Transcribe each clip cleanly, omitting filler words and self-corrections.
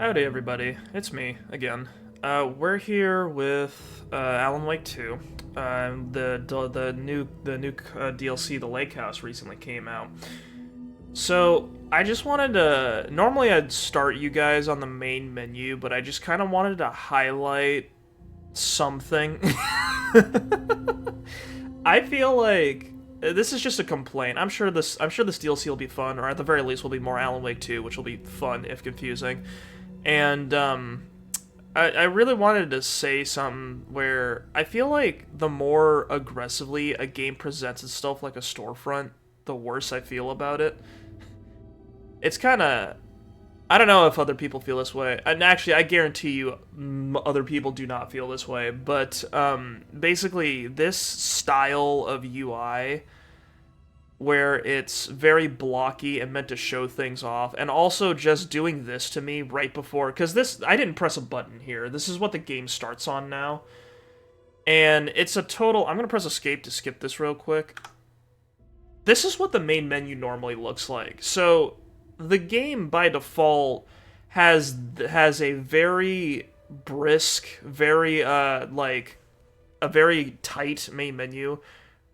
Howdy, everybody. It's me again. We're here with Alan Wake 2. The new DLC, The Lake House, recently came out. So I just wanted to. Normally, I'd start you guys on the main menu, but I just kind of wanted to highlight something. I feel like this is just a complaint. I'm sure this DLC will be fun, or at the very least, will be more Alan Wake 2, which will be fun if confusing. And I really wanted to say something where I feel like the more aggressively a game presents itself like a storefront, the worse I feel about it. It's kind of. I don't know if other people feel this way. And actually, I guarantee you other people do not feel this way. But basically, this style of UI where it's very blocky and meant to show things off, and also just doing this to me right before, because this, I didn't press a button here, this is what the game starts on now, and it's a total, I'm gonna press escape to skip this real quick. This is what the main menu normally looks like. So the game by default has a very brisk, very like a very tight main menu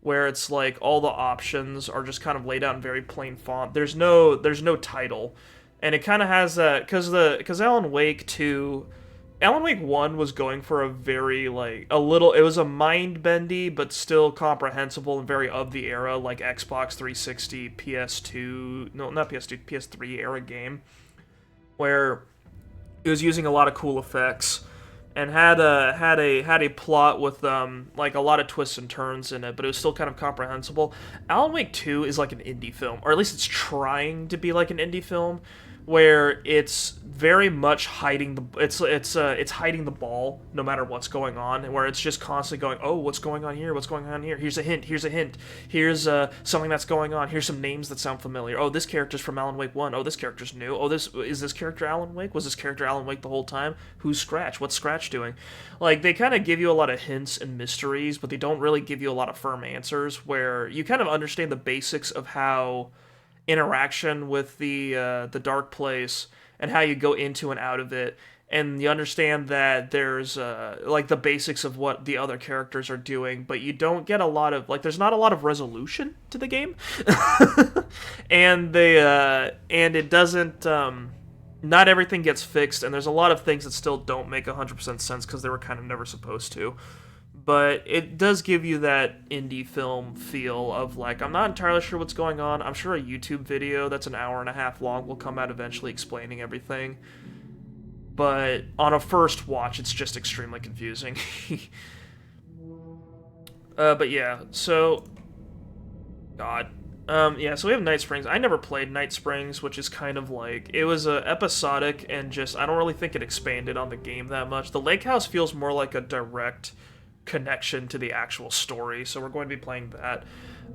where it's like all the options are just kind of laid out in very plain font. There's no title, and it kind of has that because Alan Wake 2, Alan Wake 1 was going for a very like a little. It was a mind bendy but still comprehensible and very of the era, like Xbox 360, PS2, no, not PS2, PS3 era game, where it was using a lot of cool effects and had a plot with like a lot of twists and turns in it, but it was still kind of comprehensible. Alan Wake 2 is like an indie film, or at least it's trying to be like an indie film, where it's very much hiding the it's hiding the ball no matter what's going on, and where it's just constantly going, oh, what's going on here, what's going on here, here's a hint, here's something that's going on, here's some names that sound familiar, oh, this character's from Alan Wake 1, oh, this character's new, oh, this character Alan Wake, was this character Alan Wake the whole time, who's Scratch, what's Scratch doing? Like, they kind of give you a lot of hints and mysteries, but they don't really give you a lot of firm answers, where you kind of understand the basics of how interaction with the dark place and how you go into and out of it, and you understand that there's like the basics of what the other characters are doing, but you don't get a lot of, like, there's not a lot of resolution to the game. And it doesn't not everything gets fixed, and there's a lot of things that still don't make 100% sense because they were kind of never supposed to. But it does give you that indie film feel of, like, I'm not entirely sure what's going on. I'm sure a YouTube video that's an hour and a half long will come out eventually explaining everything. But on a first watch, it's just extremely confusing. But yeah, so... God. Yeah, so we have Night Springs. I never played Night Springs, which is kind of like... It was episodic, and just... I don't really think it expanded on the game that much. The Lake House feels more like a direct connection to the actual story, so we're going to be playing that.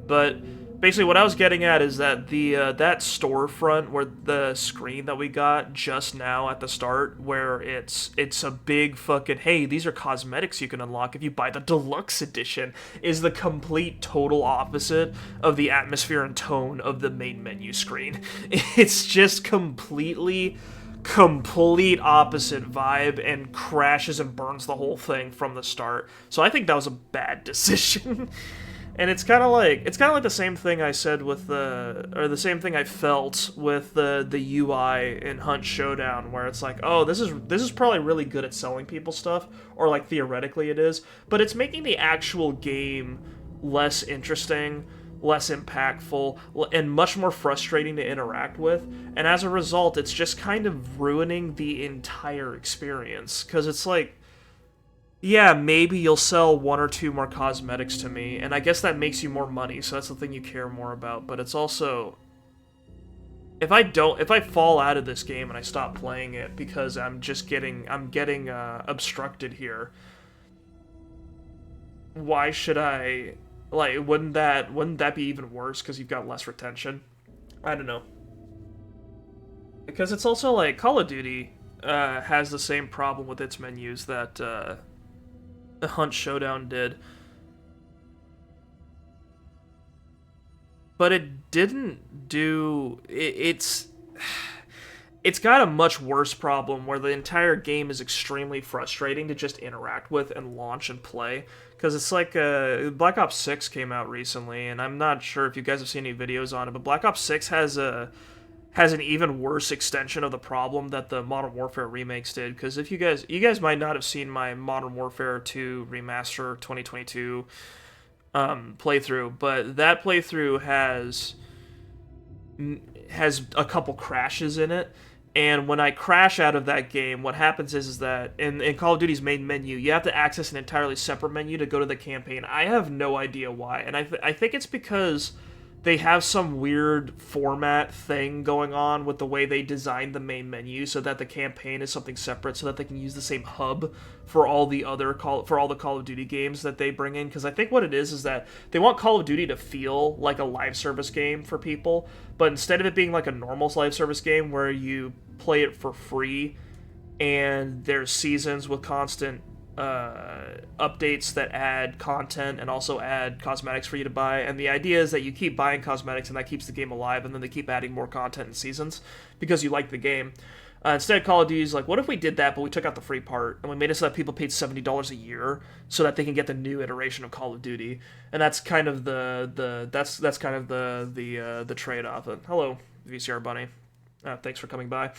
But basically what I was getting at is that the that storefront, where the screen that we got just now at the start, where it's a big fucking, hey, these are cosmetics you can unlock if you buy the deluxe edition, is the complete total opposite of the atmosphere and tone of the main menu screen. It's just complete opposite vibe, and crashes and burns the whole thing from the start. So I think that was a bad decision. And it's kind of like the same thing I said with the same thing I felt with the UI in Hunt Showdown, where it's like, oh, this is probably really good at selling people stuff, or like theoretically it is, but it's making the actual game less interesting, less impactful, and much more frustrating to interact with. And as a result, it's just kind of ruining the entire experience, because it's like, yeah, maybe you'll sell one or two more cosmetics to me, and I guess that makes you more money, so that's the thing you care more about. But it's also, if I fall out of this game and I stop playing it because I'm getting obstructed here, why should I? Like, wouldn't that be even worse because you've got less retention? I don't know. Because it's also like Call of Duty has the same problem with its menus that Hunt Showdown did, but it didn't do. It's it's got a much worse problem where the entire game is extremely frustrating to just interact with and launch and play. Because it's like Black Ops 6 came out recently, and I'm not sure if you guys have seen any videos on it, but Black Ops 6 has an even worse extension of the problem that the Modern Warfare remakes did. Because if you guys might not have seen my Modern Warfare 2 Remaster 2022 playthrough, but that playthrough has a couple crashes in it. And when I crash out of that game, what happens is that in Call of Duty's main menu, you have to access an entirely separate menu to go to the campaign. I have no idea why, and I think it's because they have some weird format thing going on with the way they designed the main menu, so that the campaign is something separate, so that they can use the same hub for all the Call of Duty games that they bring in. Because I think what it is that they want Call of Duty to feel like a live service game for people, but instead of it being like a normal live service game where you play it for free and there's seasons with constant updates that add content and also add cosmetics for you to buy, and the idea is that you keep buying cosmetics and that keeps the game alive, and then they keep adding more content and seasons because you like the game. Instead, Call of Duty's like, what if we did that, but we took out the free part and we made it so that people paid $70 a year so that they can get the new iteration of Call of Duty, and that's kind of the trade-off. Hello, VCR Bunny. Thanks for coming by.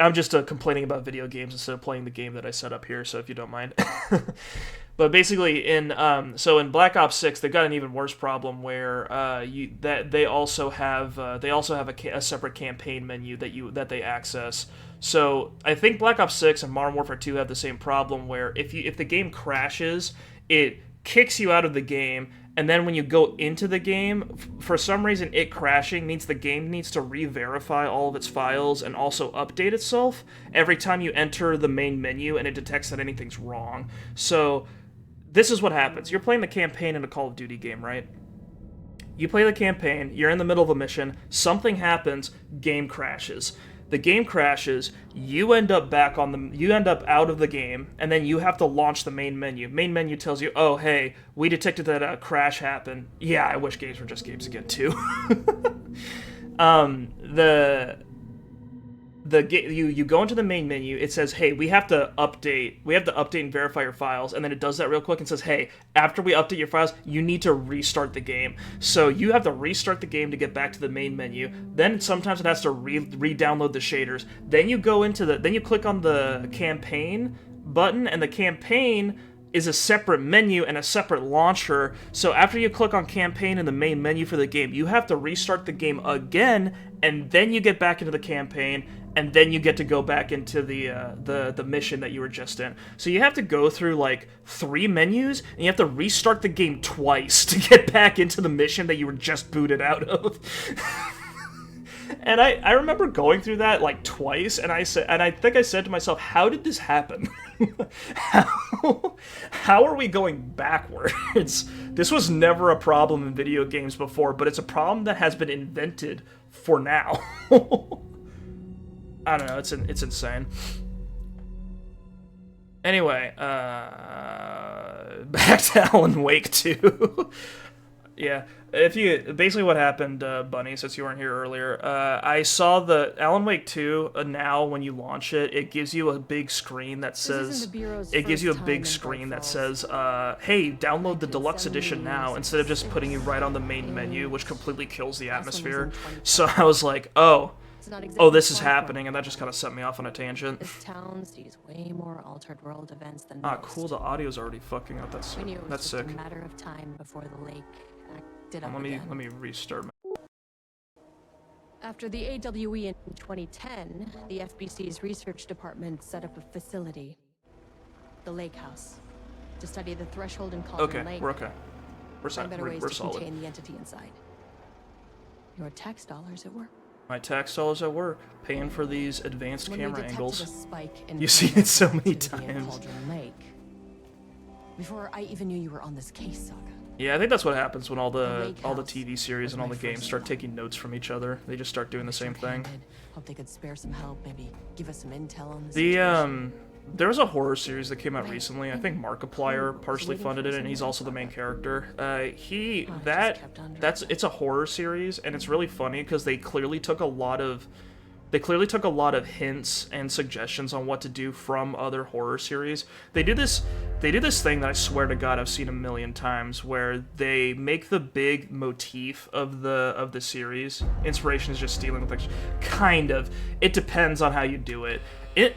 I'm just complaining about video games instead of playing the game that I set up here, so if you don't mind. But basically, in Black Ops 6, they've got an even worse problem where they also have a separate campaign menu that they access. So I think Black Ops 6 and Modern Warfare 2 have the same problem where if the game crashes, it kicks you out of the game. And then when you go into the game, for some reason it crashing means the game needs to re-verify all of its files and also update itself every time you enter the main menu, and it detects that anything's wrong. So this is what happens. You're playing the campaign in a Call of Duty game, right? You play the campaign, you're in the middle of a mission, something happens, game crashes. The game crashes, you end up out of the game, and then you have to launch the main menu. Main menu tells you, oh, hey, we detected that a crash happened. Yeah, I wish games were just games again, too. You go into the main menu, it says, hey, we have to update and verify your files, and then it does that real quick and says, hey, after we update your files, you need to restart the game. So you have to restart the game to get back to the main menu. Then sometimes it has to re-download the shaders. Then you click on the campaign button, and the campaign is a separate menu and a separate launcher. So after you click on campaign in the main menu for the game, you have to restart the game again, and then you get back into the campaign, and then you get to go back into the mission that you were just in. So you have to go through like 3 menus, and you have to restart the game twice to get back into the mission that you were just booted out of. And I remember going through that like twice, and I think I said to myself, how did this happen? How are we going backwards? This was never a problem in video games before, but it's a problem that has been invented for now. I don't know, it's insane. Anyway, back to Alan Wake 2. Yeah, basically what happened, Bunny, since you weren't here earlier, I saw the Alan Wake 2, now when you launch it, it gives you a big screen that says, hey, download the deluxe edition now, instead of just putting you right on the main menu, which completely kills the atmosphere. So I was like, oh, this is happening, and that just kind of set me off on a tangent. This town sees way more altered world events than most. Cool, the audio's already fucking up, that's sick. That's sick. A matter of time before the lake acted up let me restart. After the AWE in 2010, the FBC's research department set up a facility, the Lake House, to study the threshold and Cauldron Lake. We're okay. We're solid. Contain the entity inside. Your tax dollars at work. My tax dollars at work, paying for these advanced camera angles. You see it so many times. Before I even knew you were on this case, Saga. Yeah, I think that's what happens when all the TV series and all the games start taking notes from each other. They just start doing the same thing. Hope they could spare some help, maybe give us some intel on the situation. There was a horror series that came out recently. I think Markiplier partially funded it, and he's also the main character. It's a horror series, and it's really funny because they clearly took a lot of They clearly took a lot of hints and suggestions on what to do from other horror series. They do this thing that I swear to God I've seen a million times, where they make the big motif of the series. Inspiration is just stealing with like, kind of. It depends on how you do it.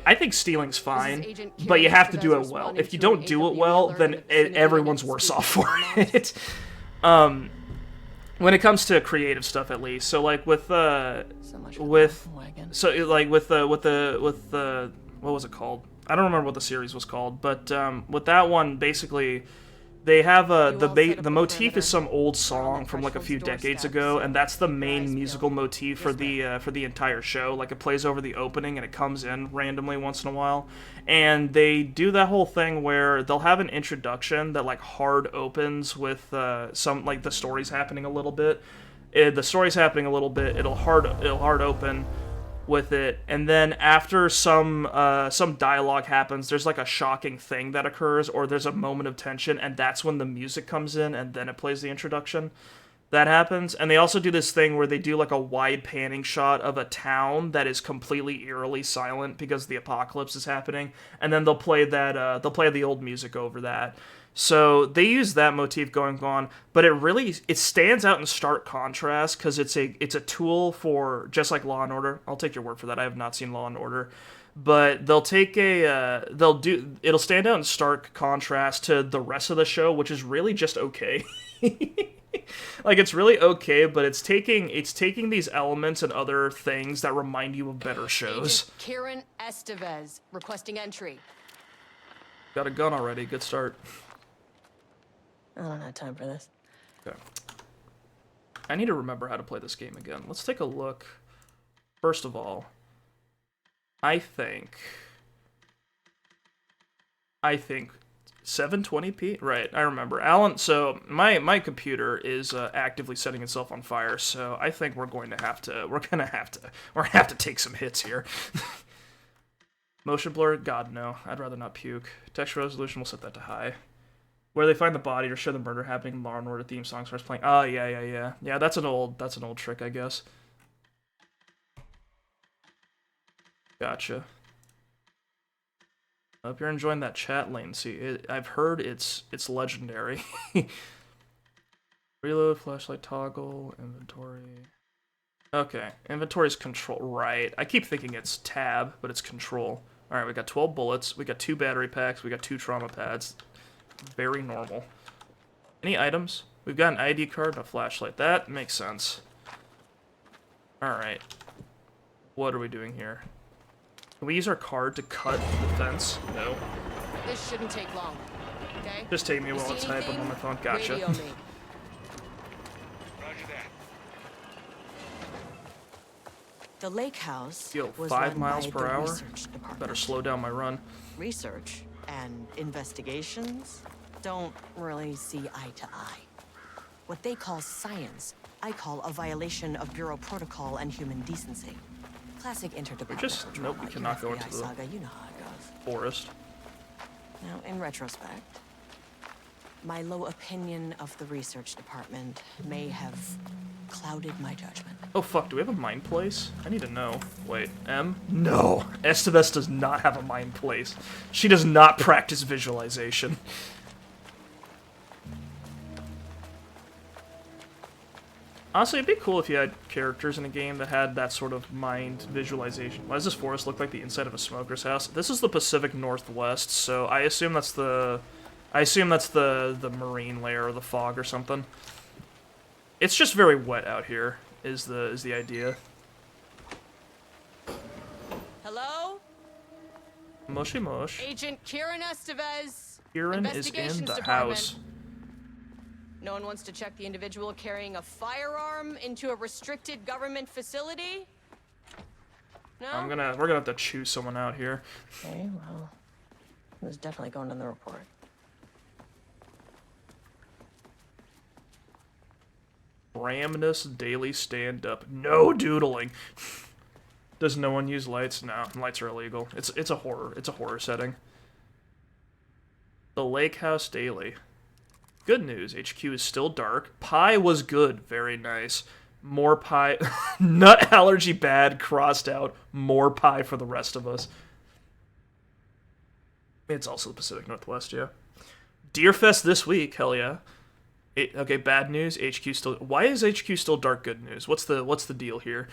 I think stealing's fine, but you have to do it well. If you don't do it well, then everyone's worse off for it. When it comes to creative stuff, at least. So like with what was it called? I don't remember what the series was called, but with that one, basically, they have the motif is some old song from like a few decades ago, and that's the main musical motif for the entire show. Like it plays over the opening, and it comes in randomly once in a while, and they do that whole thing where they'll have an introduction that like hard opens with some like the story's happening a little bit. The story's happening a little bit. It'll hard open with it, and then after some dialogue happens, there's like a shocking thing that occurs, or there's a moment of tension, and that's when the music comes in, and then it plays the introduction. That happens, and they also do this thing where they do like a wide panning shot of a town that is completely eerily silent because the apocalypse is happening, and then they'll play the old music over that. So they use that motif going on, but it stands out in stark contrast because it's a tool for, just like Law and Order. I'll take your word for that. I have not seen Law and Order, but it'll stand out in stark contrast to the rest of the show, which is really just okay. Like it's really okay, but it's taking these elements and other things that remind you of better shows. Kieran Estevez requesting entry. Got a gun already. Good start. I don't have time for this. Okay. I need to remember how to play this game again. Let's take a look. First of all, I think 720p? Right, I remember. Alan, so my computer is actively setting itself on fire, so I think we're gonna have to take some hits here. Motion blur? God, no. I'd rather not puke. Texture resolution, we'll set that to high. Where they find the body or show the murder happening, Law and Order theme song starts playing. Oh, yeah. Yeah, that's an old trick, I guess. Gotcha. I hope you're enjoying that chat latency. I've heard it's legendary. Reload, flashlight toggle, inventory. Okay, inventory's control. Right. I keep thinking it's tab, but it's control. Alright, we got 12 bullets, we got 2 battery packs, we got 2 trauma pads. Very normal. Any items? We've got an ID card and a flashlight. That makes sense. Alright. What are we doing here? Can we use our card to cut the fence? No. This shouldn't take long, okay? Just take me a while to type. I'm on my phone. Gotcha. Radio me. Roger that. The lake house Yo, was 5 run miles by per the hour? research department. Better slow down my run. Research and investigations don't really see eye to eye. What they call science, I call a violation of Bureau protocol and human decency. Classic interdepartmental drama. Nope, we cannot go into the saga, you know how it goes. Forest. Now, in retrospect, my low opinion of the research department may have clouded my judgment. Oh fuck, do we have a mind place? I need to know. Wait, M? No! Estevez does not have a mind place. She does not practice visualization. Honestly, it'd be cool if you had characters in a game that had that sort of mind visualization. Why does this forest look like the inside of a smoker's house? This is the Pacific Northwest, so I assume that's the marine layer or the fog or something. It's just very wet out here, is the idea. Hello? Moshi mosh. Agent Kieran Estevez. Kieran is in the house. No one wants to check the individual carrying a firearm into a restricted government facility? No? We're gonna have to choose someone out here. Okay, well, it was definitely going in the report. Ramnus daily stand-up. No doodling. Does no one use lights? No, lights are illegal. It's a horror setting. The Lake House Daily. Good news, HQ is still dark. Pie was good, very nice. More pie. Nut allergy bad, crossed out. More pie for the rest of us. It's also the Pacific Northwest, yeah. Deerfest this week, hell yeah. Okay, bad news. HQ still. Why is HQ still dark? Good news. What's the deal here?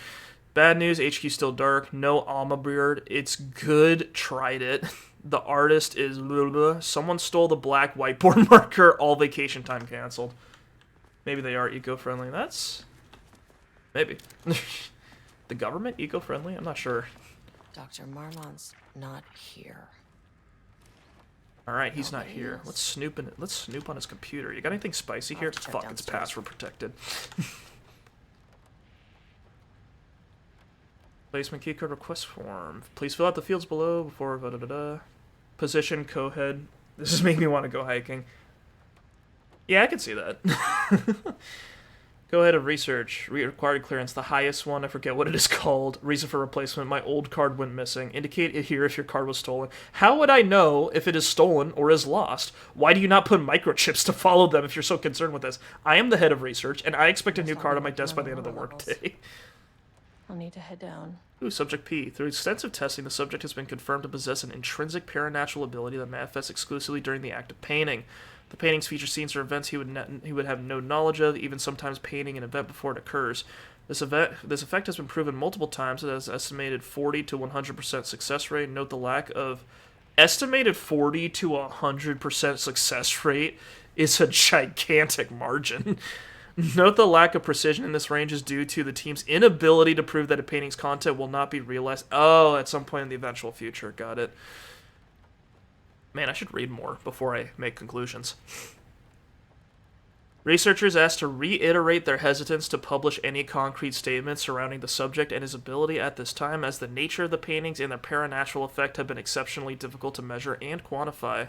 Bad news. HQ still dark. No Alma Beard. It's good. Tried it. The artist is. Someone stole the black whiteboard marker. All vacation time canceled. Maybe they are eco-friendly. That's maybe. The government eco-friendly? I'm not sure. Dr. Marmont's not here. All right, he's not here. Let's snoop on his computer. You got anything spicy here? Fuck, it's password protected. Placement keycard request form. Please fill out the fields below before Position co-head. This is making me want to go hiking. Yeah, I can see that. Go ahead and research. Required clearance. The highest one. I forget what it is called. Reason for replacement. My old card went missing. Indicate it here if your card was stolen. How would I know if it is stolen or is lost? Why do you not put microchips to follow them if you're so concerned with this? I am the head of research, and I expect a new card on my desk by the end of the workday. I'll need to head down. Ooh, Subject P. Through extensive testing, the subject has been confirmed to possess an intrinsic paranatural ability that manifests exclusively during the act of painting. The paintings feature scenes or events he would have no knowledge of, even sometimes painting an event before it occurs. This effect has been proven multiple times. It has estimated 40 to 100% success rate. Note the lack of estimated 40 to 100% success rate is a gigantic margin. Note the lack of precision in this range is due to the team's inability to prove that a painting's content will not be realized. Oh, at some point in the eventual future. Got it. Man, I should read more before I make conclusions. Researchers asked to reiterate their hesitance to publish any concrete statements surrounding the subject and his ability at this time, as the nature of the paintings and their paranatural effect have been exceptionally difficult to measure and quantify.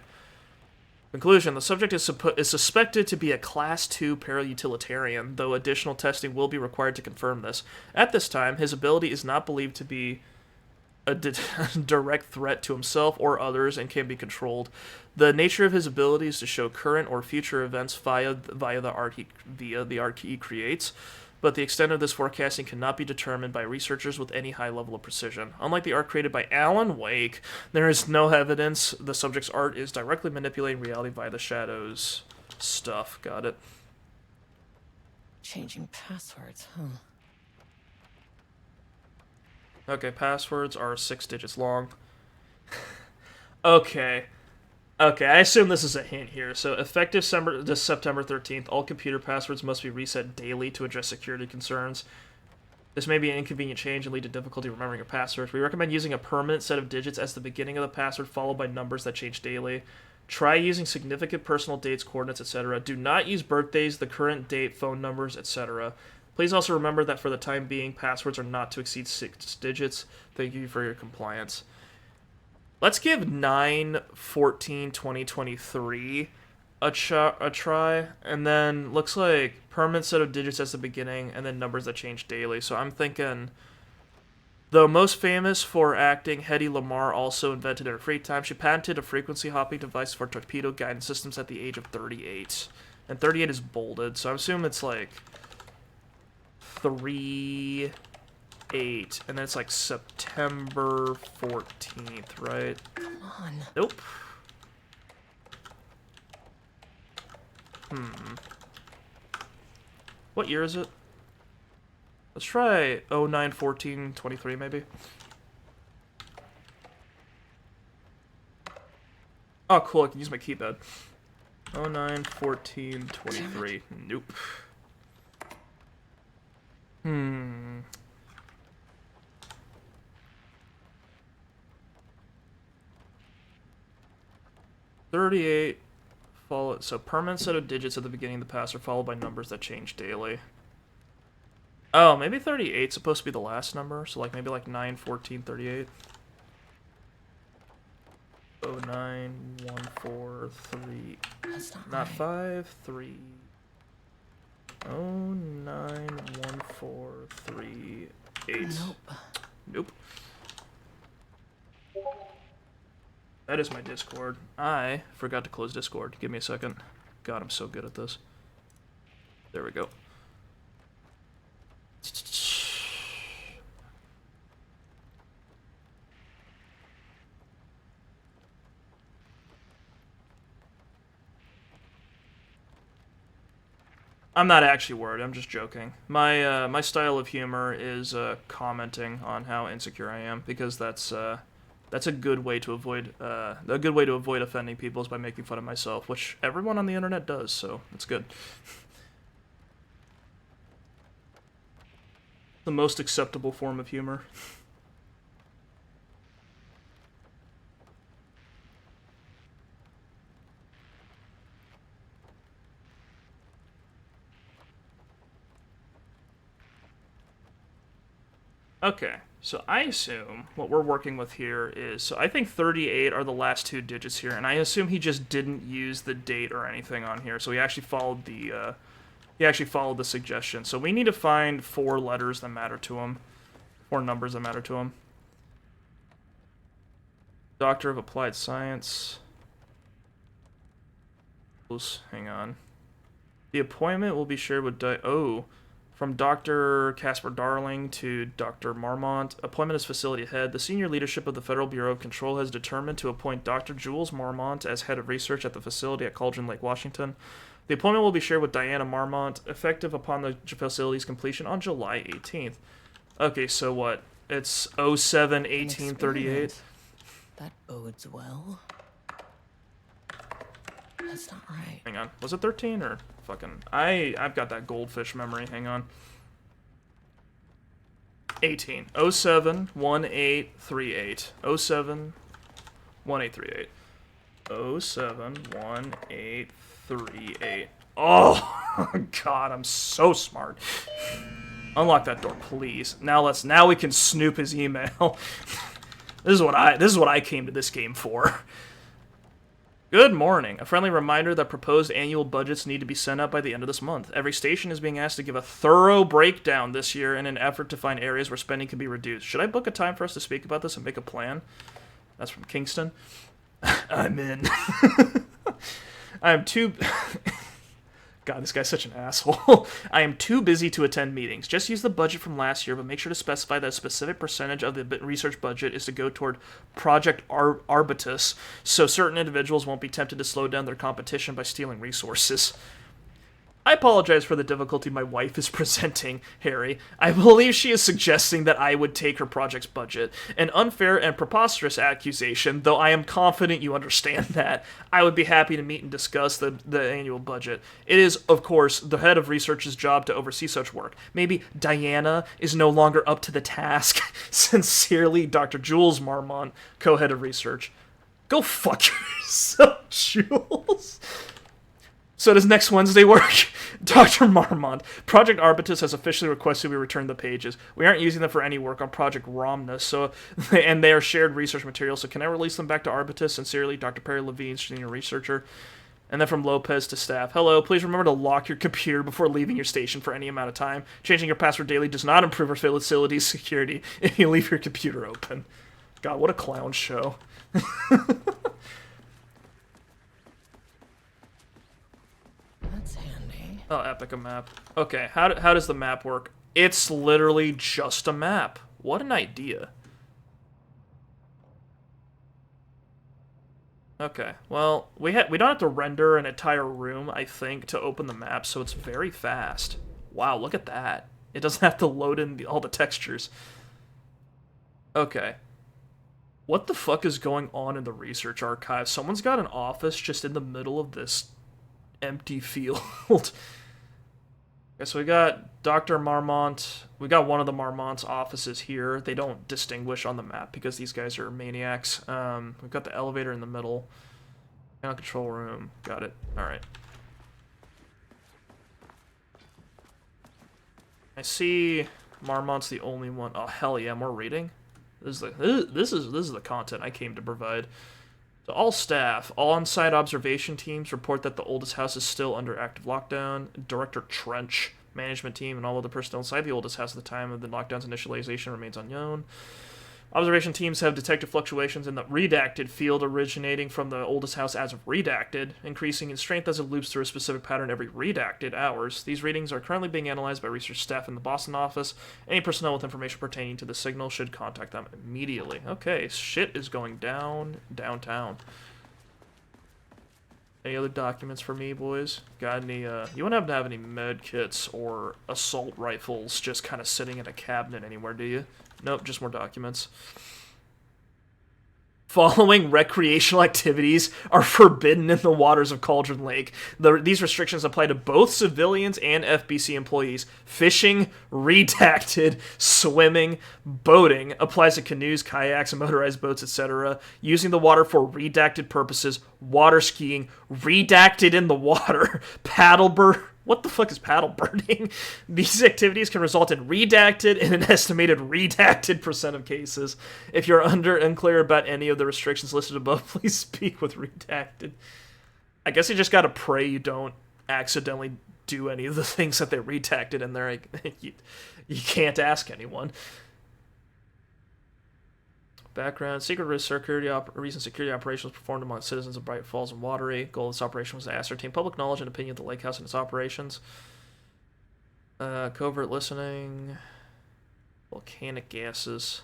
Conclusion: the subject is suspected to be a Class 2 parautilitarian, though additional testing will be required to confirm this. At this time, his ability is not believed to be a direct threat to himself or others and can be controlled. The nature of his ability is to show current or future events via the art he creates, but the extent of this forecasting cannot be determined by researchers with any high level of precision. Unlike the art created by Alan Wake, there is no evidence the subject's art is directly manipulating reality via the shadows. Stuff. Got it. Changing passwords, huh? Okay, passwords are 6 digits long. Okay, I assume this is a hint here. So, effective September 13th, all computer passwords must be reset daily to address security concerns. This may be an inconvenient change and lead to difficulty remembering your passwords. We recommend using a permanent set of digits as the beginning of the password, followed by numbers that change daily. Try using significant personal dates, coordinates, etc. Do not use birthdays, the current date, phone numbers, etc. Please also remember that for the time being, passwords are not to exceed 6 digits. Thank you for your compliance. Let's give 9/14/2023 a try, and then looks like permanent set of digits as the beginning, and then numbers that change daily. So I'm thinking, though most famous for acting, Hedy Lamarr also invented in her free time. She patented a frequency hopping device for torpedo guidance systems at the age of 38. And 38 is bolded, so I'm assuming it's like 3/8, and then it's like September 14th, right? Come on. Nope. What year is it? Let's try 09/14/23 maybe. Oh, cool, I can use my keypad. 09/14/23. Nope. 38, so permanent set of digits at the beginning of the password followed by numbers that change daily. Oh, maybe 38 is supposed to be the last number, so like maybe like 9/14/38. 09143. That's not Not right. 5, 3. 0914338. Nope. Nope. That is my Discord. I forgot to close Discord. Give me a second. God, I'm so good at this. There we go. I'm not actually worried. I'm just joking. My style of humor is commenting on how insecure I am because that's a good way to avoid offending people is by making fun of myself, which everyone on the internet does. So it's good. The most acceptable form of humor. Okay, so I assume what we're working with here is, so I think 38 are the last two digits here, and I assume he just didn't use the date or anything on here, so he actually followed the suggestion. So we need to find 4 letters that matter to him, 4 numbers that matter to him. Doctor of Applied Science. Hang on. The appointment will be shared with from Dr. Casper Darling to Dr. Marmont. Appointment as facility head. The senior leadership of the Federal Bureau of Control has determined to appoint Dr. Jules Marmont as head of research at the facility at Cauldron Lake, Washington. The appointment will be shared with Diana Marmont, effective upon the facility's completion on July 18th. Okay, so what? It's 07-1838. That bodes well. That's not right. Hang on. Was it 13 or fucking... I've got that goldfish memory. Hang on. 18. 07-1838. 07-1838. 07-1838. Oh, God, I'm so smart. Unlock that door, please. Now we can snoop his email. This is what I came to this game for. Good morning. A friendly reminder that proposed annual budgets need to be sent out by the end of this month. Every station is being asked to give a thorough breakdown this year in an effort to find areas where spending can be reduced. Should I book a time for us to speak about this and make a plan? That's from Kingston. I'm in. I am too... God, this guy's such an asshole. I am too busy to attend meetings. Just use the budget from last year, but make sure to specify that a specific percentage of the research budget is to go toward Project Arbutus, so certain individuals won't be tempted to slow down their competition by stealing resources. I apologize for the difficulty my wife is presenting, Harry. I believe she is suggesting that I would take her project's budget. An unfair and preposterous accusation, though I am confident you understand that. I would be happy to meet and discuss the annual budget. It is, of course, the head of research's job to oversee such work. Maybe Diana is no longer up to the task. Sincerely, Dr. Jules Marmont, co-head of research. Go fuck yourself, Jules. So does next Wednesday work? Dr. Marmont. Project Arbutus has officially requested we return the pages. We aren't using them for any work on Project Romnus, and they are shared research materials, so can I release them back to Arbutus? Sincerely, Dr. Perry Levine, senior researcher. And then from Lopez to staff. Hello, please remember to lock your computer before leaving your station for any amount of time. Changing your password daily does not improve our facility's security if you leave your computer open. God, what a clown show. That's handy. Oh, Epic a map. Okay, how does the map work? It's literally just a map. What an idea. Okay, well, we don't have to render an entire room, I think, to open the map, so it's very fast. Wow, look at that. It doesn't have to load in all the textures. Okay. What the fuck is going on in the research archive? Someone's got an office just in the middle of this empty field. Okay, so we got Dr. Marmont. We got one of the Marmont's offices here. They don't distinguish on the map because these guys are maniacs. We've got the elevator in the middle. Panel control room. Got it. Alright. I see Marmont's the only one. Oh, hell yeah, more reading? This is the content I came to provide. So all staff, all on-site observation teams report that the oldest house is still under active lockdown. Director Trench, management team, and all other personnel inside the oldest house at the time of the lockdown's initialization remains unknown. Observation teams have detected fluctuations in the redacted field originating from the oldest house as of redacted, increasing in strength as it loops through a specific pattern every redacted hours. These readings are currently being analyzed by research staff in the Boston office. Any personnel with information pertaining to the signal should contact them immediately. Okay, shit is going down downtown. Any other documents for me, boys? Got any, you wouldn't happen to have any med kits or assault rifles just kind of sitting in a cabinet anywhere, do you? Nope, just more documents. Following recreational activities are forbidden in the waters of Cauldron Lake. These restrictions apply to both civilians and FBC employees. Fishing, redacted, swimming, boating applies to canoes, kayaks, and motorized boats, etc. Using the water for redacted purposes, water skiing, redacted in the water, paddleboard. What the fuck is paddleboarding? These activities can result in redacted in an estimated redacted % of cases. If you're unclear about any of the restrictions listed above, please speak with redacted. I guess you just gotta pray you don't accidentally do any of the things that they redacted in there. You can't ask anyone. Background: secret risk security reason security operation was performed among citizens of Bright Falls and Watery. Goal of this operation was to ascertain public knowledge and opinion of the lake house and its operations. Covert listening. Volcanic gases.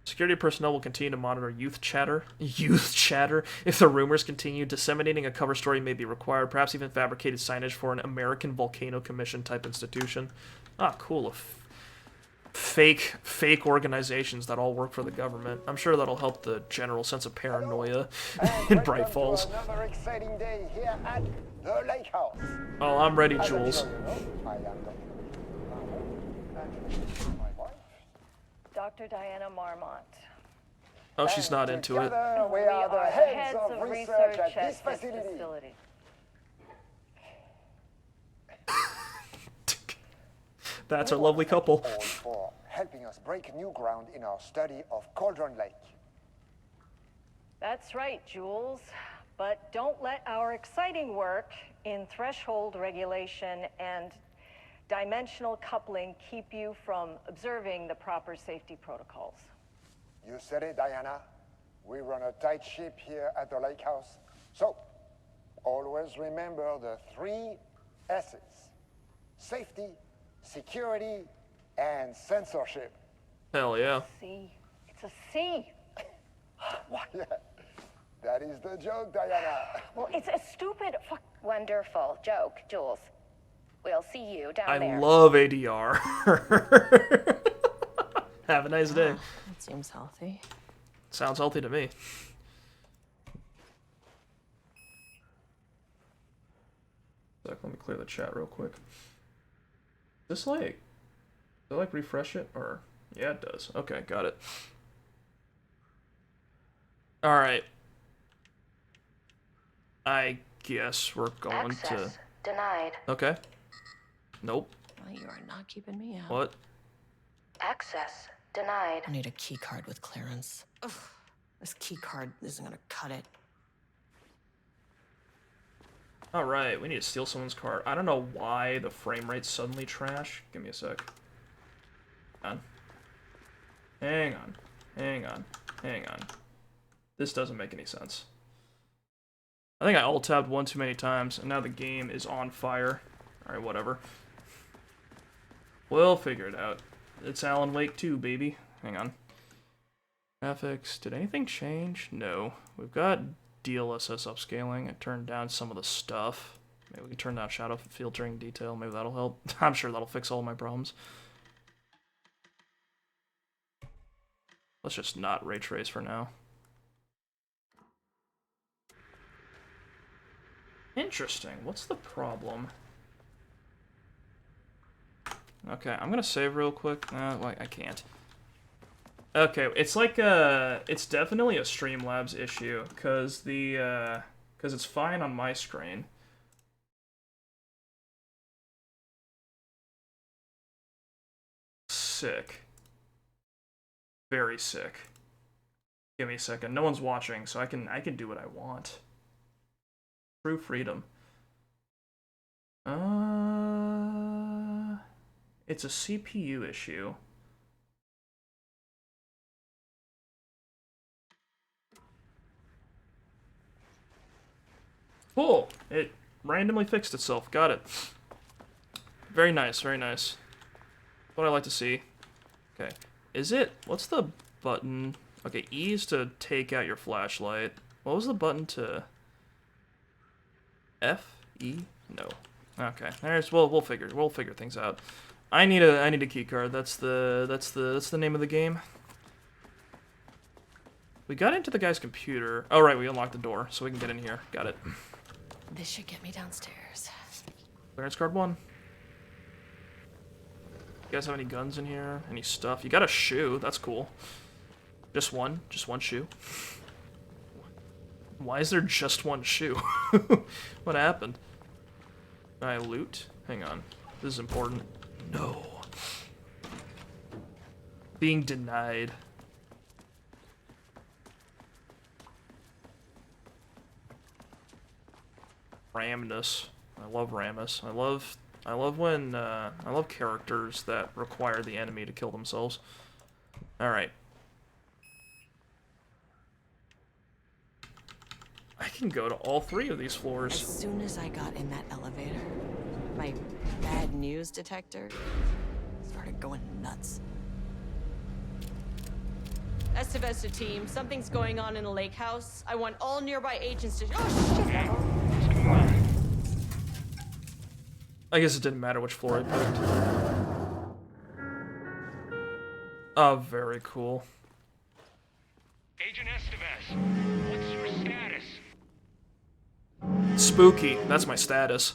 Security personnel will continue to monitor youth chatter. Youth chatter. If the rumors continue, disseminating a cover story may be required. Perhaps even fabricated signage for an American Volcano Commission type institution. Ah, cool. Fake organizations that all work for the government. I'm sure that'll help the general sense of paranoia in Bright Falls. Another exciting day here at the Lake House. Oh, I'm ready, Jules. Dr. Diana Marmont. Oh, she's not into it. We are the heads of research at this facility. That's our lovely couple. All for helping us break new ground in our study of Cauldron Lake. That's right, Jules. But don't let our exciting work in threshold regulation and dimensional coupling keep you from observing the proper safety protocols. You said it, Diana. We run a tight ship here at the Lake House. So, always remember the 3 S's. Safety, security, and censorship. Hell yeah. C. It's a C. What? Yeah, that is the joke, Diana. Well, it's a stupid fuck. Wonderful joke, Jules. We'll see you down there. I love ADR. Have a nice day. That seems healthy. Sounds healthy to me. Let me clear the chat real quick. This like, do I like refresh it or yeah, it does. Okay, got it. All right. I guess we're going Access denied. Okay. Nope. Well, you are not keeping me out. What? Access denied. I need a key card with clearance. Ugh, this key card isn't gonna cut it. All right, we need to steal someone's card. I don't know why the frame rate's suddenly trash. Give me a sec. Hang on. Hang on. Hang on. This doesn't make any sense. I think I alt-tabbed one too many times, and now the game is on fire. Alright, whatever. We'll figure it out. It's Alan Wake 2, baby. Hang on. Graphics. Did anything change? No. We've got DLSS upscaling. I turned down some of the stuff. Maybe we can turn down shadow filtering detail. Maybe that'll help. I'm sure that'll fix all my problems. Let's just not ray trace for now. Interesting. What's the problem? Okay, I'm gonna save real quick. Wait, I can't. Okay, it's like it's definitely a Streamlabs issue, cause it's fine on my screen. Sick. Very sick. Give me a second. No one's watching, so I can do what I want. True freedom. It's a CPU issue. Cool. It randomly fixed itself. Got it. Very nice, very nice. What I like to see. Okay. Is it... What's the button? Okay, E is to take out your flashlight. What was the button to... F? E? No. Okay. We'll figure things out. I need a key card. That's the name of the game. We got into the guy's computer. Oh right, we unlocked the door, so we can get in here. Got it. This should get me downstairs. Clearance card 1. You guys have any guns in here? Any stuff? You got a shoe. That's cool. Just one? Just one shoe? Why is there just one shoe? What happened? Can I loot? Hang on. This is important. No. Being denied. Ramnus. I love Rammus. I love when I love characters that require the enemy to kill themselves. Alright. I can go to all 3 of these As floors. soon as I got in that elevator, my bad news detector started going nuts. Estevesta team, something's going on in the lake house. I want all nearby agents to. Oh shit! I guess it didn't matter which floor I picked. Oh, very cool. Agent Estevez, what's your status? Spooky. That's my status.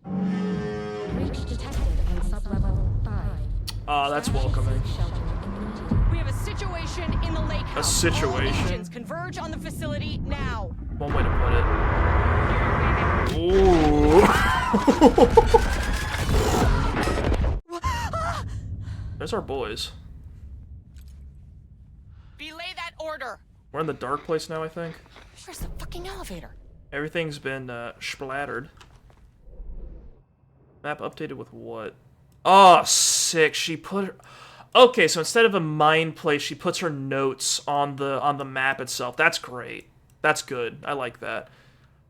Breach detected in sublevel 5. Ah, that's welcoming. We have a situation in the lake house. situation? All agents converge on the facility now. One way to put it. Ooh. There's our boys. Belay that order. We're in the dark place now, I think. Where's the fucking elevator? Everything's been splattered. Map updated with what? Oh, sick. She put her... Okay, so instead of a mine place, she puts her notes on the map itself. That's great. That's good. I like that.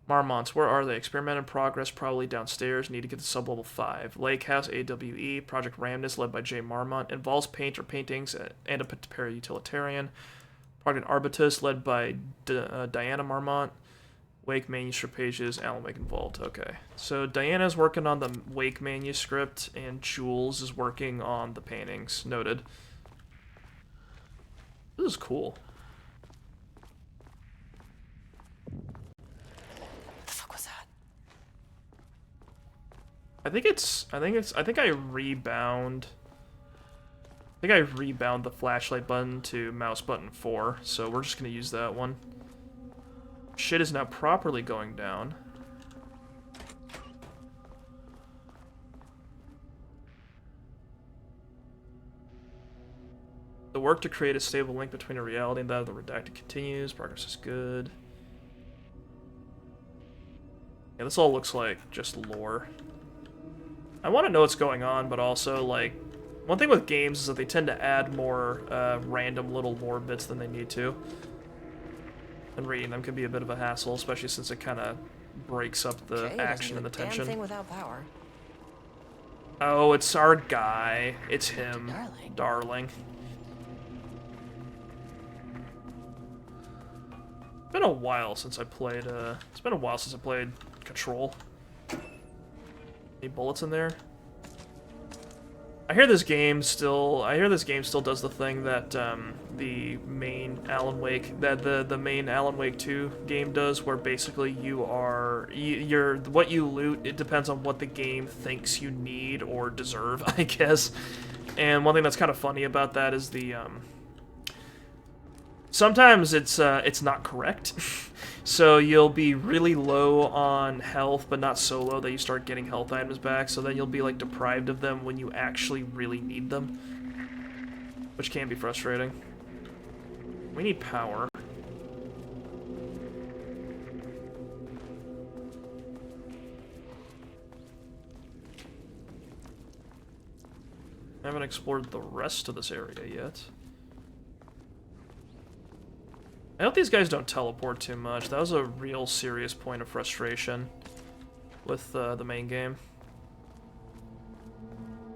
Marmonts, where are they? Experiment in progress, probably downstairs. Need to get to sublevel 5. Lake House, AWE. Project Ramnus, led by Jay Marmont. Involves paint or paintings and a para-utilitarian. Project Arbitus, led by Diana Marmont. Wake manuscript pages, Alan Wake involved. Okay. So Diana's working on the Wake manuscript, and Jules is working on the paintings. Noted. This is cool. What the fuck was that? I think I rebound the flashlight button to mouse button 4, so we're just gonna use that one. Shit is now properly going down. The work to create a stable link between a reality and that of the redacted continues. Progress is good. Yeah, this all looks like just lore. I want to know what's going on, but also, like, one thing with games is that they tend to add more random little lore bits than they need to. And reading them can be a bit of a hassle, especially since it kind of breaks up the Jay action and doesn't the do a damn tension. thing without power. Oh, it's our guy. It's him. Darling. Darling. It's been a while since I played, Control. Any bullets in there? I hear this game still does the thing that the main Alan Wake the main Alan Wake 2 game does, where basically you're what you loot, it depends on what the game thinks you need or deserve, I guess. And one thing that's kind of funny about that is the sometimes it's not correct. So you'll be really low on health, but not so low that you start getting health items back, so then you'll be like deprived of them when you actually really need them, which can be frustrating. We need power. I haven't explored the rest of this area yet. I hope these guys don't teleport too much. That was a real serious point of frustration with the main game.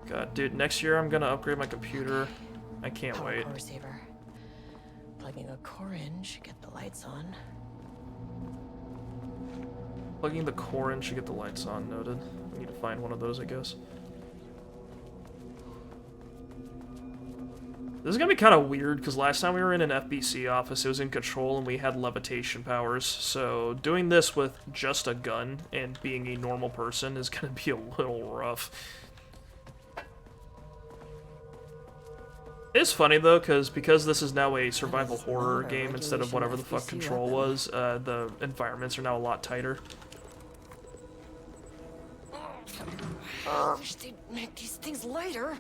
God, dude, next year I'm gonna upgrade my computer. I can't Power wait. core receiver. Plugging a core in should get the lights on. Plugging the core in should get the lights on, noted. I need to find one of those, I guess. This is gonna be kind of weird, because last time we were in an FBC office, it was in control and we had levitation powers, so doing this with just a gun and being a normal person is gonna be a little rough. It's funny though, because this is now a survival horror game instead of whatever the fuck Control was, the environments are now a lot tighter. Wish they'd make these things lighter.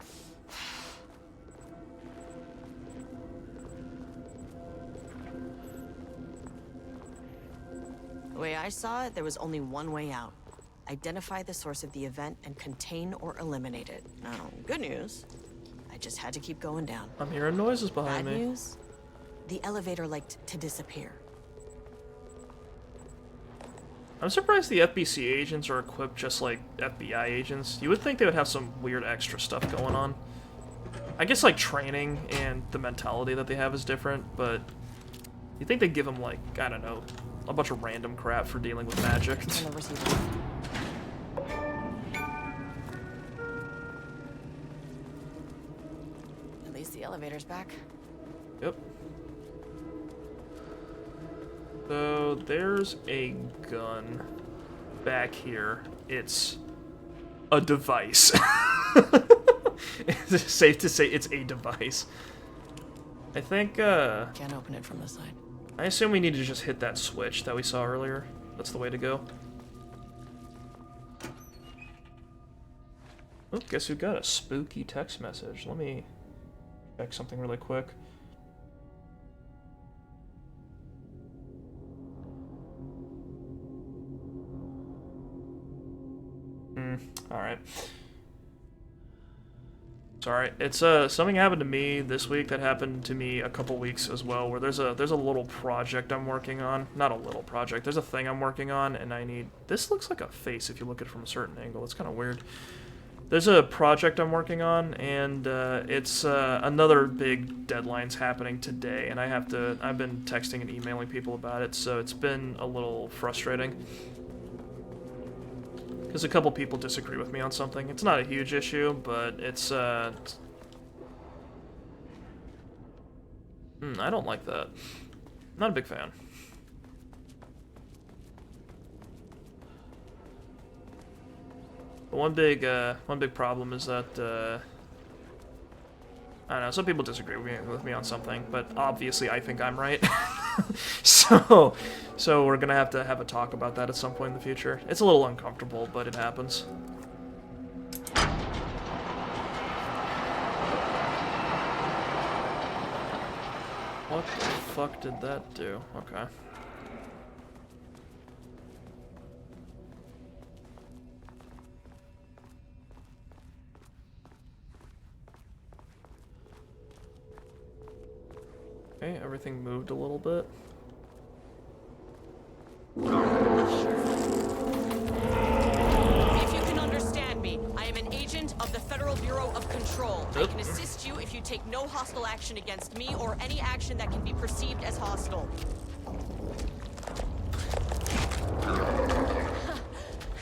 The way I saw it, there was only one way out. Identify the source of the event and contain or eliminate it. Now, good news, I just had to keep going down. I'm hearing noises Bad behind me. news, the elevator liked to disappear. I'm surprised the FBC agents are equipped just like FBI agents. You would think they would have some weird extra stuff going on. I guess like training and the mentality that they have is different, but you think they'd give them like, I don't know, a bunch of random crap for dealing with magic. Turn the receiver. At least the elevator's back. Yep. So there's a gun back here. It's a device. It's safe to say it's a device. I think, Can't open it from the side. I assume we need to just hit that switch that we saw earlier. That's the way to go. Oh, guess who got a spooky text message? Let me check something really quick. Alright. Sorry, it's something happened to me this week that happened to me a couple weeks as well, where there's a little project I'm working on. Not a little project, there's a thing I'm working on, and I need... This looks like a face if you look at it from a certain angle. It's kind of weird. There's a project I'm working on, and it's another big deadline's happening today, and I've been texting and emailing people about it, so it's been a little frustrating. Because a couple people disagree with me on something. It's not a huge issue, but it's I don't like that. Not a big fan. But one big problem is that, I don't know, some people disagree with me on something, but obviously I think I'm right. So we're gonna have to have a talk about that at some point in the future. It's a little uncomfortable, but it happens. What the fuck did that do? Okay. Okay, everything moved a little bit. If you can understand me, I am an agent of the Federal Bureau of Control. I can assist you if you take no hostile action against me or any action that can be perceived as hostile.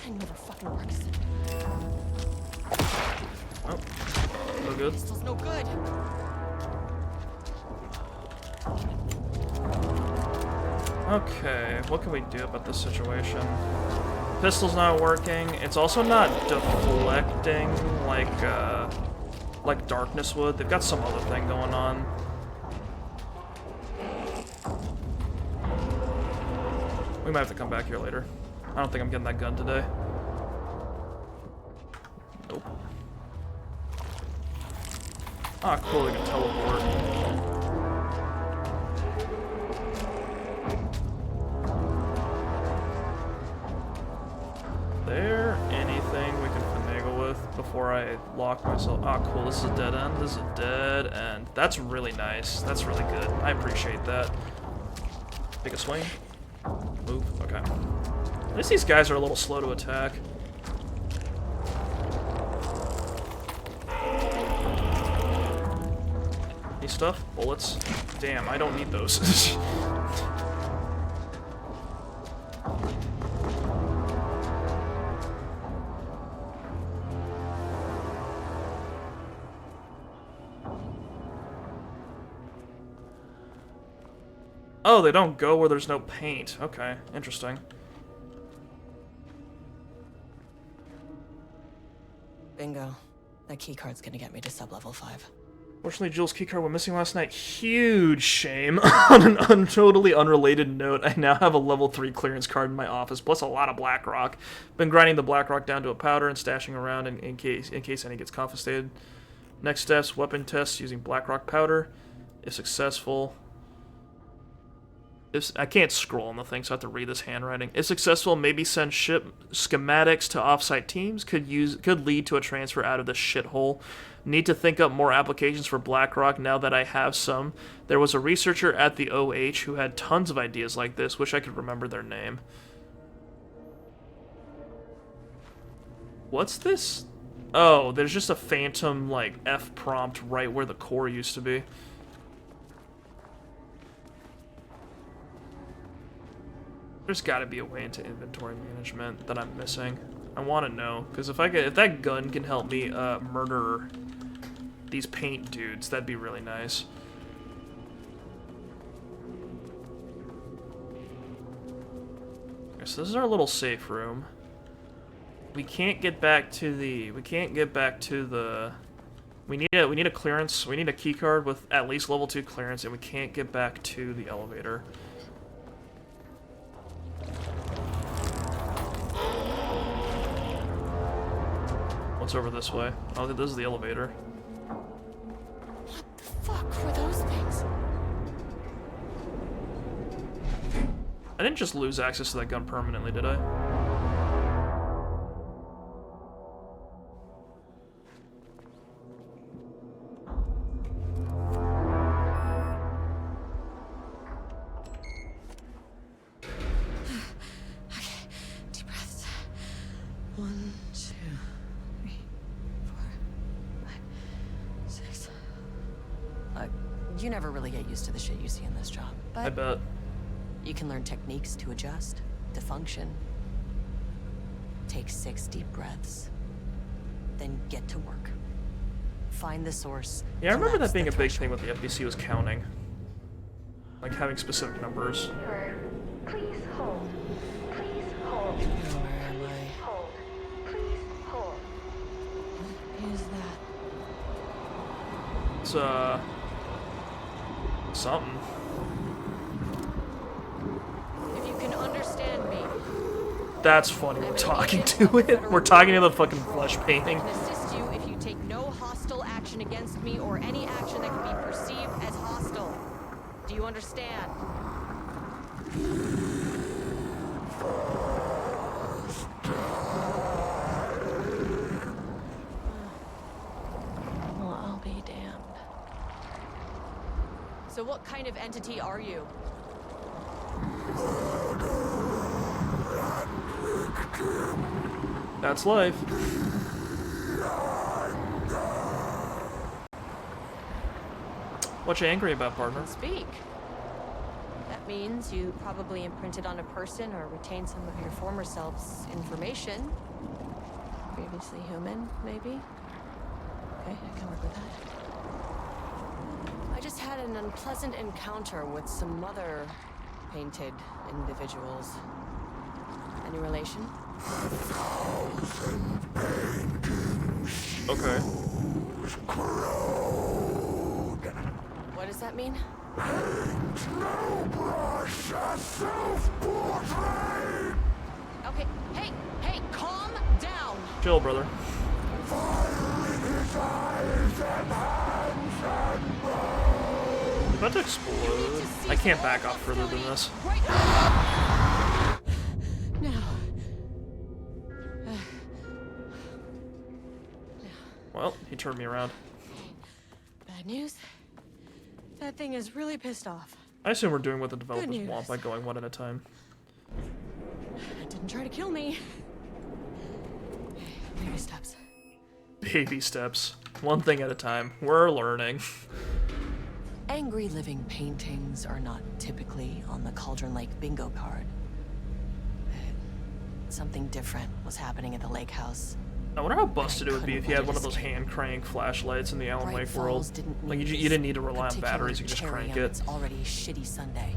It never fucking works. Oh, no good. Pistol's no good. Okay, what can we do about this situation? Pistol's not working. It's also not deflecting like Darkness would. They've got some other thing going on. We might have to come back here later. I don't think I'm getting that gun today. Nope. Ah, cool, we can teleport. There anything we can finagle with before I lock myself? Ah, cool, this is a dead end. This is a dead end. That's really nice. That's really good. I appreciate that. Take a swing. Move. Okay. At least these guys are a little slow to attack. Any stuff? Bullets. damn, I don't need those. Oh, they don't go where there's no paint. Okay, interesting. Bingo. That keycard's gonna get me to sub-level 5. Fortunately, Jules' keycard went missing last night. Huge shame. On an totally unrelated note, I now have a level 3 clearance card in my office, plus a lot of Blackrock. Been grinding the Blackrock down to a powder and stashing around in case any gets confiscated. Next steps, weapon tests using Blackrock powder. If successful... I can't scroll on the thing, so I have to read this handwriting. If successful, maybe send ship schematics to offsite teams. Could lead to a transfer out of this shithole. Need to think up more applications for Blackrock now that I have some. There was a researcher at the OH who had tons of ideas like this. Wish I could remember their name. What's this? Oh, there's just a phantom, like, F prompt right where the core used to be. There's got to be a way into inventory management that I'm missing. I want to know, because if that gun can help me murder these paint dudes, that'd be really nice. Okay, so this is our little safe room. We can't get back to the. We need a clearance. We need a key card with at least level 2 clearance, and we can't get back to the elevator. What's over this way? Oh, this is the elevator. What the fuck were those things? I didn't just lose access to that gun permanently, did I? Okay, deep breaths. 1, 2, 3, 4, 5, 6. You never really get used to the shit you see in this job, I but bet. you can learn techniques to adjust, to function. Take 6 deep breaths, then get to work. Find the source. Yeah, I remember collapse that being a the big threshold. thing with the FBC was counting. Like having specific numbers. Please hold. Please hold. Where am I? Hold. Please hold. What is that? It's, something. If you can understand me, That's funny, we're talking to it. We're talking to the fucking flesh painting. I can assist you if you take no hostile action against me or any action that can be perceived as hostile. Do you understand? Well, I'll be damned. So what kind of entity are you? That's life. What you angry about, partner? Speak. That means you probably imprinted on a person or retained some of your former self's information. Previously human, maybe? Okay, I can work with that. I just had an unpleasant encounter with some other painted individuals. Any relation? Okay. What does that mean? Okay, hey, calm down! Chill, brother. It's about to explode. I can't back off further than this. Right now! Well, he turned me around. Bad news? That thing is really pissed off. I assume we're doing what the developers news. want by going one at a time. It didn't try to kill me. Baby steps. Baby steps. One thing at a time. We're learning. Angry living paintings are not typically on the Cauldron Lake bingo card. But something different was happening at the lake house. I wonder how busted it would be couldn't if you had let one it of those escape. hand crank flashlights in the Alan Bright Wake world. Falls didn't Like need you this didn't need to rely on particular batteries, you could just cherry crank on it. its already shitty Sunday.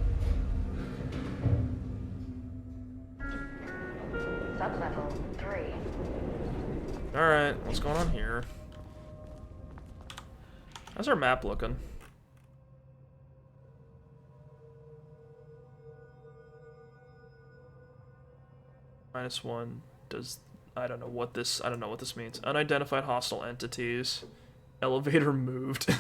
Sublevel 3. Alright, what's going on here? How's our map looking? -1 does I don't know what this means. Unidentified hostile entities. Elevator moved.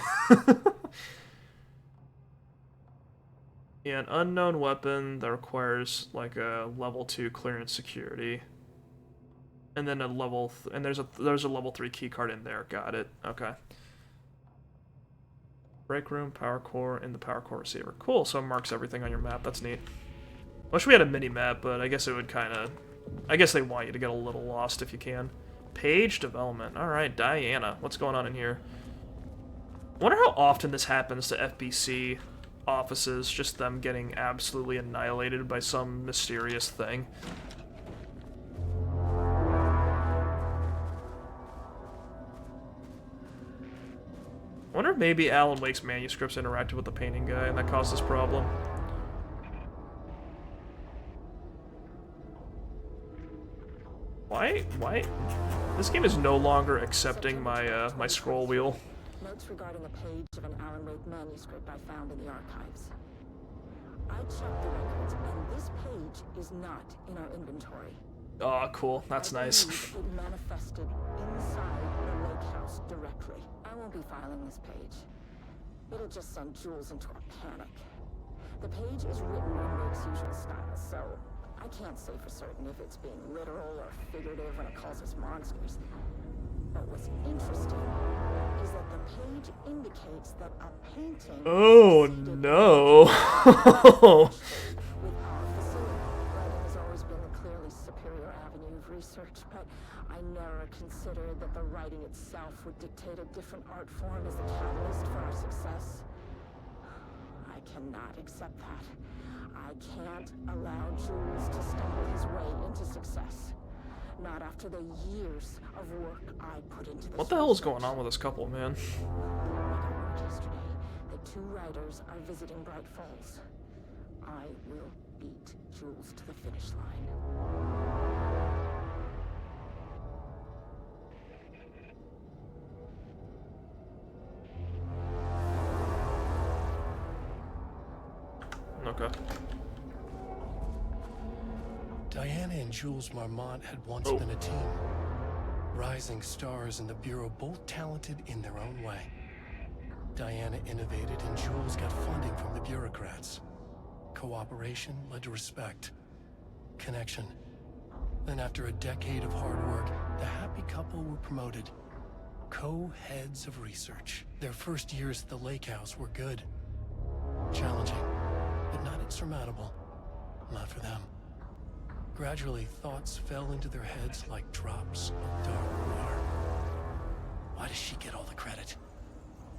Yeah, an unknown weapon that requires like a level 2 clearance security. And then there's a level 3 keycard in there. Got it. Okay. Break room, power core, and the power core receiver. Cool, so it marks everything on your map. That's neat. Wish we had a mini map, but I guess it would kind of... I guess they want you to get a little lost if you can. Page development. Alright, Diana. What's going on in here? I wonder how often this happens to FBC offices, just them getting absolutely annihilated by some mysterious thing. I wonder if maybe Alan Wake's manuscripts interacted with the painting guy and that caused this problem. Why? This game is no longer accepting my my scroll wheel. Notes regarding a page of an Alan Wake manuscript I found in the archives. I checked the records, and this page is not in our inventory. Oh, cool. That's I nice. believe it manifested inside the lake house directly. I won't be filing this page. It'll just send Jules into a panic. The page is written in Wake's usual style, so I can't say for certain if it's being literal or figurative when it calls us monsters. But what's interesting is that the page indicates that a painting... Oh, no. With our facility, writing has always been a clearly superior avenue of research, but I never considered that the writing itself would dictate a different art form as the catalyst for our success. I cannot accept that. I can't allow Jules to stumble his way into success. Not after the years of work I put into this. What the hell is going on with this couple, man? Like I wrote yesterday, the two writers are visiting Bright Falls. I will beat Jules to the finish line. Okay. Diana and Jules Marmont had once been a team. Rising stars in the Bureau, both talented in their own way. Diana innovated and Jules got funding from the bureaucrats. Cooperation led to respect. Connection. Then after a decade of hard work, the happy couple were promoted. Co-heads of research. Their first years at the lake house were good. Challenging, but not insurmountable. Not for them. Gradually, thoughts fell into their heads like drops of dark water. Why does she get all the credit?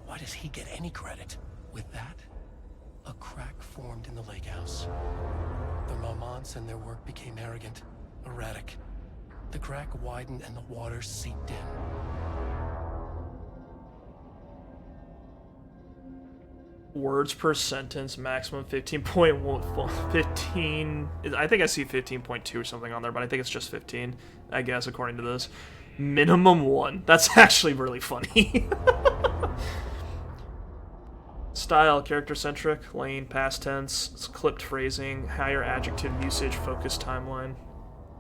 Why does he get any credit? With that, a crack formed in the lake house. The Marmonts and their work became arrogant, erratic. The crack widened and the water seeped in. Words per sentence, maximum 15.1, 15, I think I see 15.2 or something on there, but I think it's just 15, I guess, according to this. Minimum 1. That's actually really funny. Style, character-centric, lane, past tense, clipped phrasing, higher adjective usage, focused timeline.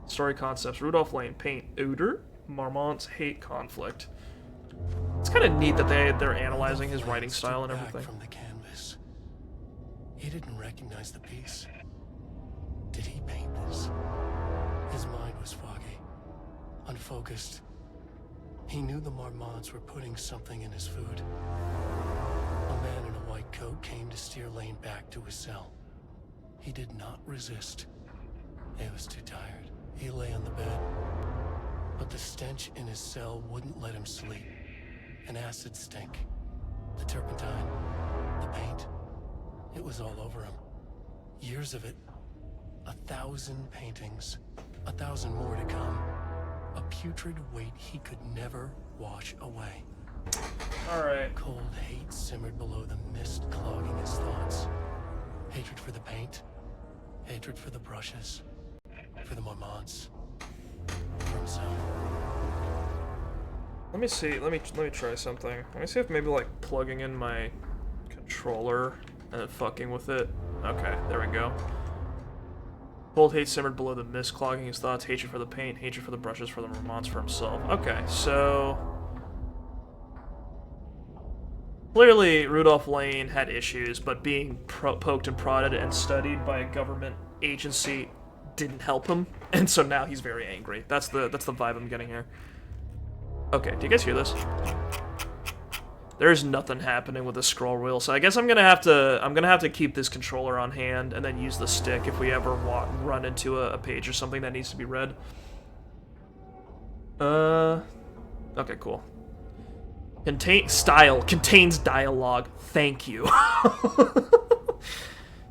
Story concepts, Rudolph Lane, paint, odor, Marmont's hate conflict. It's kind of neat that they're analyzing his writing style and everything. From the canvas. He didn't recognize the piece. Did he paint this? His mind was foggy, unfocused. He knew the Marmonts were putting something in his food. A man in a white coat came to steer Lane back to his cell. He did not resist. He was too tired. He lay on the bed, but the stench in his cell wouldn't let him sleep. An acid stink. The turpentine. The paint, it was all over him. Years of it. 1,000 paintings. 1,000 more to come. A putrid weight he could never wash away. Alright. Cold hate simmered below the mist clogging his thoughts. Hatred for the paint. Hatred for the brushes. For the Marmonts. For himself. Let me see, let me try something. Let me see if maybe like plugging in my controller and then fucking with it. Okay, there we go. Cold hate simmered below the mist, clogging his thoughts. Hatred for the paint, hatred for the brushes, for the Marmonts, for himself. Okay, so clearly Rudolph Lane had issues, but being poked and prodded and studied by a government agency didn't help him, and so now he's very angry. That's the vibe I'm getting here. Okay, do you guys hear this? There's nothing happening with the scroll wheel, so I guess I'm gonna have to keep this controller on hand and then use the stick if we ever run into a page or something that needs to be read. Okay, cool. Contains dialogue. Thank you.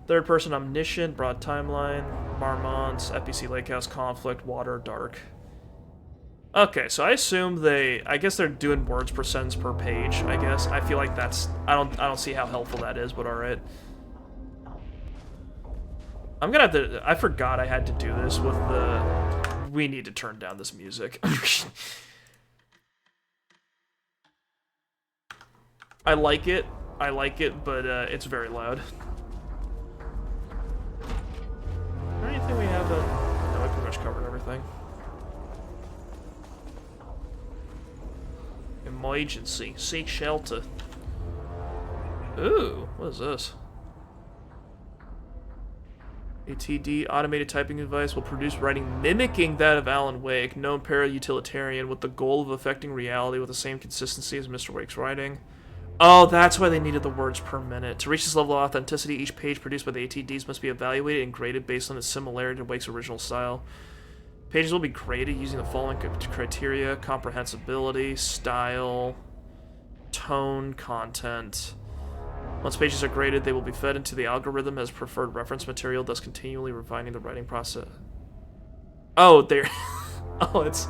Third person omniscient, broad timeline, Marmonts, FBC Lake House conflict, water, dark. Okay, so I assume I guess they're doing words per sentence per page, I guess. I feel like that's, I don't see how helpful that is, but alright. I'm gonna have to, I forgot I had to do this with we need to turn down this music. I like it, but it's very loud. Is there anything we have no, we pretty much covered everything. Emergency. Seek shelter. Ooh, what is this? ATD, automated typing device, will produce writing mimicking that of Alan Wake, known para-utilitarian, with the goal of affecting reality with the same consistency as Mr. Wake's writing. Oh, that's why they needed the words per minute. To reach this level of authenticity, each page produced by the ATDs must be evaluated and graded based on its similarity to Wake's original style. Pages will be graded using the following criteria: comprehensibility, style, tone, content. Once pages are graded, they will be fed into the algorithm as preferred reference material, thus continually refining the writing process. Oh, there. Oh, it's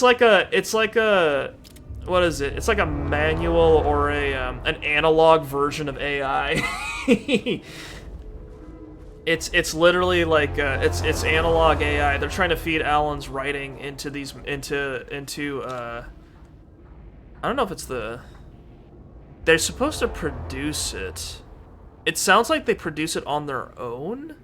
like a what is it? It's like a manual or an analog version of AI. It's literally like it's analog AI. They're trying to feed Alan's writing into these I don't know if it's they're supposed to produce it. It sounds like they produce it on their own.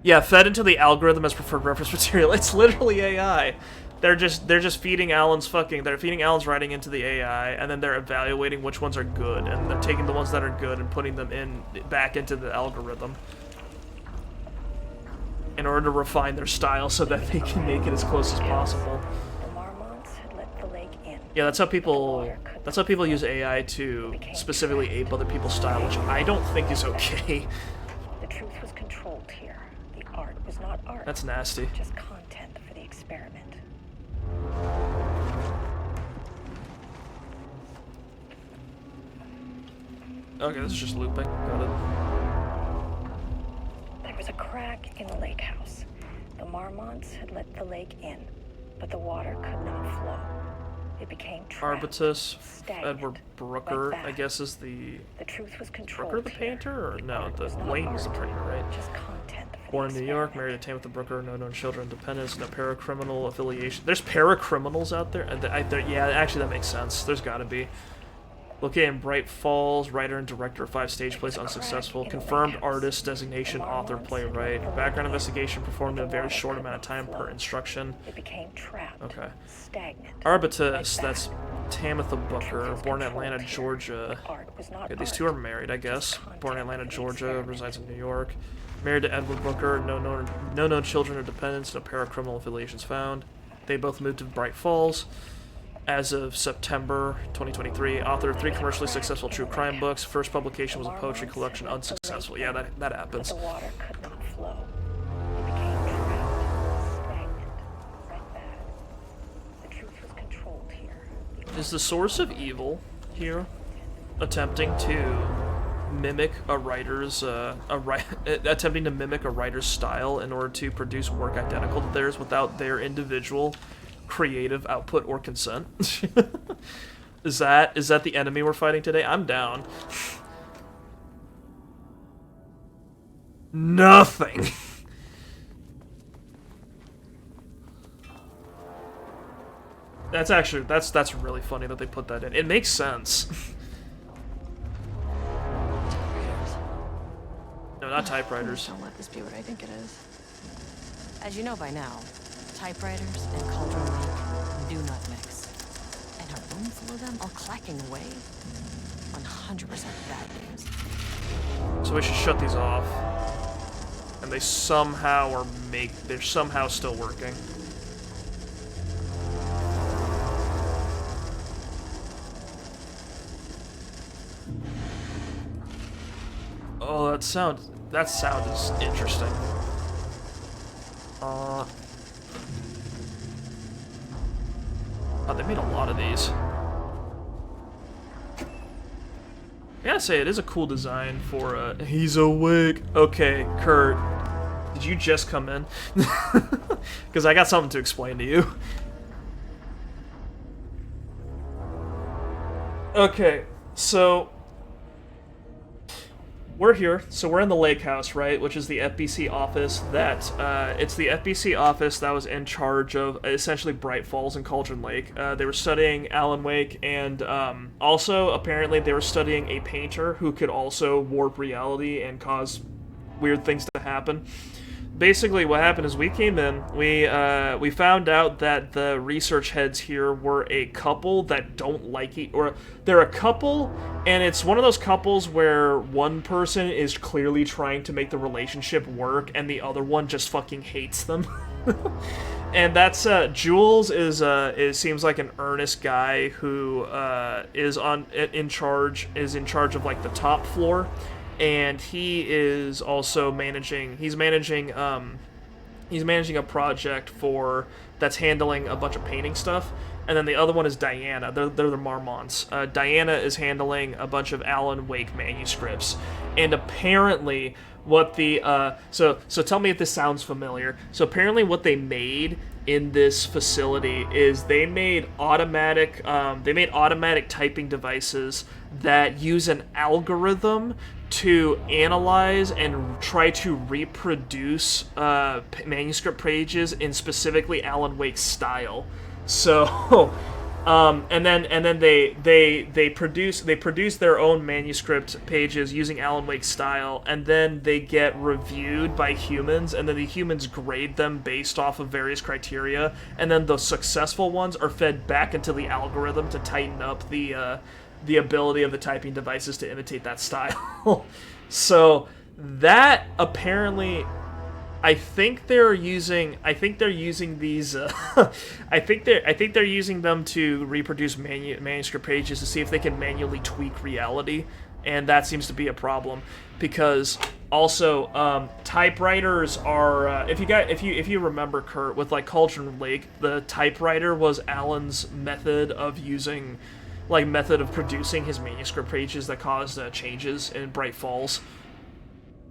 Yeah, fed into the algorithm as preferred reference material. It's literally AI. They're just feeding Alan's writing into the AI, and then they're evaluating which ones are good, and they're taking the ones that are good and putting them back into the algorithm in order to refine their style so that they can make it as close as possible. The Marmonts had let the lake in. Yeah, that's how people use AI to specifically ape other people's style, which I don't think is okay. The truth was controlled here. The art was not art. That's nasty. Just content for the experiment. Okay, this is just looping. Got it. There was a crack in the lake house. The Marmonts had let the lake in, but the water could not flow. It became trapped, Arbutus, stagnant, Edward Brooker, like that. I guess is the... The truth was controlled Brooker the here. painter? Or no, art the was not Wayne was the art, painter, right? Just content for Born the in New York, experiment. married to Tamothy Brooker, no known children, dependents, no paracriminal affiliation. There's paracriminals out there? And yeah, actually that makes sense. There's gotta be. Located in Bright Falls, writer and director of 5 stage plays, unsuccessful. Confirmed artist designation, author, playwright. Background investigation performed in a very short amount of time per instruction. It became trapped, Okay. stagnant. Arbutus, like that's that. Tamitha Booker, born in Atlanta, Georgia. Art was not Okay, these art. two are married, I guess. Born in Atlanta, Georgia, resides in New York. Married to Edward Booker, no known children or dependents, no paracriminal affiliations found. They both moved to Bright Falls. As of September 2023, author of 3 commercially successful true crime books. First publication was a poetry collection, unsuccessful. Yeah, that But happens. the water could not flow. It became trapped, stagnant, like that. The truth was controlled here. The Is the source of evil here attempting to mimic a writer's attempting to mimic a writer's style in order to produce work identical to theirs without their individual creative output or consent? Is that the enemy we're fighting today? I'm down. Nothing. That's actually that's really funny that they put that in. It makes sense. No, not typewriters. Don't let this be what I think it is. As you know by now, typewriters and Cauldron Lake do not mix. And a room full of them all clacking away. 100% bad news. So we should shut these off. And they somehow they're somehow still working. Oh, that sound is interesting. Oh, they made a lot of these. I gotta say, it is a cool design for, he's awake. Okay, Kurt, did you just come in? Because I got something to explain to you. Okay, so we're here. So we're in the Lake House, right? Which is the FBC office that, it's the FBC office that was in charge of essentially Bright Falls and Cauldron Lake. They were studying Alan Wake, and also apparently they were studying a painter who could also warp reality and cause weird things to happen. Basically, what happened is we came in, we found out that the research heads here were a couple that don't like or they're a couple, and it's one of those couples where one person is clearly trying to make the relationship work, and the other one just fucking hates them. And that's Jules is seems like an earnest guy who is in charge of like the top floor. And he is also managing a project that's handling a bunch of painting stuff. And then the other one is Diana. They're the Marmonts. Diana is handling a bunch of Alan Wake manuscripts. And apparently what the so tell me if this sounds familiar. So apparently what they made in this facility is they made automatic typing devices that use an algorithm to analyze and try to reproduce manuscript pages in specifically Alan Wake's style. So, and then they produce their own manuscript pages using Alan Wake's style, and then they get reviewed by humans, and then the humans grade them based off of various criteria, and then the successful ones are fed back into the algorithm to tighten up the ability of the typing devices to imitate that style. So that apparently, I think they're using these. I think they're using them to reproduce manuscript pages to see if they can manually tweak reality, and that seems to be a problem because also typewriters are. If you remember, Kurt, with like Cauldron Lake, the typewriter was Alan's method of producing his manuscript pages that caused changes in Bright Falls.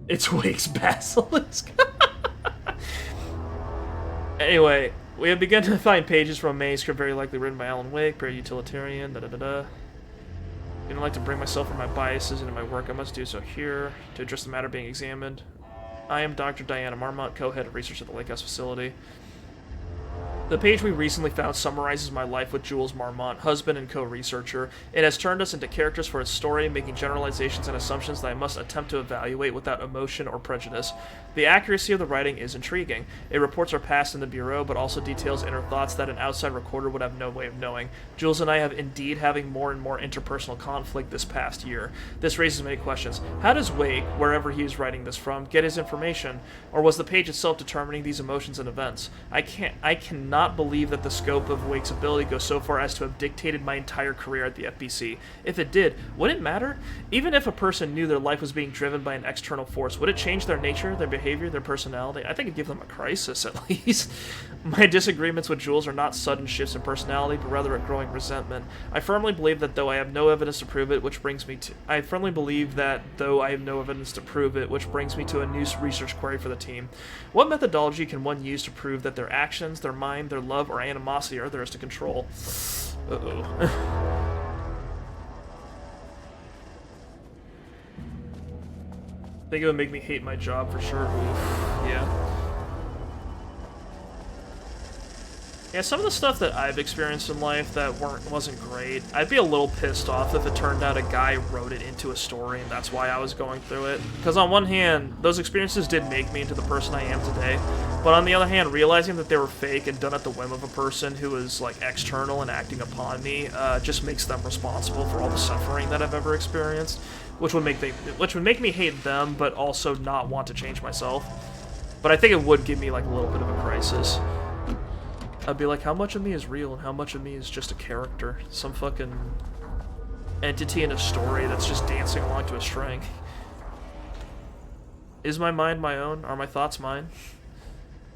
It's Wake's Basilisk. Anyway, we have begun to find pages from a manuscript very likely written by Alan Wake, very utilitarian, I don't like to bring myself or my biases into my work. I must do so here to address the matter being examined. I am Dr. Diana Marmont, co-head of research at the Lake House facility. The page we recently found summarizes my life with Jules Marmont, husband and co-researcher. It has turned us into characters for its story, making generalizations and assumptions that I must attempt to evaluate without emotion or prejudice. The accuracy of the writing is intriguing. It reports our past in the Bureau, but also details inner thoughts that an outside recorder would have no way of knowing. Jules and I have indeed having more and more interpersonal conflict this past year. This raises many questions. How does Wake, wherever he is writing this from, get his information? Or was the page itself determining these emotions and events? I cannot not believe that the scope of Wake's ability goes so far as to have dictated my entire career at the FBC. If it did, would it matter? Even if a person knew their life was being driven by an external force, would it change their nature, their behavior, their personality? I think it'd give them a crisis, at least. My disagreements with Jules are not sudden shifts in personality, but rather a growing resentment. I firmly believe that though I have no evidence to prove it, which brings me to a new research query for the team. What methodology can one use to prove that their actions, their mind, their love, or animosity are theirs to control? Uh-oh. I think it would make me hate my job for sure. Oof. Yeah. Yeah, some of the stuff that I've experienced in life that wasn't great, I'd be a little pissed off if it turned out a guy wrote it into a story and that's why I was going through it. Because on one hand, those experiences did make me into the person I am today, but on the other hand, realizing that they were fake and done at the whim of a person who is like external and acting upon me just makes them responsible for all the suffering that I've ever experienced, which would make me hate them, but also not want to change myself. But I think it would give me like a little bit of a crisis. I'd be like, how much of me is real and how much of me is just a character? Some fucking entity in a story that's just dancing along to a string. Is my mind my own? Are my thoughts mine?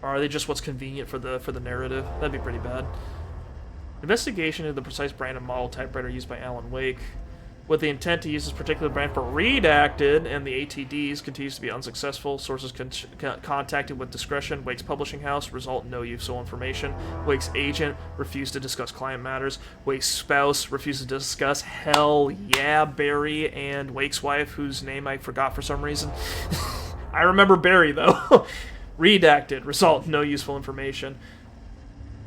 Or are they just what's convenient for the narrative? That'd be pretty bad. Investigation into the precise brand and model typewriter used by Alan Wake, with the intent to use this particular brand for Redacted and the ATDs, continues to be unsuccessful. Sources contacted with discretion. Wake's publishing house, result no useful information. Wake's agent refused to discuss client matters. Wake's spouse refused to discuss. Hell yeah, Barry, and Wake's wife, whose name I forgot for some reason. I remember Barry, though. Redacted, result no useful information.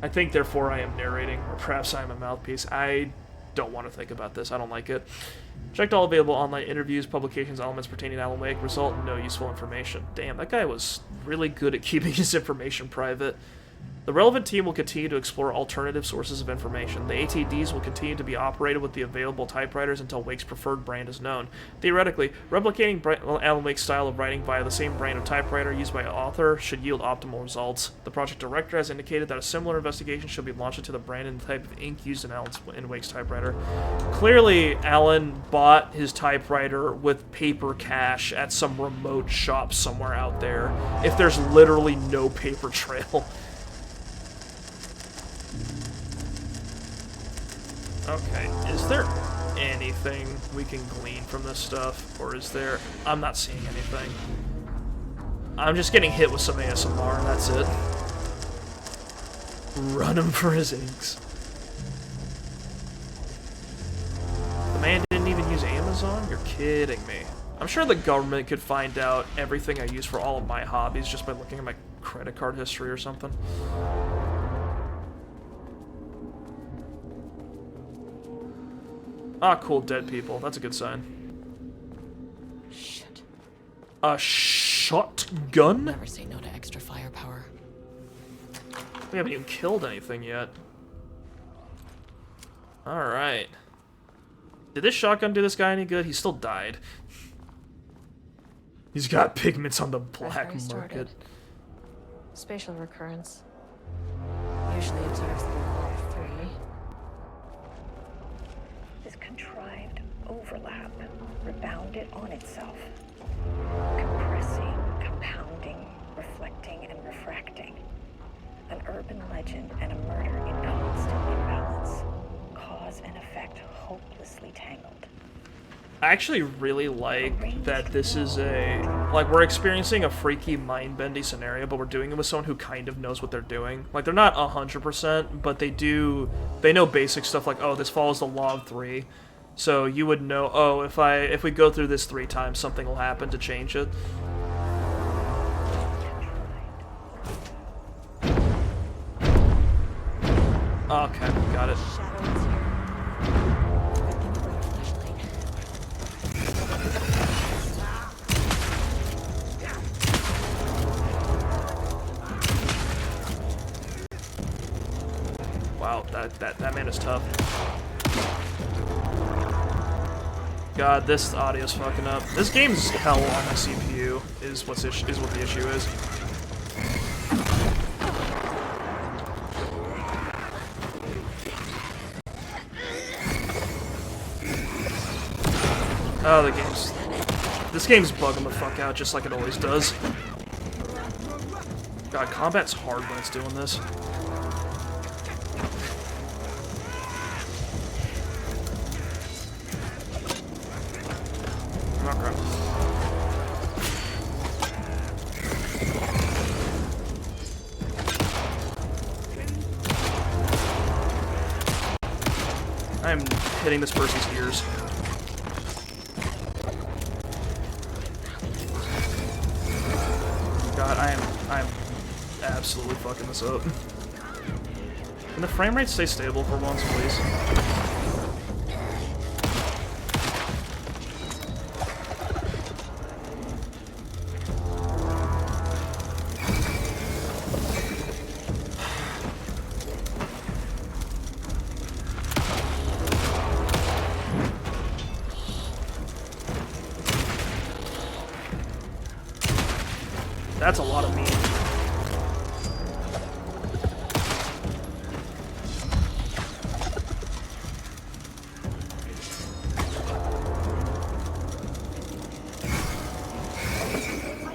I think, therefore, I am narrating, or perhaps I am a mouthpiece. I don't want to think about this. I don't like it. Checked all available online interviews, publications, elements pertaining to Alan Wake. Result, no useful information. Damn, that guy was really good at keeping his information private. The relevant team will continue to explore alternative sources of information. The ATDs will continue to be operated with the available typewriters until Wake's preferred brand is known. Theoretically, replicating Alan Wake's style of writing via the same brand of typewriter used by an author should yield optimal results. The project director has indicated that a similar investigation should be launched into the brand and the type of ink used in Wake's typewriter. Clearly, Alan bought his typewriter with paper cash at some remote shop somewhere out there, if there's literally no paper trail. Okay, is there anything we can glean from this stuff? Or is there... I'm not seeing anything. I'm just getting hit with some ASMR, that's it. Run him for his inks. The man didn't even use Amazon? You're kidding me. I'm sure the government could find out everything I use for all of my hobbies just by looking at my credit card history or something. Ah, cool, dead people. That's a good sign. Shit. A shotgun? Never say no to extra firepower. We haven't even killed anything yet. Alright. Did this shotgun do this guy any good? He still died. He's got pigments on the black market. Spatial recurrence. Usually observes the law of 3. This contrived overlap rebounded on itself, compressing, compounding, reflecting, and refracting. An urban legend and a murder in constant imbalance, cause and effect hopelessly tangled. I actually really like that this is we're experiencing a freaky mind-bendy scenario, but we're doing it with someone who kind of knows what they're doing. Like, they're not 100%, but they know basic stuff like, oh, this follows the law of 3. So you would know, oh, if we go through this 3 times, something will happen to change it. Okay, got it. Wow, that man is tough. God, this audio's fucking up. This game's hell on my CPU is what the issue is. Oh, this game's bugging the fuck out just like it always does. God, combat's hard when it's doing this. Okay. I'm hitting this person's ears. God, I'm absolutely fucking this up. Can the frame rate stay stable for once, please? That's a lot of meat.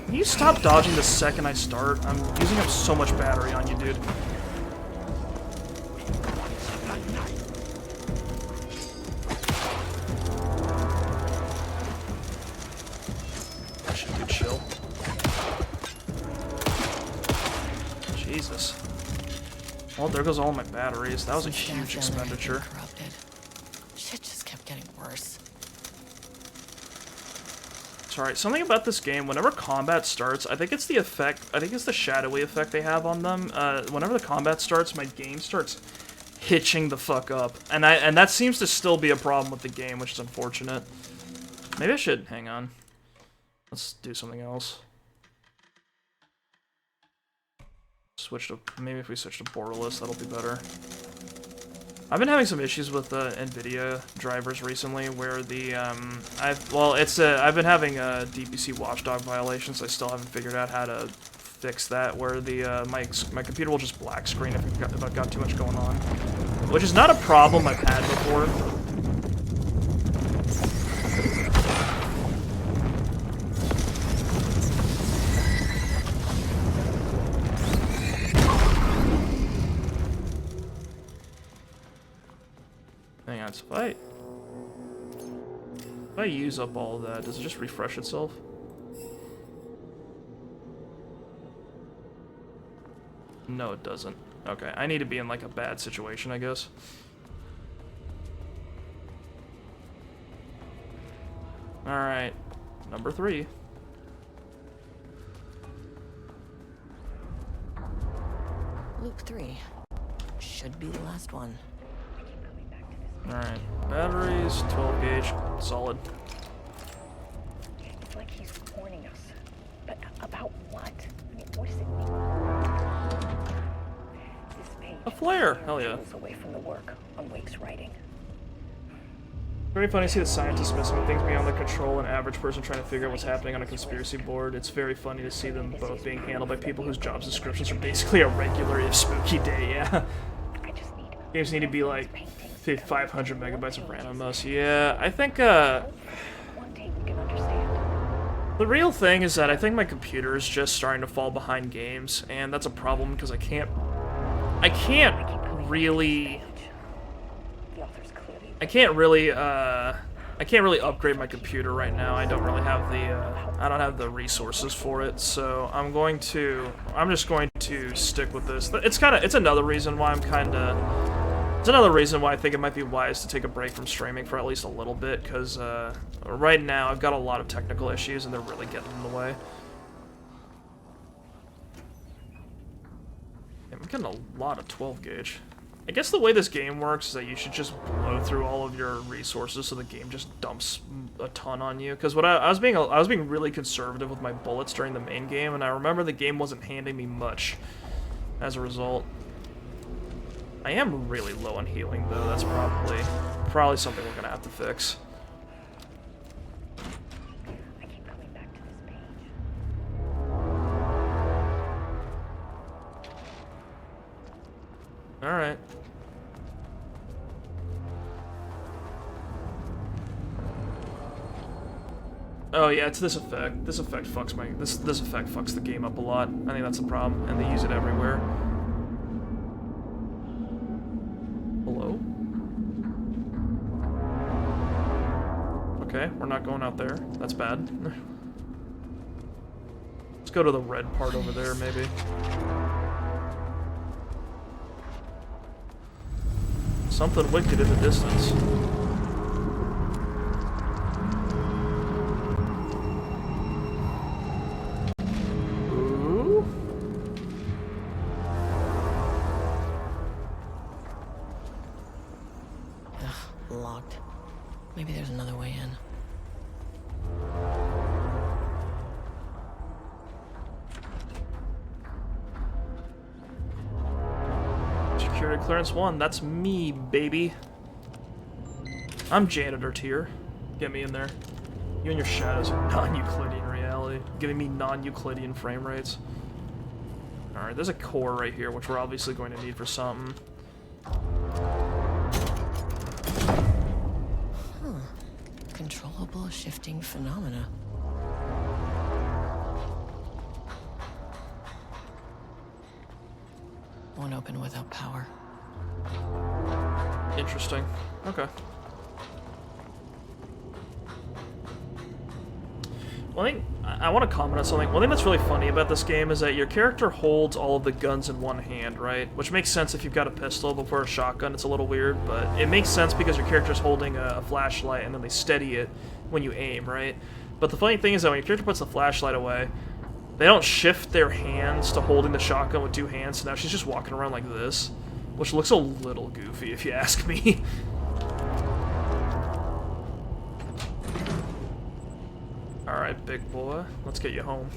Can you stop dodging the second I start? I'm using up so much battery on you, dude. Shit, dude, chill. Jesus. Well, there goes all my batteries. That was a huge expenditure. Corrupted. Shit just kept getting worse. Sorry, something about this game, whenever combat starts, I think it's the effect, I think it's the shadowy effect they have on them. Whenever the combat starts, my game starts hitching the fuck up. And that seems to still be a problem with the game, which is unfortunate. Maybe I should, hang on. Let's do something else. Switch to, maybe if we switch to borderless, that'll be better. I've been having some issues with NVIDIA drivers recently, where the I've been having DPC watchdog violations. I still haven't figured out how to fix that, where the my computer will just black screen if I've got too much going on, which is not a problem I've had before. Hang on, so if I use up all of that, does it just refresh itself? No, it doesn't. Okay, I need to be in like a bad situation, I guess. Alright, number 3. Loop 3. Should be the last one. Alright, batteries, 12 gauge, solid. It's like he's warning us. But about what? I mean, what does it mean? This page. A flare! Hell yeah. Away from the work on Wake's writing. Very funny to see the scientists messing with things beyond the control and average person trying to figure out what's happening on a conspiracy board. It's very funny to see them both being handled by people whose job descriptions are basically a regular if spooky day, yeah. Games need to be like 500 megabytes of RAM most. Yeah, I think the real thing is that I think my computer is just starting to fall behind games, and that's a problem because I can't really upgrade my computer right now. I don't really have the resources for it, so I'm just going to stick with this. It's another reason why it's another reason why I think it might be wise to take a break from streaming for at least a little bit, because right now I've got a lot of technical issues and they're really getting in the way. I'm getting a lot of 12 gauge. I guess the way this game works is that you should just blow through all of your resources so the game just dumps a ton on you. Because I was being really conservative with my bullets during the main game, and I remember the game wasn't handing me much as a result. I am really low on healing though. That's probably something we're gonna have to fix. I keep coming back to this page. All right. Oh yeah, it's this effect. This effect fucks this effect fucks the game up a lot. I think that's the problem, and they use it everywhere. Hello? Okay, we're not going out there. That's bad. Let's go to the red part over there, maybe. Something wicked in the distance. Ooh. Ugh, locked. Maybe there's another way in. Security clearance 1, that's me, baby. I'm janitor tier. Get me in there. You and your shadows are non-Euclidean reality, giving me non-Euclidean frame rates. Alright, there's a core right here, which we're obviously going to need for something. Controllable shifting phenomena. Won't open without power. Interesting. Okay. One thing, I want to comment on something. One thing that's really funny about this game is that your character holds all of the guns in one hand, right? Which makes sense if you've got a pistol, but for a shotgun it's a little weird, but it makes sense because your character's holding a flashlight and then they steady it when you aim, right? But the funny thing is that when your character puts the flashlight away, they don't shift their hands to holding the shotgun with two hands, so now she's just walking around like this, which looks a little goofy if you ask me. Alright, big boy. Let's get you home.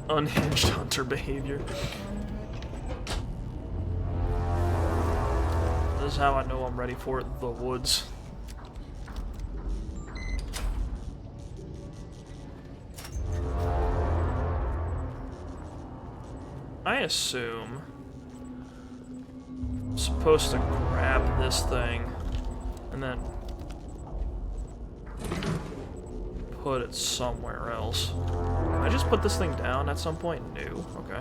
Unhinged hunter behavior. This is how I know I'm ready for the woods. I assume I'm supposed to grab this thing and then put it somewhere else. Can I just put this thing down at some point? No. Okay.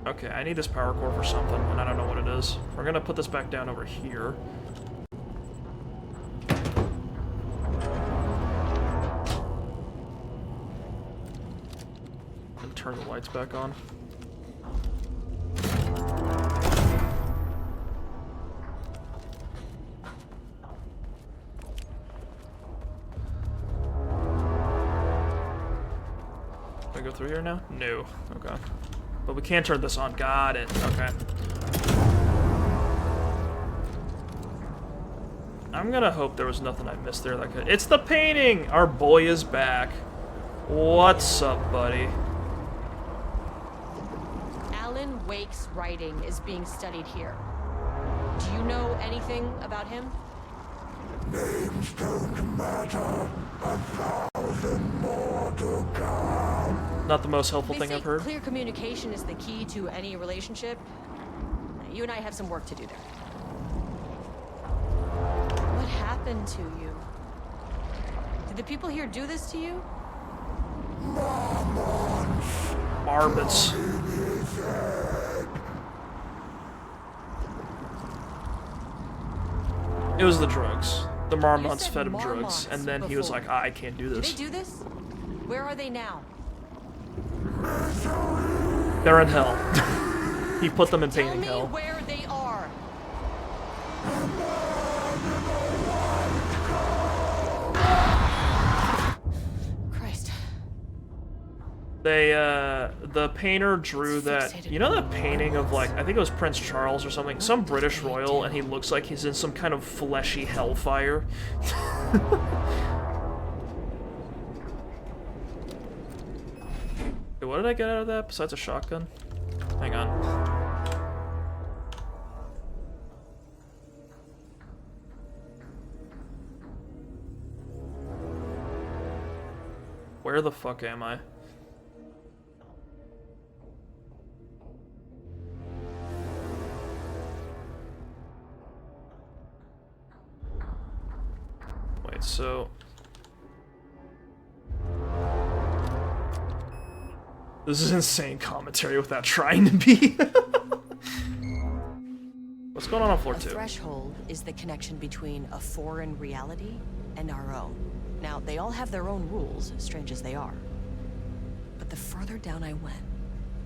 Okay, I need this power core for something, and I don't know what it is. We're gonna put this back down over here. And turn the lights back on. Do I go through here now? No. Okay. But we can turn this on. Got it. Okay. I'm gonna hope there was nothing I missed there that could... It's the painting! Our boy is back. What's up, buddy? Alan Wake's writing is being studied here. Do you know anything about him? Names don't matter. 1,000 more to come. Not the most helpful They thing say I've heard. clear communication is the key to any relationship. You and I have some work to do there. What happened to you? Did the people here do this to you? Marmots. It was the drugs. The Marmots said fed him drugs, Marmots and then he was before. like, I can't do Did this. they do this? Where are they now? They're in hell. He put them in Tell painting me hell. where they are. Christ. the painter drew that, you know that painting of, like, I think it was Prince Charles or something, some British royal, and he looks like he's in some kind of fleshy hellfire. Wait, what did I get out of that besides a shotgun? Hang on. Where the fuck am I? Wait, so... This is insane commentary without trying to be. What's going on floor 2? A threshold is the connection between a foreign reality and our own. Now, they all have their own rules, strange as they are. But the further down I went,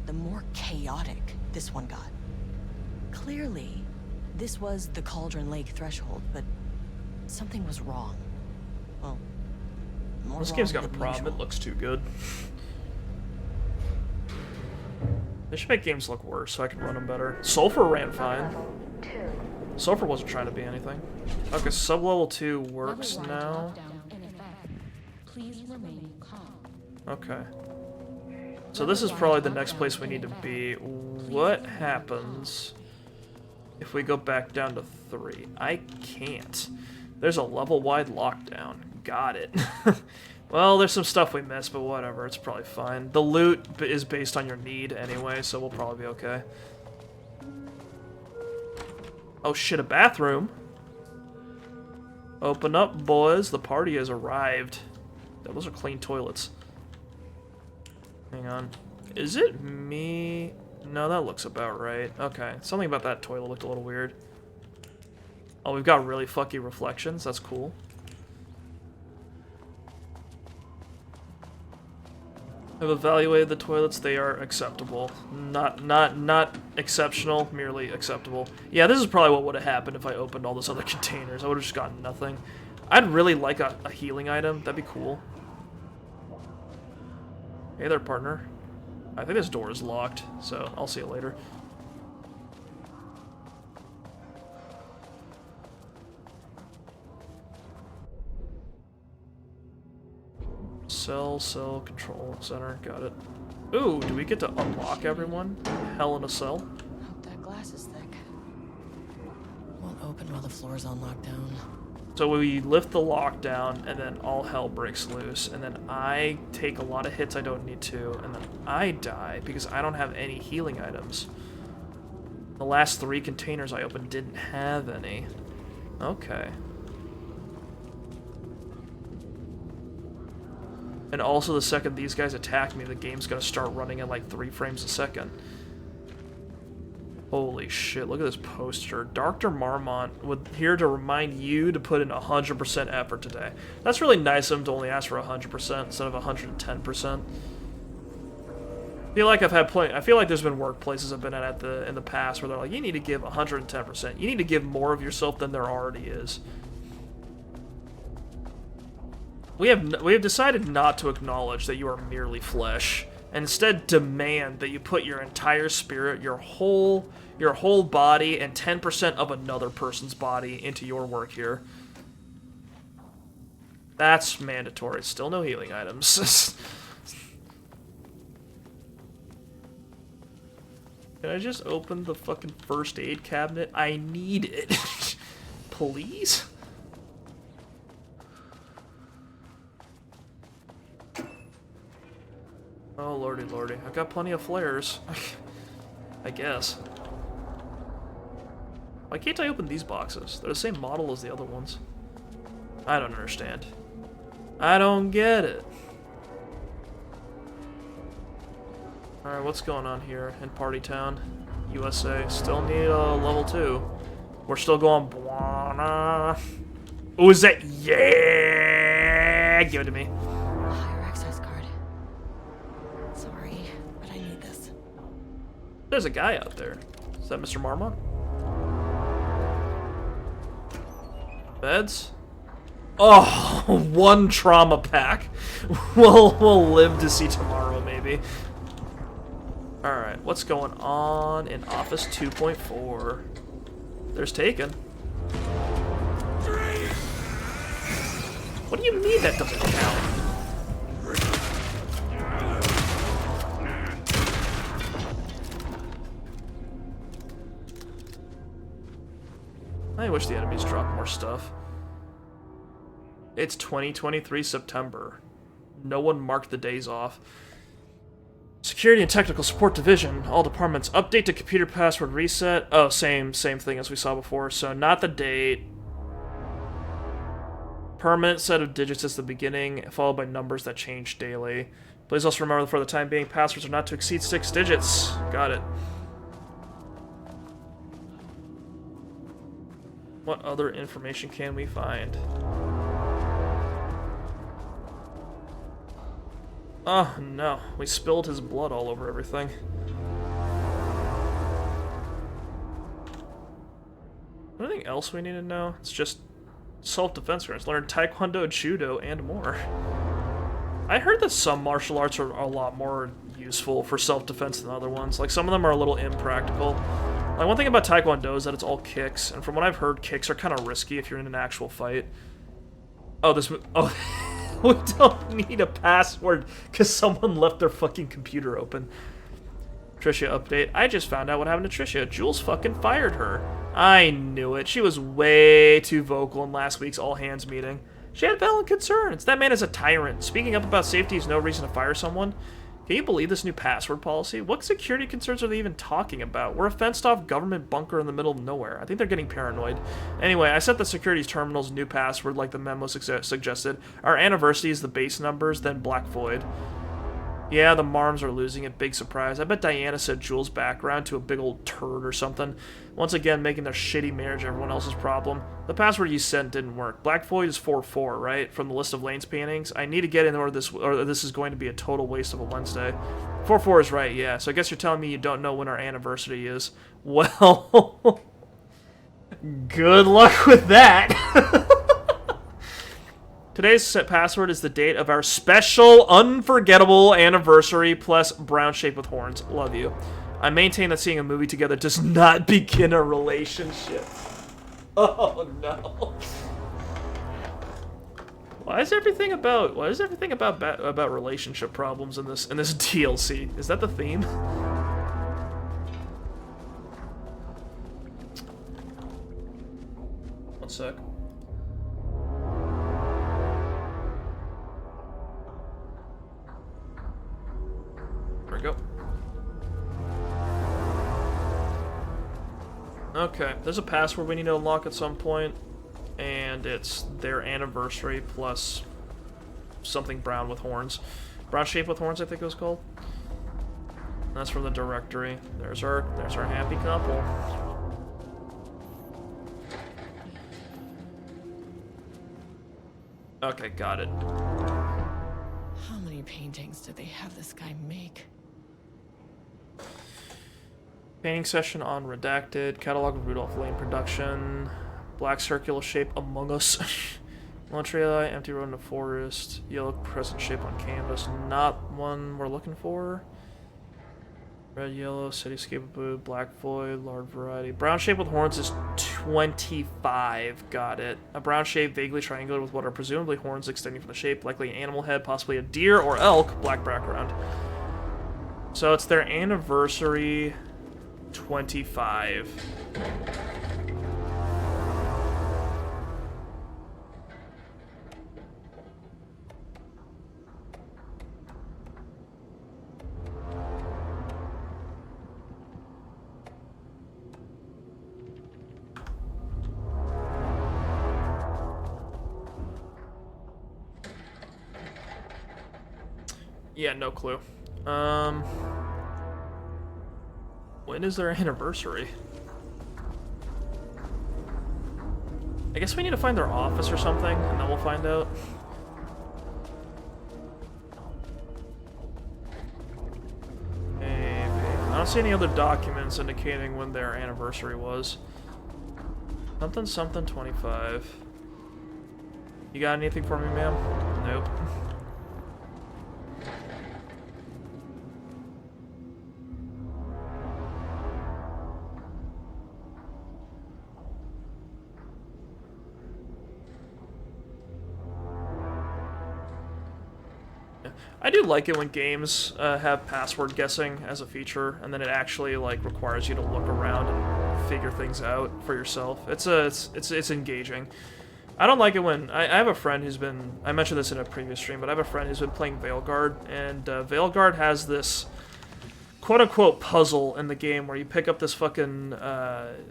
the more chaotic this one got. Clearly, this was the Cauldron Lake threshold, but something was wrong. Well, more This wrong game's got a than problem. usual. It looks too good. They should make games look worse so I can run them better. Sulfur ran fine. Sulfur wasn't trying to be anything. Okay, sublevel 2 works now. Please remain calm. Okay. So this is probably the next place we need to be. What happens if we go back down to 3? I can't. There's a level-wide lockdown. Got it. Well, there's some stuff we missed, but whatever. It's probably fine. The loot is based on your need anyway, so we'll probably be okay. Oh shit, a bathroom. Open up, boys. The party has arrived. Those are clean toilets. Hang on. Is it me? No, that looks about right. Okay. Something about that toilet looked a little weird. Oh, we've got really fucky reflections. That's cool. I've evaluated the toilets. They are acceptable. Not exceptional, merely acceptable. Yeah, this is probably what would have happened if I opened all those other containers. I would have just gotten nothing. I'd really like a healing item. That'd be cool. Hey there, partner. I think this door is locked, so I'll see you later. Cell control center. Got it. Ooh, do we get to unlock everyone? Hell in a cell. Hope that glass is thick. Won't open while the floor's on lockdown. So we lift the lockdown, and then all hell breaks loose, and then I take a lot of hits I don't need to, and then I die because I don't have any healing items. The last 3 containers I opened didn't have any. Okay. And also, the second these guys attack me, the game's gonna start running at like 3 frames a second. Holy shit, look at this poster. Dr. Marmont here to remind you to put in 100% effort today. That's really nice of him to only ask for 100% instead of 110%. I feel like I feel like there's been workplaces I've been at in the past where they're like, you need to give 110%. You need to give more of yourself than there already is. We have decided not to acknowledge that you are merely flesh, and instead demand that you put your entire spirit, your whole body, and 10% of another person's body into your work here. That's mandatory. Still no healing items. Can I just open the fucking first aid cabinet? I need it. Please? Oh, lordy, lordy. I've got plenty of flares. I guess. Why can't I open these boxes? They're the same model as the other ones. I don't understand. I don't get it. Alright, what's going on here in Party Town, USA? Still need a level 2. We're still going Buana. Oh, is that? Yeah! Give it to me. Higher access card. Sorry, but I need this. There's a guy out there. Is that Mr. Marmont? Beds? Oh, 1 trauma pack. We'll live to see tomorrow, maybe. maybe. Alright, what's going on in Office 2.4? There's Taken. What do you mean that doesn't count? I wish the enemies dropped more stuff. It's 2023 September. No one marked the days off. Security and Technical Support Division. All departments update to computer password reset. Oh, same thing as we saw before. So not the date. Permanent set of digits is the beginning, followed by numbers that change daily. Please also remember that for the time being, passwords are not to exceed 6 digits. Got it. What other information can we find? Oh no, we spilled his blood all over everything. Anything else we need to know? It's just self-defense course. Learn Taekwondo, Judo, and more. I heard that some martial arts are a lot more useful for self-defense than other ones. Like, some of them are a little impractical. Like, one thing about Taekwondo is that it's all kicks, and from what I've heard, kicks are kind of risky if you're in an actual fight. Oh, we don't need a password because someone left their fucking computer open. Tricia update. I just found out what happened to Tricia. Jules fucking fired her. I knew it. She was way too vocal in last week's all-hands meeting. She had valid concerns. That man is a tyrant. Speaking up about safety is no reason to fire someone. Can you believe this new password policy? What security concerns are they even talking about? We're a fenced-off government bunker in the middle of nowhere. I think they're getting paranoid. Anyway, I set the security terminal's new password like the memo suggested. Our anniversary is the base numbers, then Black Void. Yeah, the Marms are losing it. Big surprise. I bet Diana said Jules' background to a big old turd or something. Once again, making their shitty marriage everyone else's problem. The password you sent didn't work. Black Void is 4-4, right? From the list of Lane's paintings. I need to get in or this is going to be a total waste of a Wednesday. 4-4 is right, yeah. So I guess you're telling me you don't know when our anniversary is. Well, good luck with that. Today's set password is the date of our special, unforgettable anniversary plus brown shape with horns. Love you. I maintain that seeing a movie together does not begin a relationship. Oh no. Why is everything about relationship problems in this DLC? Is that the theme? One sec. There we go. Okay, there's a password we need to unlock at some point, and it's their anniversary plus something brown with horns. Brown shape with horns, I think it was called. And that's from the directory. There's our happy couple. Okay, got it. How many paintings did they have this guy make? Painting session on Redacted, catalog of Rudolph Lane production, black circular shape Among Us, Montreal, empty road in the forest, yellow crescent shape on canvas, not one we're looking for. Red, yellow, cityscape blue, black void, large variety. Brown shape with horns is 25, got it. A brown shape vaguely triangular with what are presumably horns extending from the shape, likely an animal head, possibly a deer or elk, black background. So it's their anniversary. 25. Yeah, no clue. When is their anniversary? I guess we need to find their office or something, and then we'll find out. Maybe. I don't see any other documents indicating when their anniversary was. Something 25. You got anything for me, ma'am? Nope. I do like it when games have password guessing as a feature, and then it actually like requires you to look around and figure things out for yourself. It's engaging. I don't like it when I have a friend who's been, I mentioned this in a previous stream, but I have a friend who's been playing Veilguard, and Veilguard has this quote-unquote puzzle in the game where you pick up this fucking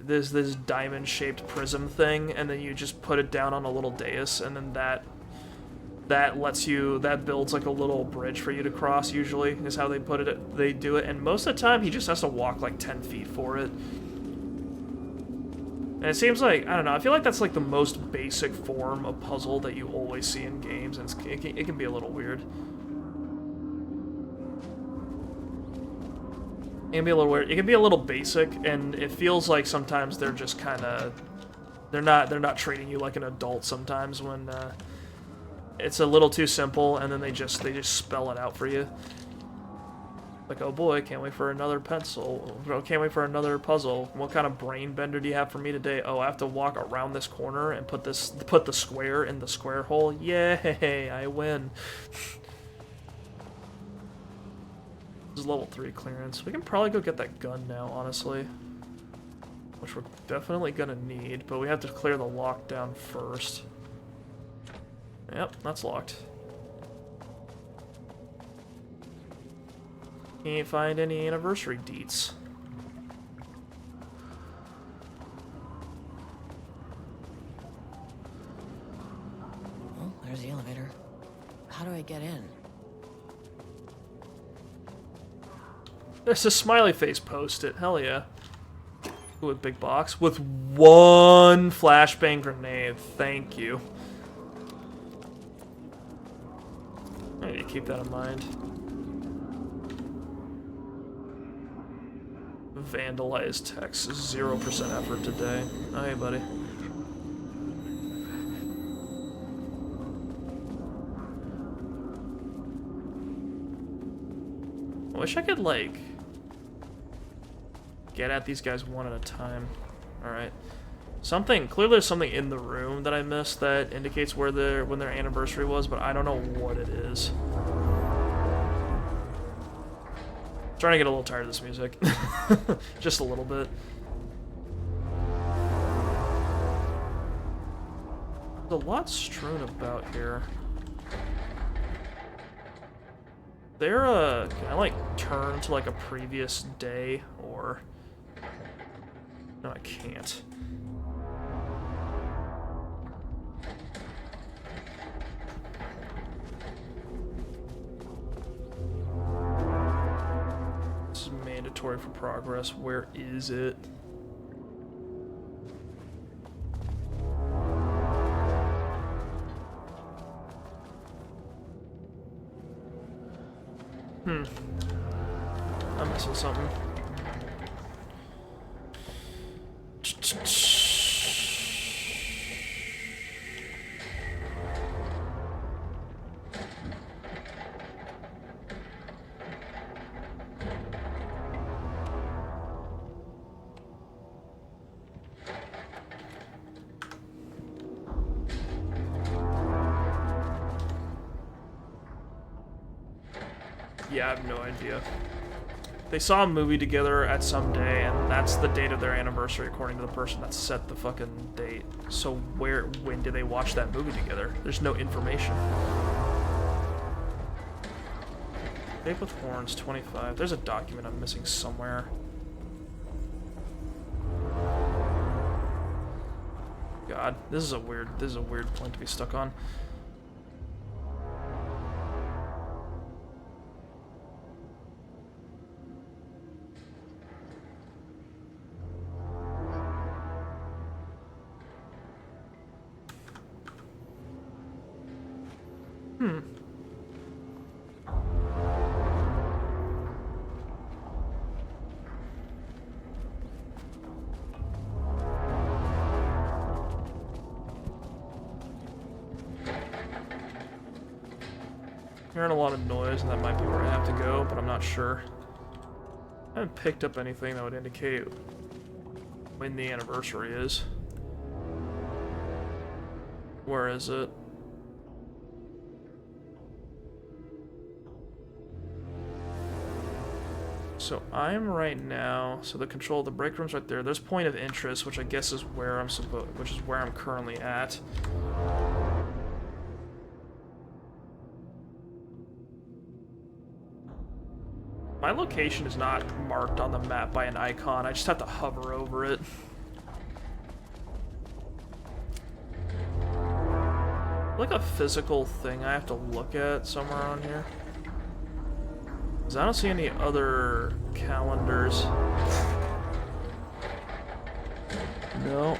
this diamond-shaped prism thing, and then you just put it down on a little dais, and then that builds like a little bridge for you to cross. Usually is how they do it, and most of the time he just has to walk like 10 feet for it. And it seems like, I don't know, I feel like that's like the most basic form of puzzle that you always see in games, and it can be a little weird. It can be a little weird. It can be a little basic, and it feels like sometimes they're just kind of, they're not treating you like an adult sometimes when it's a little too simple, and then they just spell it out for you. Like, oh boy, can't wait for another pencil. Oh, can't wait for another puzzle. What kind of brain bender do you have for me today? Oh, I have to walk around this corner and put the square in the square hole. Yay, I win. This is level 3 clearance. We can probably go get that gun now, honestly. Which we're definitely gonna need, but we have to clear the lockdown first. Yep, that's locked. Can't find any anniversary deets. Well, there's the elevator. How do I get in? There's a smiley face post-it. Hell yeah. Ooh, a big box with one flashbang grenade. Thank you. I need to keep that in mind. Vandalize text. 0% effort today. Oh, hey, buddy. I wish I could, like, get at these guys one at a time. Alright. Clearly there's something in the room that I missed that indicates when their anniversary was, but I don't know what it is. I'm starting to get a little tired of this music. Just a little bit. There's a lot strewn about here. Can I like turn to like a previous day, or no, I can't. This is mandatory for progress. Where is it? I'm missing something. Yeah, I have no idea. They saw a movie together at some day, and that's the date of their anniversary according to the person that set the fucking date. So when did they watch that movie together? There's no information. Vape with horns, 25. There's a document I'm missing somewhere. God, this is a weird point to be stuck on. Hearing a lot of noise, and that might be where I have to go, but I'm not sure. I haven't picked up anything that would indicate when the anniversary is. Where is it? So I'm right now. So the control, the break room's right there. There's point of interest, which I guess is where I'm currently at. My location is not marked on the map by an icon. I just have to hover over it. Like a physical thing I have to look at somewhere on here. Because I don't see any other calendars. No.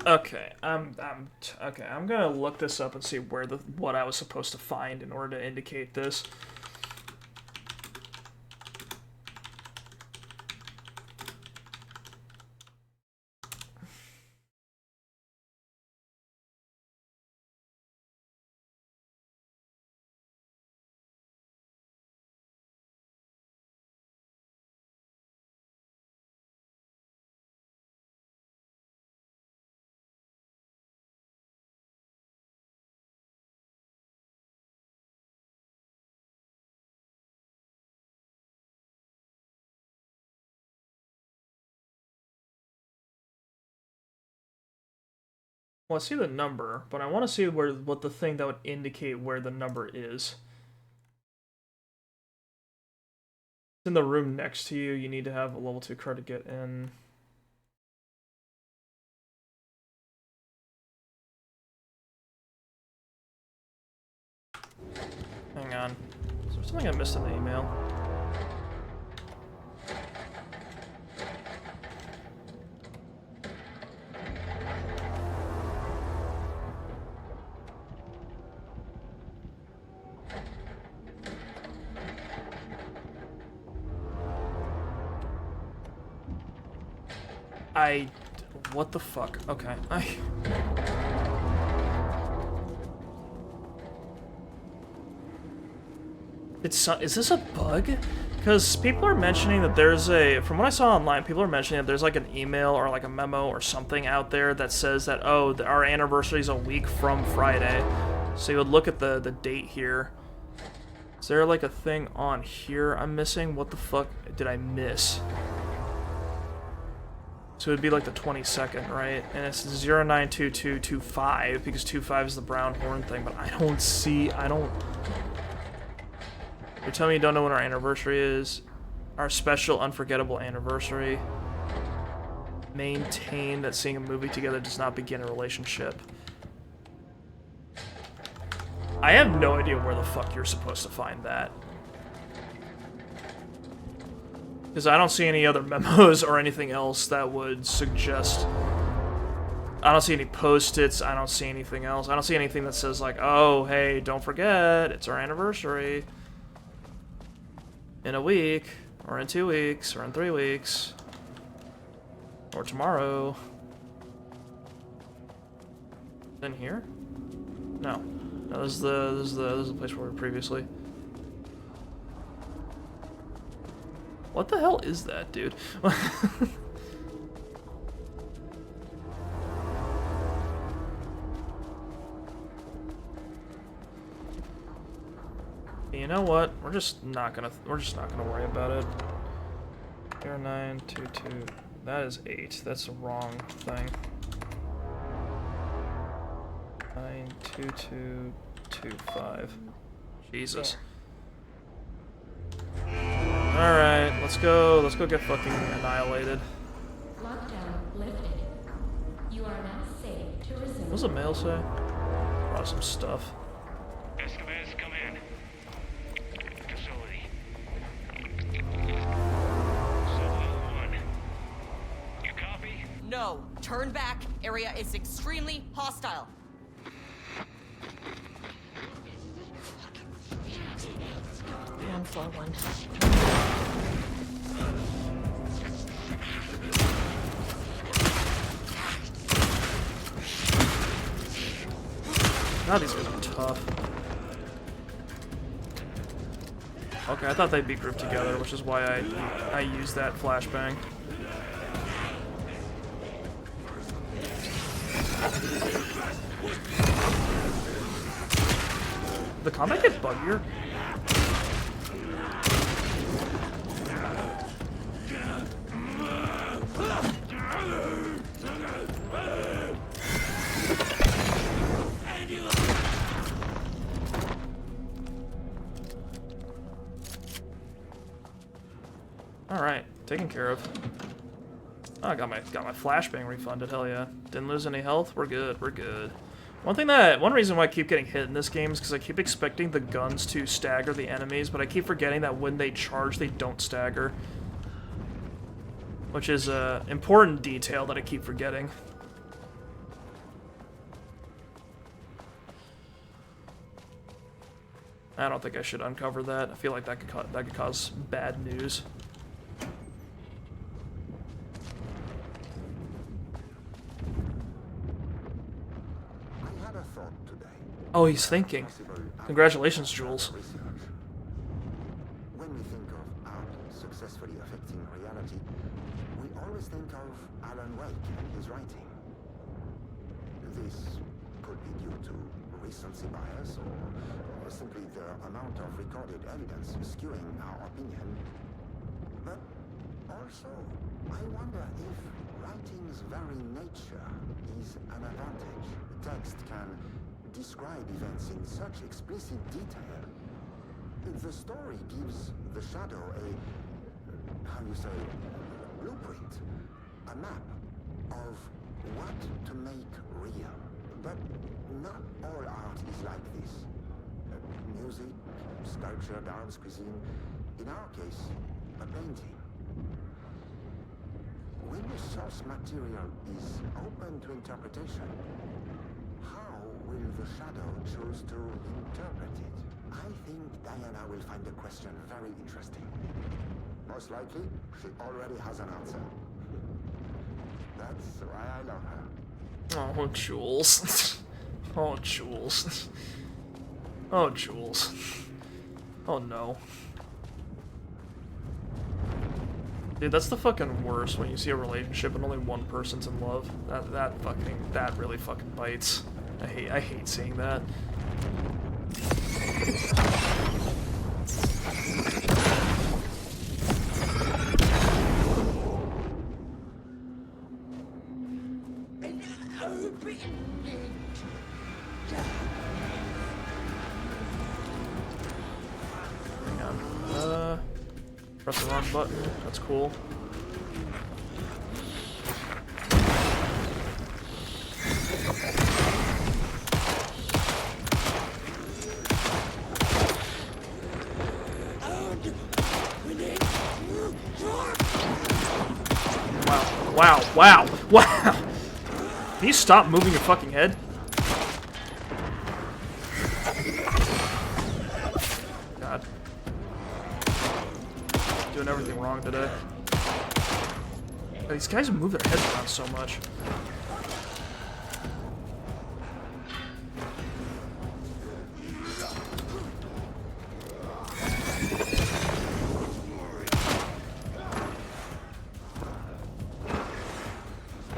Okay, I'm gonna look this up and see what I was supposed to find in order to indicate this. Well, I see the number, but I want to see what the thing that would indicate where the number is. It's in the room next to you. You need to have a level 2 card to get in. Hang on. Is there something I missed in the email? What the fuck? Okay. Is this a bug? Because people are mentioning that there's from what I saw online, people are mentioning that there's like an email or like a memo or something out there that says that, oh, our anniversary is a week from Friday. So you would look at the date here. Is there like a thing on here I'm missing? What the fuck did I miss? So it would be like the 22nd, right? And it's 092225 because 25 is the brown horn thing, but I don't see, You're telling me you don't know when our anniversary is? Our special unforgettable anniversary. Maintain that seeing a movie together does not begin a relationship. I have no idea where the fuck you're supposed to find that. Because I don't see any other memos or anything else that would suggest... I don't see any post-its, I don't see anything else. I don't see anything that says like, oh, hey, don't forget, it's our anniversary. In a week, or in 2 weeks, or in 3 weeks. Or tomorrow. In here? No. No, this is the place where we were previously. What the hell is that, dude? You know what? We're just not gonna worry about it. 0922. That is 8. That's the wrong thing. 92225. Jesus. Alright, let's go get fucking annihilated. Lockdown lifted. You are now safe to resume. What does the mail say? Brought some stuff. Escovez, come in. Facility. Solo 1. You copy? No, turn back. Area is extremely hostile. Ground floor one. God, these guys are tough. Okay, I thought they'd be grouped together, which is why I used that flashbang. The combat get buggier? Alright, taken care of. Oh, I got my flashbang refunded, hell yeah. Didn't lose any health, we're good, we're good. One reason why I keep getting hit in this game is because I keep expecting the guns to stagger the enemies, but I keep forgetting that when they charge, they don't stagger. Which is an important detail that I keep forgetting. I don't think I should uncover that. I feel like that could cause bad news. Oh, he's thinking. Congratulations, Jules. When we think of art successfully affecting reality, we always think of Alan Wake and his writing. This could be due to recency bias or simply the amount of recorded evidence skewing our opinion. But also, I wonder if writing's very nature is an advantage. Text can describe events in such explicit detail. The story gives the shadow a, how you say, blueprint, a map of what to make real. But not all art is like this. Music, sculpture, dance, cuisine, in our case, a painting. When the source material is open to interpretation, how will the shadow choose to interpret it? I think Diana will find the question very interesting. Most likely, she already has an answer. That's why I love her. Oh, Jules. Oh, Jules. Oh, Jules. Oh, no. Dude, that's the fucking worst when you see a relationship and only one person's in love. That really fucking bites. I hate seeing that. Hang on. Press the wrong button. That's cool. Wow. Can you stop moving your fucking head? God. Doing everything wrong today. These guys move their heads around so much.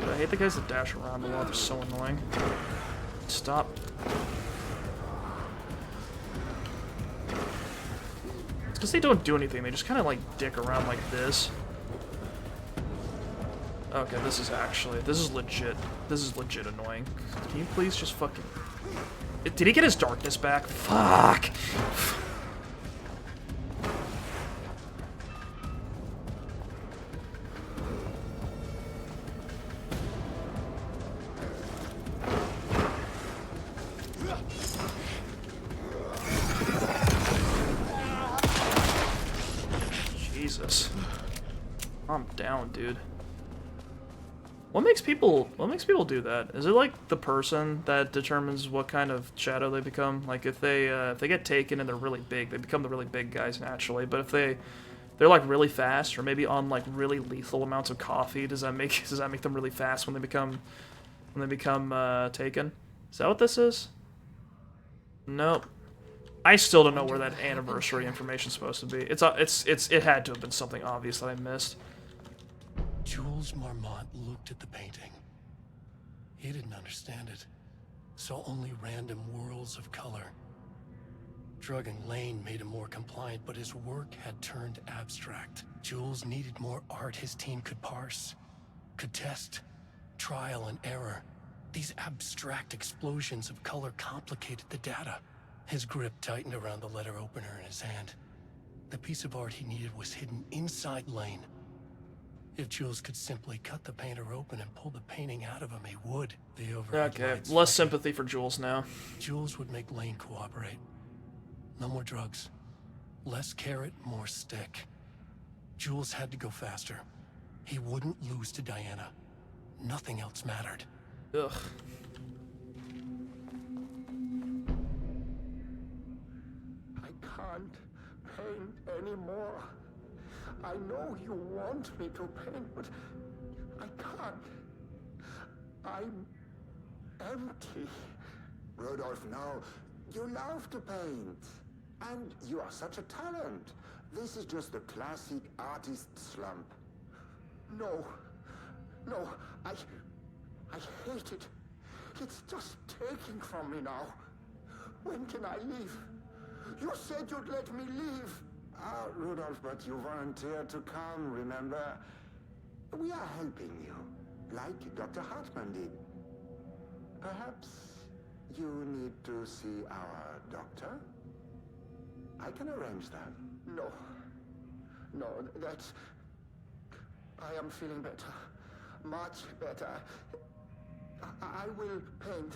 I hate the guys that dash around a lot. They're so annoying. Stop. It's because they don't do anything. They just kind of like dick around like this. Okay, this is legit. This is legit annoying. Can you please just fucking... Did he get his darkness back? Fuck! Jesus. Calm down, dude. What makes people do that? Is it like the person that determines what kind of shadow they become? Like if they get taken and they're really big, they become the really big guys naturally. But if they're like really fast, or maybe on like really lethal amounts of coffee, does that make them really fast when they become taken? Is that what this is? Nope. I still don't know where that anniversary information's supposed to be. It had to have been something obvious that I missed. Jules Marmont looked at the painting. He didn't understand it. Saw only random whirls of color. Drugging Lane made him more compliant, but his work had turned abstract. Jules needed more art his team could parse, could test, trial and error. These abstract explosions of color complicated the data. His grip tightened around the letter opener in his hand. The piece of art he needed was hidden inside Lane. If Jules could simply cut the painter open and pull the painting out of him, he would. The overhead Okay, lights less flickered. sympathy for Jules now. Jules would make Lane cooperate. No more drugs. Less carrot, more stick. Jules had to go faster. He wouldn't lose to Diana. Nothing else mattered. Ugh. I can't paint anymore. I know you want me to paint, but I can't. I'm empty. Rudolph, no. You love to paint. And you are such a talent. This is just the classic artist slump. No. No, I hate it. It's just taking from me now. When can I leave? You said you'd let me leave. Ah, Rudolph, but you volunteered to come, remember? We are helping you, like Dr. Hartman did. Perhaps you need to see our doctor? I can arrange that. No. No, that's... I am feeling better. Much better. I will paint.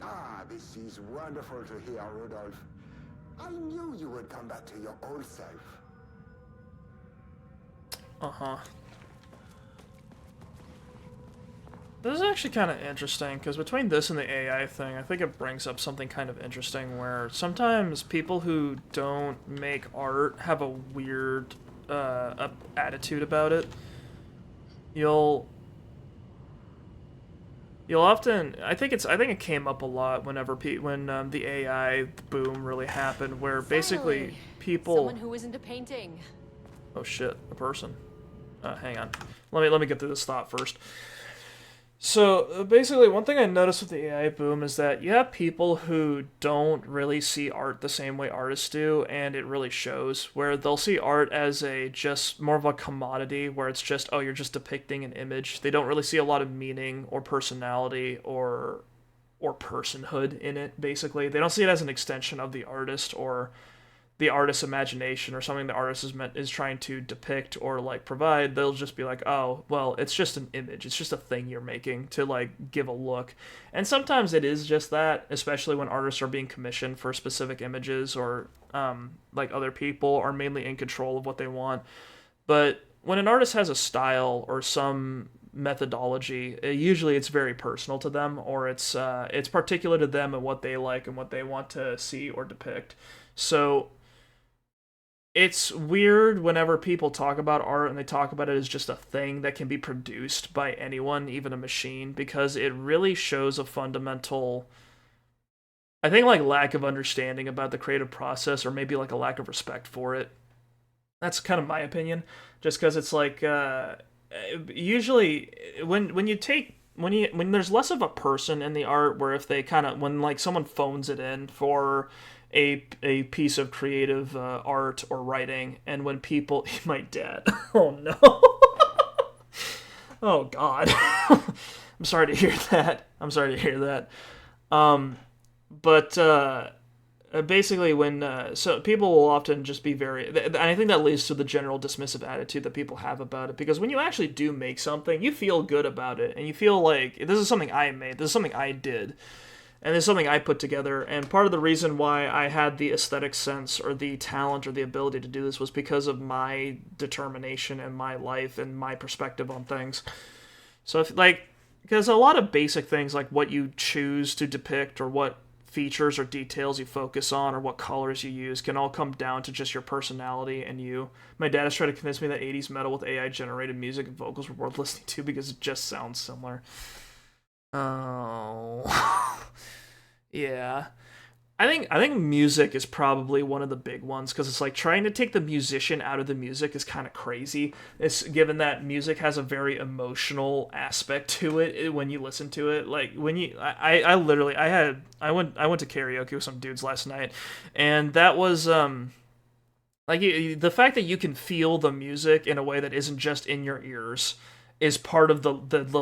Ah, this is wonderful to hear, Rudolph. I knew you would come back to your old self. Uh-huh. This is actually kind of interesting, because between this and the AI thing, I think it brings up something kind of interesting where sometimes people who don't make art have a weird attitude about it. You'll often, I think it came up a lot whenever when the AI boom really happened, where basically Finally, people. someone who isn't a painting. Oh shit, a person. Hang on. Let me get through this thought first. So basically, one thing I noticed with the AI boom is that you have people who don't really see art the same way artists do, and it really shows. Where they'll see art as just more of a commodity, where it's just, oh, you're just depicting an image. They don't really see a lot of meaning or personality or personhood in it. Basically, they don't see it as an extension of the artist or the artist's imagination or something the artist is trying to depict or like provide. They'll just be like, oh, well, it's just an image. It's just a thing you're making to like give a look. And sometimes it is just that, especially when artists are being commissioned for specific images or like other people are mainly in control of what they want. But when an artist has a style or some methodology, usually it's very personal to them, or it's particular to them and what they like and what they want to see or depict. So it's weird whenever people talk about art and they talk about it as just a thing that can be produced by anyone, even a machine, because it really shows a fundamental, I think, like lack of understanding about the creative process, or maybe like a lack of respect for it. That's kind of my opinion, just because it's like usually when there's less of a person in the art, where if they when like someone phones it in for a piece of creative art or writing, and when people my dad oh no oh god I'm sorry to hear that but basically when so people will often just be very, and I think that leads to the general dismissive attitude that people have about it, because when you actually do make something, you feel good about it and you feel like this is something I made, this is something I did, and this is something I put together. And part of the reason why I had the aesthetic sense or the talent or the ability to do this was because of my determination and my life and my perspective on things. So if like because a lot of basic things like what you choose to depict or what features or details you focus on or what colors you use can all come down to just your personality and you. My dad has tried to convince me that 80s metal with AI generated music and vocals were worth listening to because it just sounds similar. Oh. Yeah. I think music is probably one of the big ones because it's like trying to take the musician out of the music is kind of crazy. It's given that music has a very emotional aspect to it when you listen to it. Like when you, I literally, I went to karaoke with some dudes last night, and that was like the fact that you can feel the music in a way that isn't just in your ears is part of the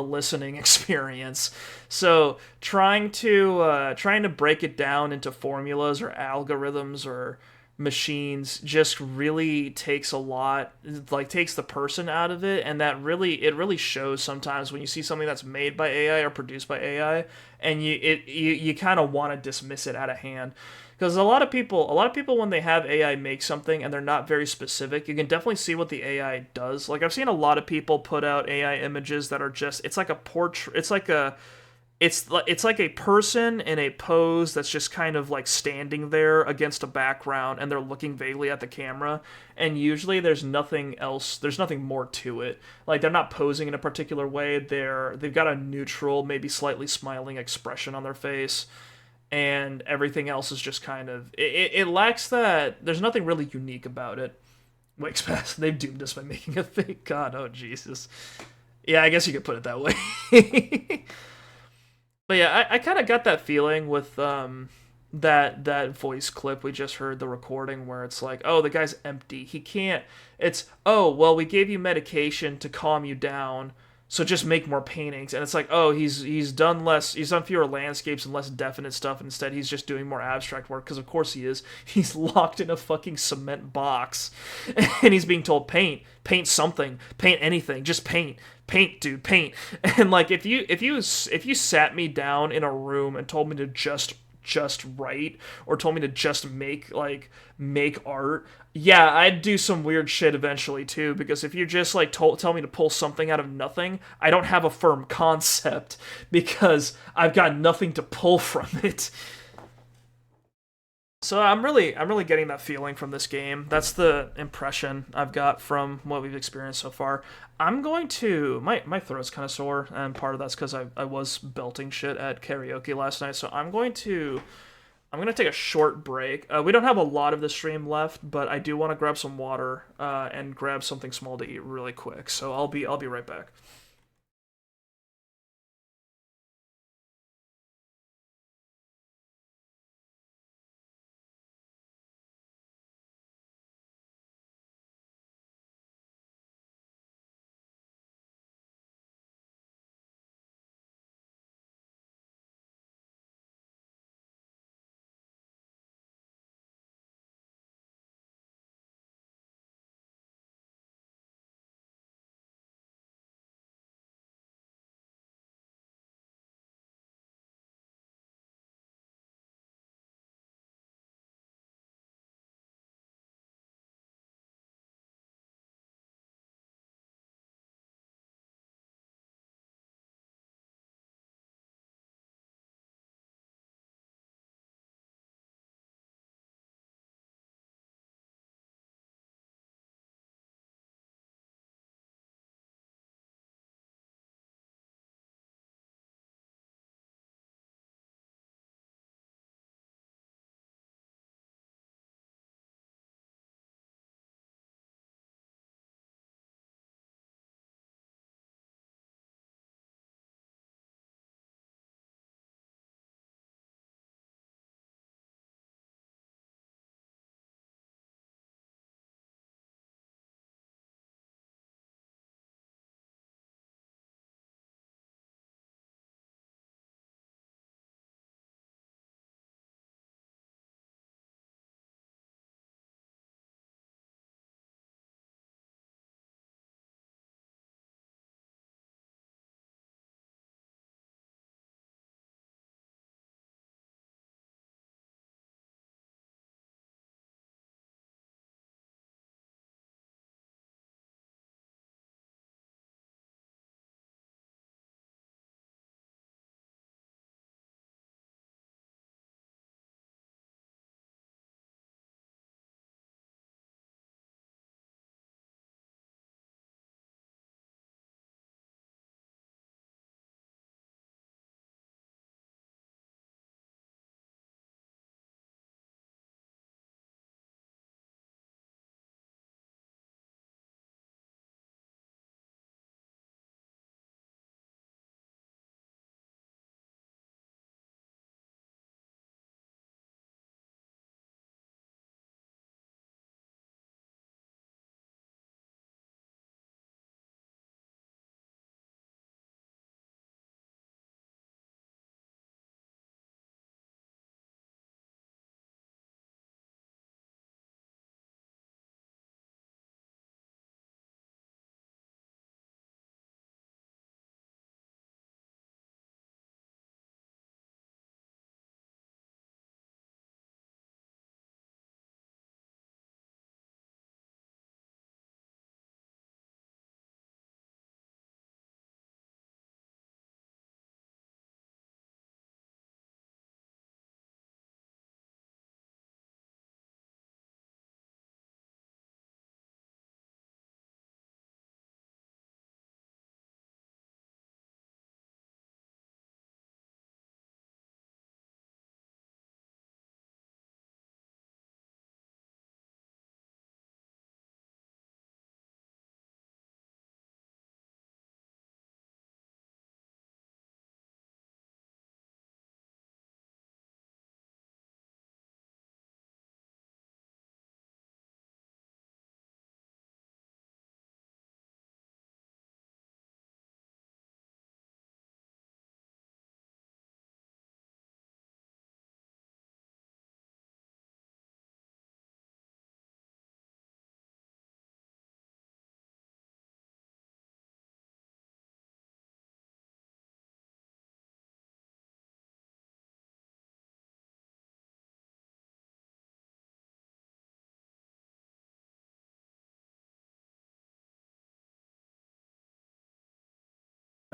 listening experience. So trying to break it down into formulas or algorithms or machines just really takes a lot, like takes the person out of it, and it really shows sometimes when you see something that's made by AI or produced by AI and you kind of want to dismiss it out of hand. Because a lot of people when they have AI make something and they're not very specific, you can definitely see what the AI does. Like I've seen a lot of people put out AI images that are just, it's like a portrait, it's like a person in a pose that's just kind of like standing there against a background and they're looking vaguely at the camera, and usually there's nothing more to it. Like they're not posing in a particular way, they've got a neutral, maybe slightly smiling expression on their face, and everything else is just kind of it lacks that. There's nothing really unique about it. Wakes past, they've doomed us by making a fake god. Oh Jesus. Yeah, I guess you could put it that way. But yeah, I kind of got that feeling with that voice clip we just heard, the recording where it's like, oh, the guy's empty. He can't. It's, oh, well, we gave you medication to calm you down, so just make more paintings. And it's like, oh, he's done fewer landscapes and less definite stuff. Instead, he's just doing more abstract work because of course he is. He's locked in a fucking cement box, and he's being told paint something, paint anything, just paint. Paint, dude, paint. And like if you sat me down in a room and told me to just write or told me to just make art, yeah, I'd do some weird shit eventually too, because if you just like tell me to pull something out of nothing, I don't have a firm concept because I've got nothing to pull from it. So I'm really getting that feeling from this game. That's the impression I've got from what we've experienced so far. I'm going to my throat's kind of sore, and part of that's because I was belting shit at karaoke last night. So I'm going to take a short break. We don't have a lot of the stream left, but I do want to grab some water and grab something small to eat really quick. So I'll be right back.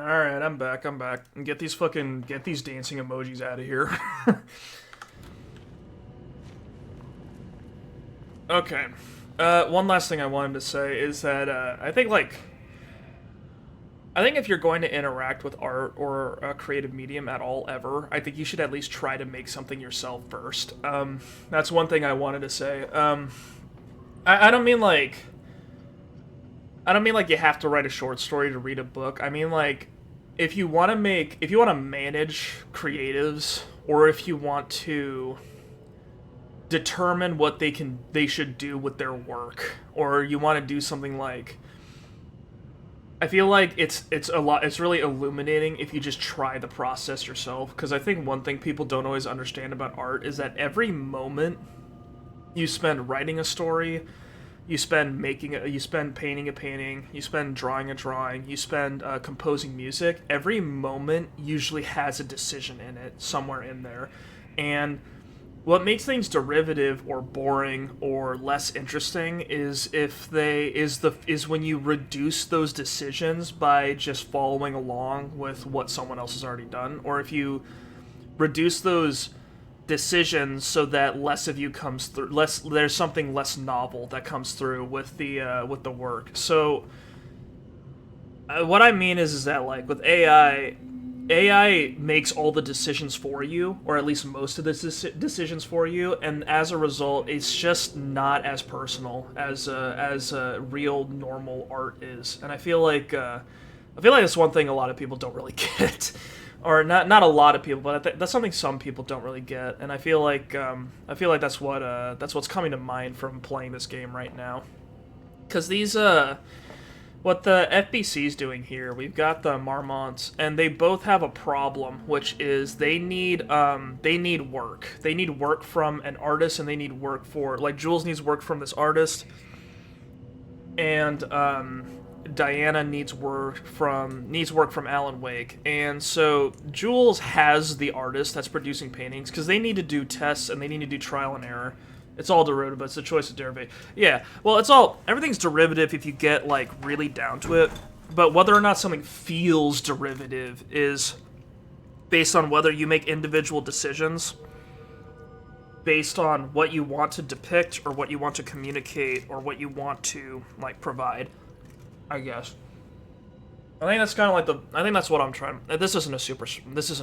Alright, I'm back. And get these dancing emojis out of here. Okay. One last thing I wanted to say is that, I think if you're going to interact with art or a creative medium at all ever, I think you should at least try to make something yourself first. That's one thing I wanted to say. I don't mean like you have to write a short story to read a book. I mean like if you want to manage creatives, or if you want to determine what they should do with their work, or you want to do something like, I feel like it's really illuminating if you just try the process yourself, because I think one thing people don't always understand about art is that every moment you spend writing a story, you spend painting a painting, you spend drawing a drawing, you spend composing music, every moment usually has a decision in it somewhere in there. And what makes things derivative or boring or less interesting is when you reduce those decisions by just following along with what someone else has already done, or if you reduce those decisions so that less of you comes through, there's something less novel that comes through with the work. So what I mean is that like with AI makes all the decisions for you, or at least most of the decisions for you, and as a result, it's just not as personal as real normal art is. And I feel like that's one thing a lot of people don't really get, or not a lot of people, but that's something some people don't really get. And I feel like that's what's coming to mind from playing this game right now, because these what the FBC is doing here, we've got the Marmonts, and they both have a problem, which is they need work. They need work from an artist, and they need work for, like, Jules needs work from this artist, and Diana needs work from Alan Wake. And so Jules has the artist that's producing paintings, because they need to do tests and they need to do trial and error. It's all derivative, but it's a choice of derivative. Yeah, well, everything's derivative if you get, like, really down to it. But whether or not something feels derivative is based on whether you make individual decisions based on what you want to depict, or what you want to communicate, or what you want to, like, provide, I guess. I think that's kind of like I think that's what I'm trying. This isn't a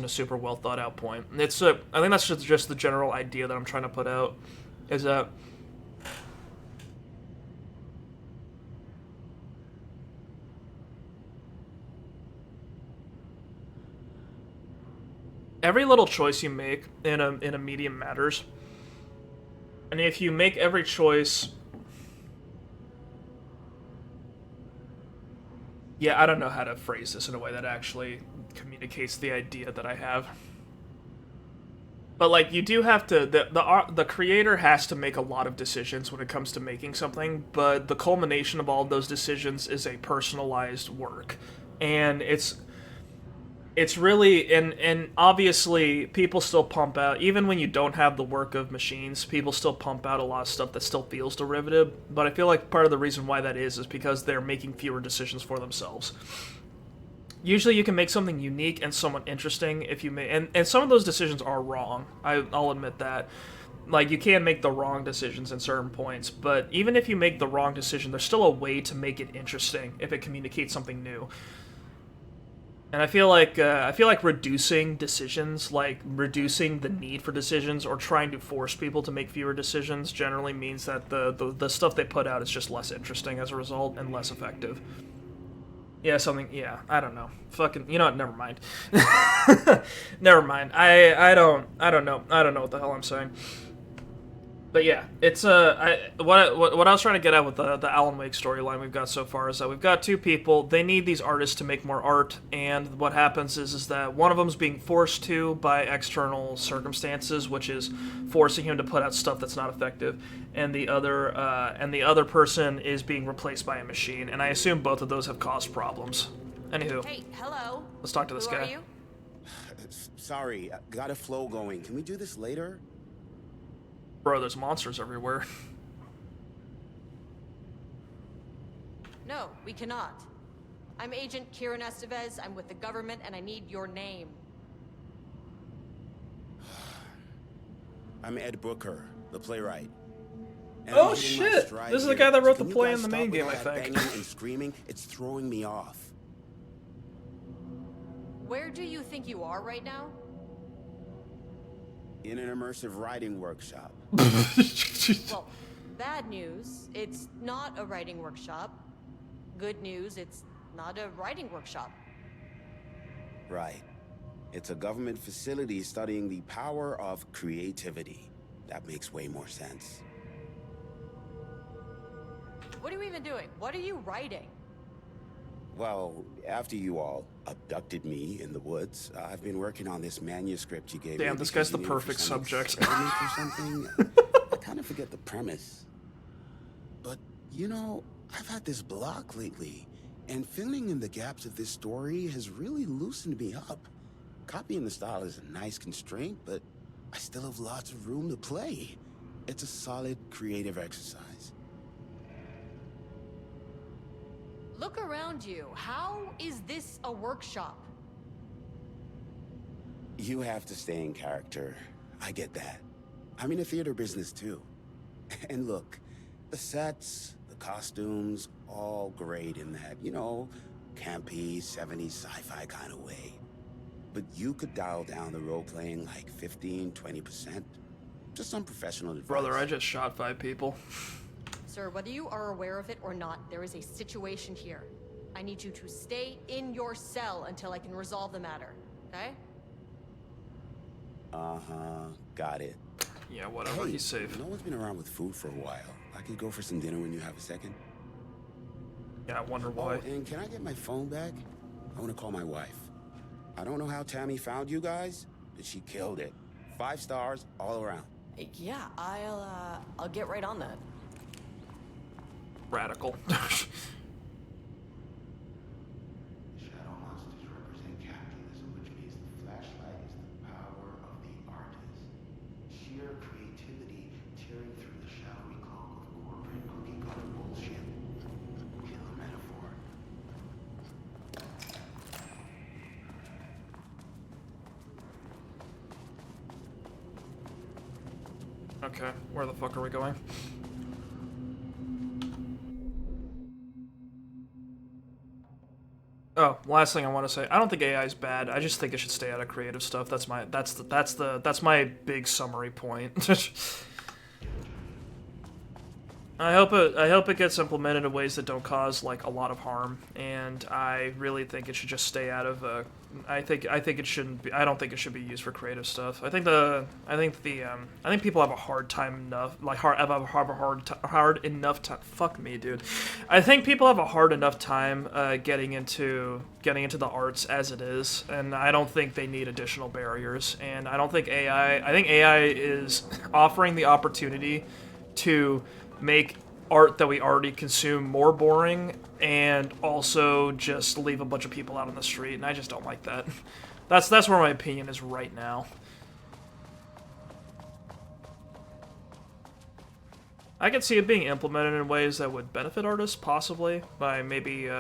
super well thought out point. I think that's just the general idea that I'm trying to put out. Is that every little choice you make in a medium matters, and if you make every choice, I don't know how to phrase this in a way that actually communicates the idea that I have. But, like, you do have to, the creator has to make a lot of decisions when it comes to making something, but the culmination of all of those decisions is a personalized work. And it's really, and obviously, people still pump out, even when you don't have the work of machines, people still pump out a lot of stuff that still feels derivative, but I feel like part of the reason why that is because they're making fewer decisions for themselves. Usually you can make something unique and somewhat interesting if you make, and some of those decisions are wrong. I'll admit that. Like, you can make the wrong decisions in certain points, but even if you make the wrong decision, there's still a way to make it interesting if it communicates something new. And I feel like reducing decisions, like reducing the need for decisions, or trying to force people to make fewer decisions, generally means that the stuff they put out is just less interesting as a result and less effective. I don't know. Fucking, you know what, never mind. Never mind. I don't know what the hell I'm saying. But yeah, it's what I was trying to get at with the Alan Wake storyline we've got so far is that we've got two people. They need these artists to make more art, and what happens is that one of them's being forced to by external circumstances, which is forcing him to put out stuff that's not effective, and the other person is being replaced by a machine. And I assume both of those have caused problems. Anywho, Hey, hello. let's talk to this Who guy. are you? Sorry, got a flow going. Can we do this later? Bro, there's monsters everywhere. No, we cannot. I'm Agent Kieran Estevez. I'm with the government, and I need your name. I'm Ed Brooker, the playwright. And Oh I'm hitting my shit! stride This is the here. guy that wrote Can the you play guys in the stop main with game, all I that think. banging and screaming? It's throwing me off. Where do you think you are right now? In an immersive writing workshop. Well, bad news, it's not a writing workshop. Good news, it's not a writing workshop. Right. It's a government facility studying the power of creativity. That makes way more sense. What are you even doing? What are you writing? Well, after you all abducted me in the woods, I've been working on this manuscript you gave me. Damn, this because guy's the you need it for perfect some subject. experiment or something. I kind of forget the premise. But, you know, I've had this block lately, and filling in the gaps of this story has really loosened me up. Copying the style is a nice constraint, but I still have lots of room to play. It's a solid creative exercise. Look around you. How is this a workshop? You have to stay in character. I get that. I'm in the theater business too. And look, the sets, the costumes, all great in that, you know, campy, 70s sci-fi kind of way. But you could dial down the role-playing like 15, 20%. Just some professional advice. Brother, I just shot 5 people. Sir, whether you are aware of it or not, there is a situation here. I need you to stay in your cell until I can resolve the matter, okay? Uh-huh, got it. Yeah, whatever, Hey, he's safe. no one's been around with food for a while. I could go for some dinner when you have a second. Yeah, I wonder why. Oh, and can I get my phone back? I want to call my wife. I don't know how Tammy found you guys, but she killed it. 5 stars all around. Yeah, I'll get right on that. Radical. Shadow monsters represent capitalism, which means the flashlight is the power of the artist. Sheer creativity tearing through the shadowy cloak of corporate cookie-cutter bullshit. Killer metaphor. Okay, where the fuck are we going? Oh, last thing I want to say. I don't think AI is bad. I just think it should stay out of creative stuff. That's my big summary point. I hope it gets implemented in ways that don't cause like a lot of harm, and I really think it should just stay out of. I think it shouldn't be. I don't think it should be used for creative stuff. I think people have a hard time enough. Like hard enough time. Fuck me, dude. I think people have a hard enough time getting into the arts as it is, and I don't think they need additional barriers. And I don't think AI. I think AI is offering the opportunity to make art that we already consume more boring, and also just leave a bunch of people out on the street, and I just don't like that. That's where my opinion is right now. I could see it being implemented in ways that would benefit artists, possibly, by maybe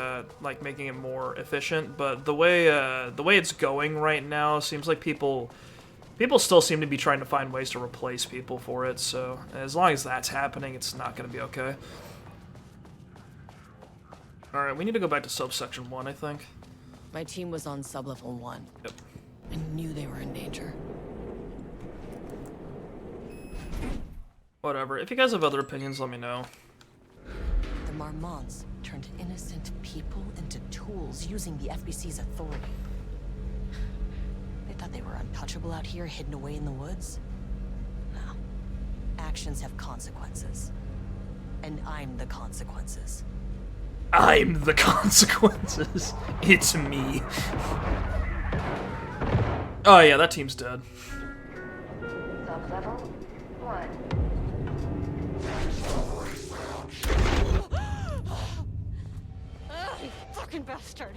like making it more efficient, but the way it's going right now seems like people still seem to be trying to find ways to replace people for it, so as long as that's happening, it's not going to be okay. Alright, we need to go back to subsection 1, I think. My team was on sublevel 1. Yep. I knew they were in danger. Whatever. If you guys have other opinions, let me know. The Marmonts turned innocent people into tools using the FBC's authority. They thought they were untouchable out here, hidden away in the woods? No. Actions have consequences. And I'm the consequences. I'm the consequences. It's me. Oh yeah, that team's dead. Sub-level 1. You fucking bastard!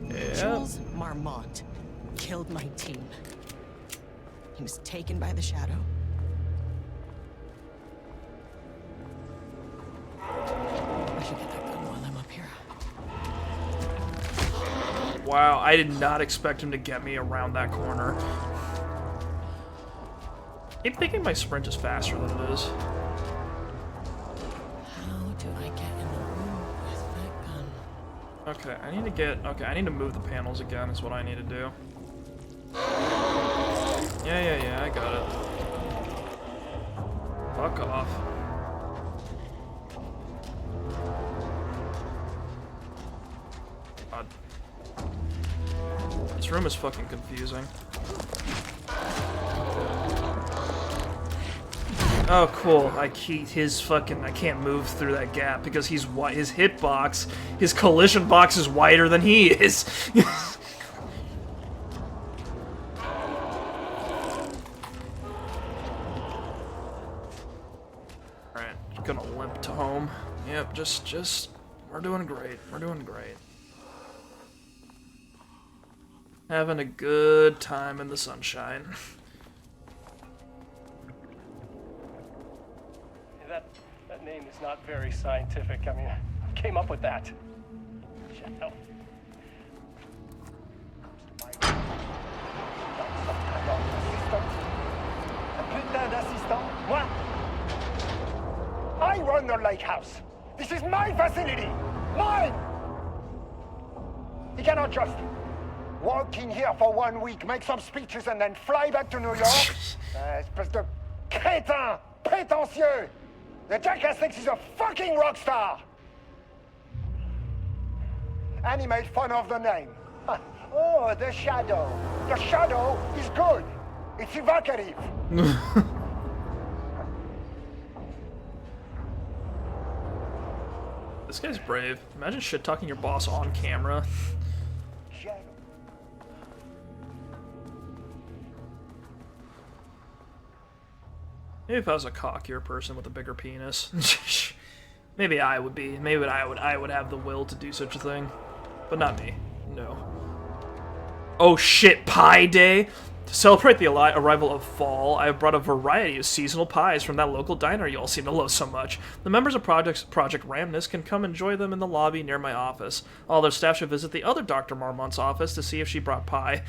Yeah. Jules Marmont killed my team. He was taken by the Shadow. wow, I did not expect him to get me around that corner. I keep thinking my sprint is faster than it is. How do I get in the room with that gun? Okay, I need to move the panels again is what I need to do. Yeah, I got it. Fuck off. God. This room is fucking confusing. Oh, cool. I can't move through that gap because he's wide. His hitbox, his collision box is wider than he is. Alright, gonna limp to home. Yep, just, we're doing great. We're doing great. Having a good time in the sunshine. That name is not very scientific. I mean, I came up with that. Shadow. I run the lake house. This is my facility. Mine! He cannot just walk in here for 1 week, make some speeches, and then fly back to New York. Espèce de crétin prétentieux. The jackass thinks he's a fucking rock star. And he made fun of the name. Oh, the Shadow. The Shadow is good. It's evocative. This guy's brave. Imagine shit-talking your boss on camera. Maybe if I was a cockier person with a bigger penis. Maybe I would be. Maybe I would have the will to do such a thing. But not me. No. Oh shit, Pie Day! To celebrate the arrival of fall, I have brought a variety of seasonal pies from that local diner you all seem to love so much. The members of Project Ramnus can come enjoy them in the lobby near my office. All their staff should visit the other Dr. Marmont's office to see if she brought pie.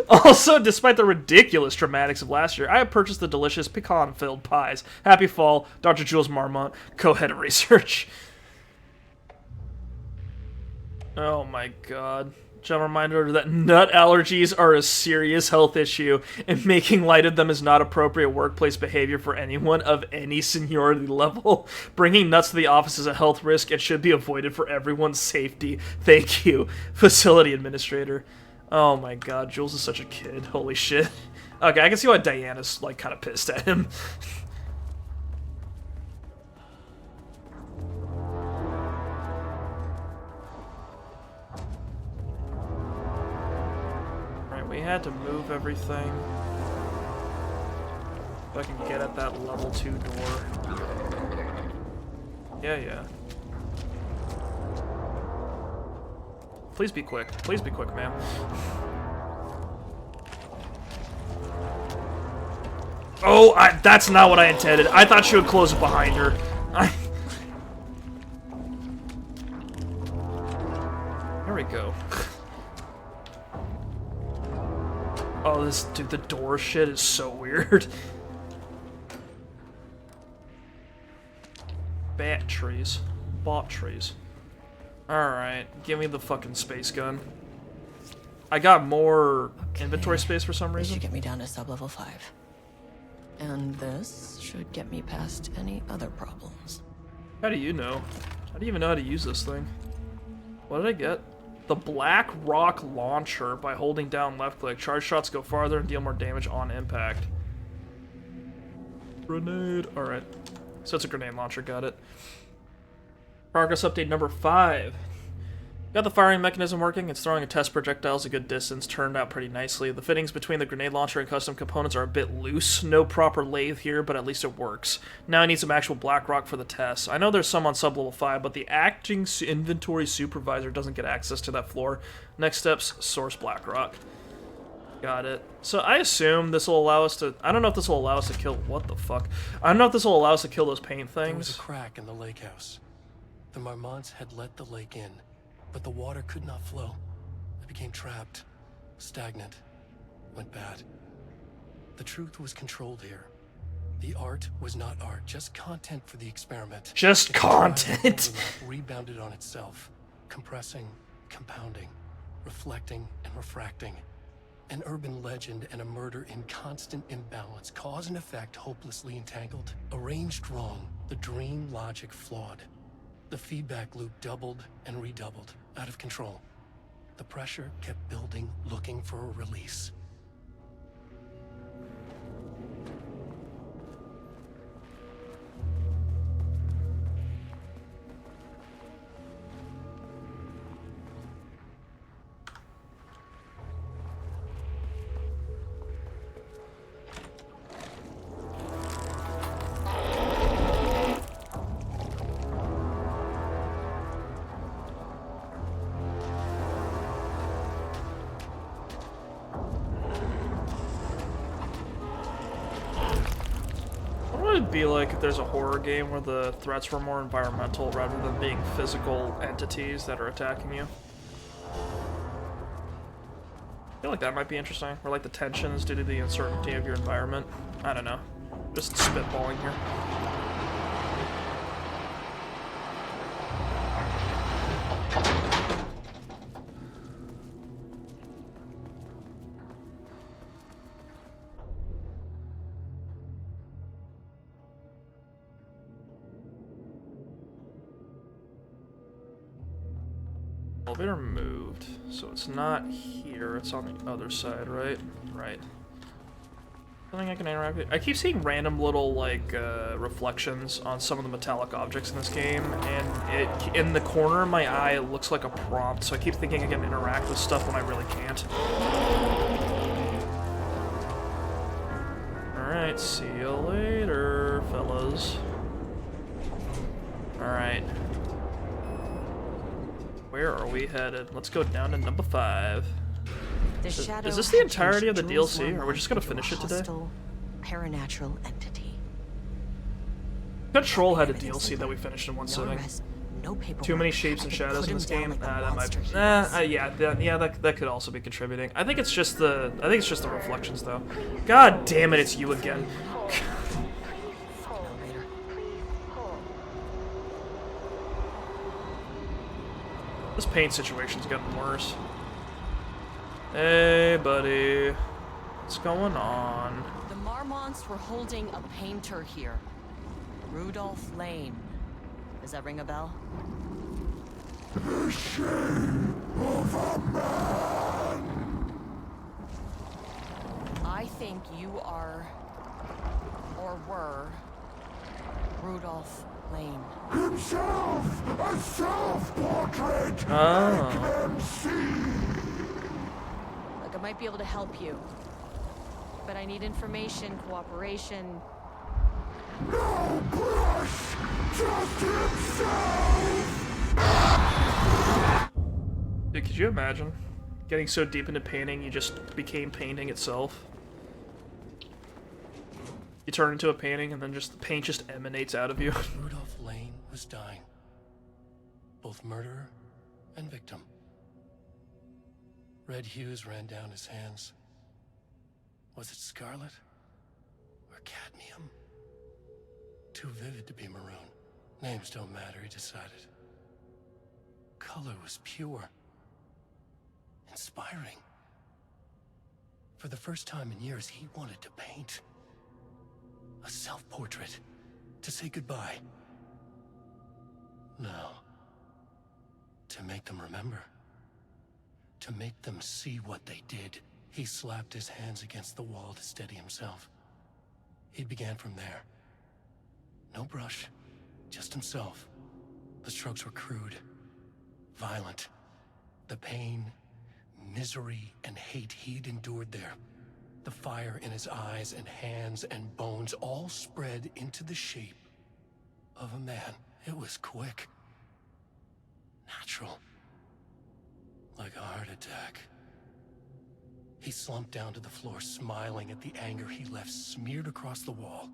Also, despite the ridiculous dramatics of last year, I have purchased the delicious pecan-filled pies. Happy fall, Dr. Jules Marmont, co-head of research. Oh my god. Just a reminder that nut allergies are a serious health issue, and making light of them is not appropriate workplace behavior for anyone of any seniority level. Bringing nuts to the office is a health risk and should be avoided for everyone's safety. Thank you, facility administrator. Oh my god, Jules is such a kid. Holy shit. Okay, I can see why Diana's, like, kind of pissed at him. Alright, we had to move everything. If I can get at that level 2 door. Yeah. Please be quick. Please be quick, ma'am. Oh, that's not what I intended. I thought she would close it behind her. There we go. Oh, dude, the door shit is so weird. Bat trees. Bot trees. Alright, give me the fucking space gun. I got more inventory space for some reason. This should get me down to sub-level 5. And this should get me past any other problems. How do you know? How do you even know how to use this thing? What did I get? The Black Rock Launcher. By holding down left click, charge shots go farther and deal more damage on impact. Grenade. Alright. So it's a grenade launcher, got it. Progress update number 5. Got the firing mechanism working. It's throwing a test projectiles a good distance. Turned out pretty nicely. The fittings between the grenade launcher and custom components are a bit loose. No proper lathe here, but at least it works. Now I need some actual Blackrock for the test. I know there's some on sub-level 5, but the acting inventory supervisor doesn't get access to that floor. Next steps, source Blackrock. Got it. So I assume this will allow us to... I don't know if this will allow us to kill... What the fuck? I don't know if this will allow us to kill those paint things. There was a crack in the lake house. The Marmonts had let the lake in, but the water could not flow. It became trapped, stagnant, went bad. The truth was controlled here. The art was not art, just content for the experiment. Just content. Rebounded on itself, compressing, compounding, reflecting and refracting. An urban legend and a murder in constant imbalance, cause and effect hopelessly entangled. Arranged wrong, the dream logic flawed. The feedback loop doubled and redoubled, out of control. The pressure kept building, looking for a release. Be like if there's a horror game where the threats were more environmental rather than being physical entities that are attacking you. I feel like that might be interesting, where like the tension is due to the uncertainty of your environment. I don't know. Just spitballing here. Elevator moved, so it's not here, it's on the other side, right? Right. Something I can interact with. I keep seeing random little, like, reflections on some of the metallic objects in this game, and in the corner of my eye, it looks like a prompt, so I keep thinking I can interact with stuff when I really can't. Alright, see you later, fellas. Alright. Where are we headed? Let's go down to number 5. Is this the entirety of the DLC, or are we just gonna finish it today? Paranatural entity. Control had a DLC that we finished in one sitting. Too many shapes and shadows in this game. That might. That could also be contributing. I think it's just the reflections, though. God damn it! It's you again. This paint situation's getting worse. Hey, buddy. What's going on? The Marmonts were holding a painter here. Rudolph Lane. Does that ring a bell? The shame of a man! I think you are, or were, Rudolph Lane. Himself! A self-portrait! Oh. Make them see! Look, I might be able to help you. But I need information, cooperation. No brush! Just himself! Dude, could you imagine? Getting so deep into painting, you just became painting itself. You turn into a painting, and then just the paint just emanates out of you. Rudolph Lane was dying. Both murderer and victim. Red hues ran down his hands. Was it scarlet? Or cadmium? Too vivid to be maroon. Names don't matter, he decided. Color was pure. Inspiring. For the first time in years, he wanted to paint. A self-portrait. To say goodbye. No. To make them remember. To make them see what they did. He slapped his hands against the wall to steady himself. He began from there. No brush. Just himself. The strokes were crude. Violent. The pain, misery, and hate he'd endured there. The fire in his eyes and hands and bones all spread into the shape of a man. It was quick. Natural. Like a heart attack. He slumped down to the floor, smiling at the anger he left smeared across the wall.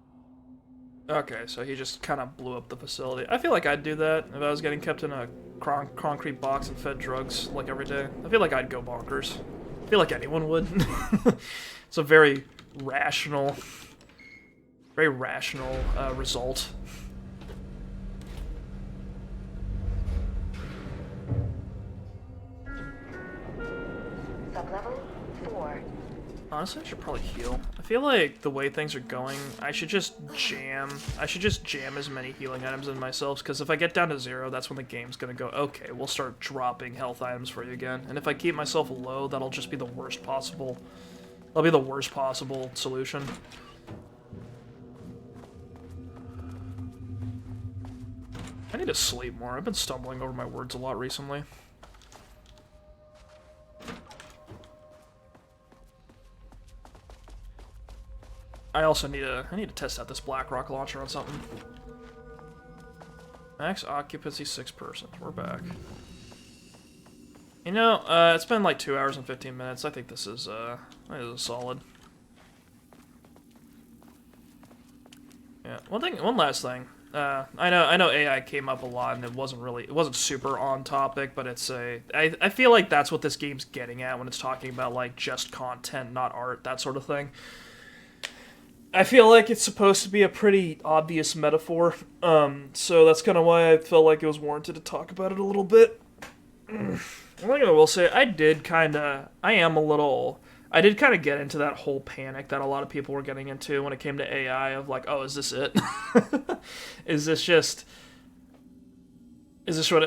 Okay, so he just kind of blew up the facility. I feel like I'd do that if I was getting kept in a concrete box and fed drugs like every day. I feel like I'd go bonkers. I feel like anyone would. It's a very rational result. Sublevel 4. Honestly, I should probably heal. I feel like the way things are going, I should just jam as many healing items in myself, because if I get down to 0, that's when the game's gonna go, okay, we'll start dropping health items for you again. And if I keep myself low, that'll just be the worst possible. That'll be the worst possible solution. I need to sleep more. I've been stumbling over my words a lot recently. I also need to test out this BlackRock launcher on something. Max occupancy 6 persons. We're back. You know, it's been like 2 hours and 15 minutes. I think this is solid. Yeah. One last thing. I know AI came up a lot and it wasn't super on topic, but I feel like that's what this game's getting at when it's talking about like just content, not art, that sort of thing. I feel like it's supposed to be a pretty obvious metaphor, so that's kind of why I felt like it was warranted to talk about it a little bit. One thing I will say, I did kind of get into that whole panic that a lot of people were getting into when it came to AI of like, oh, is this it? Is this just going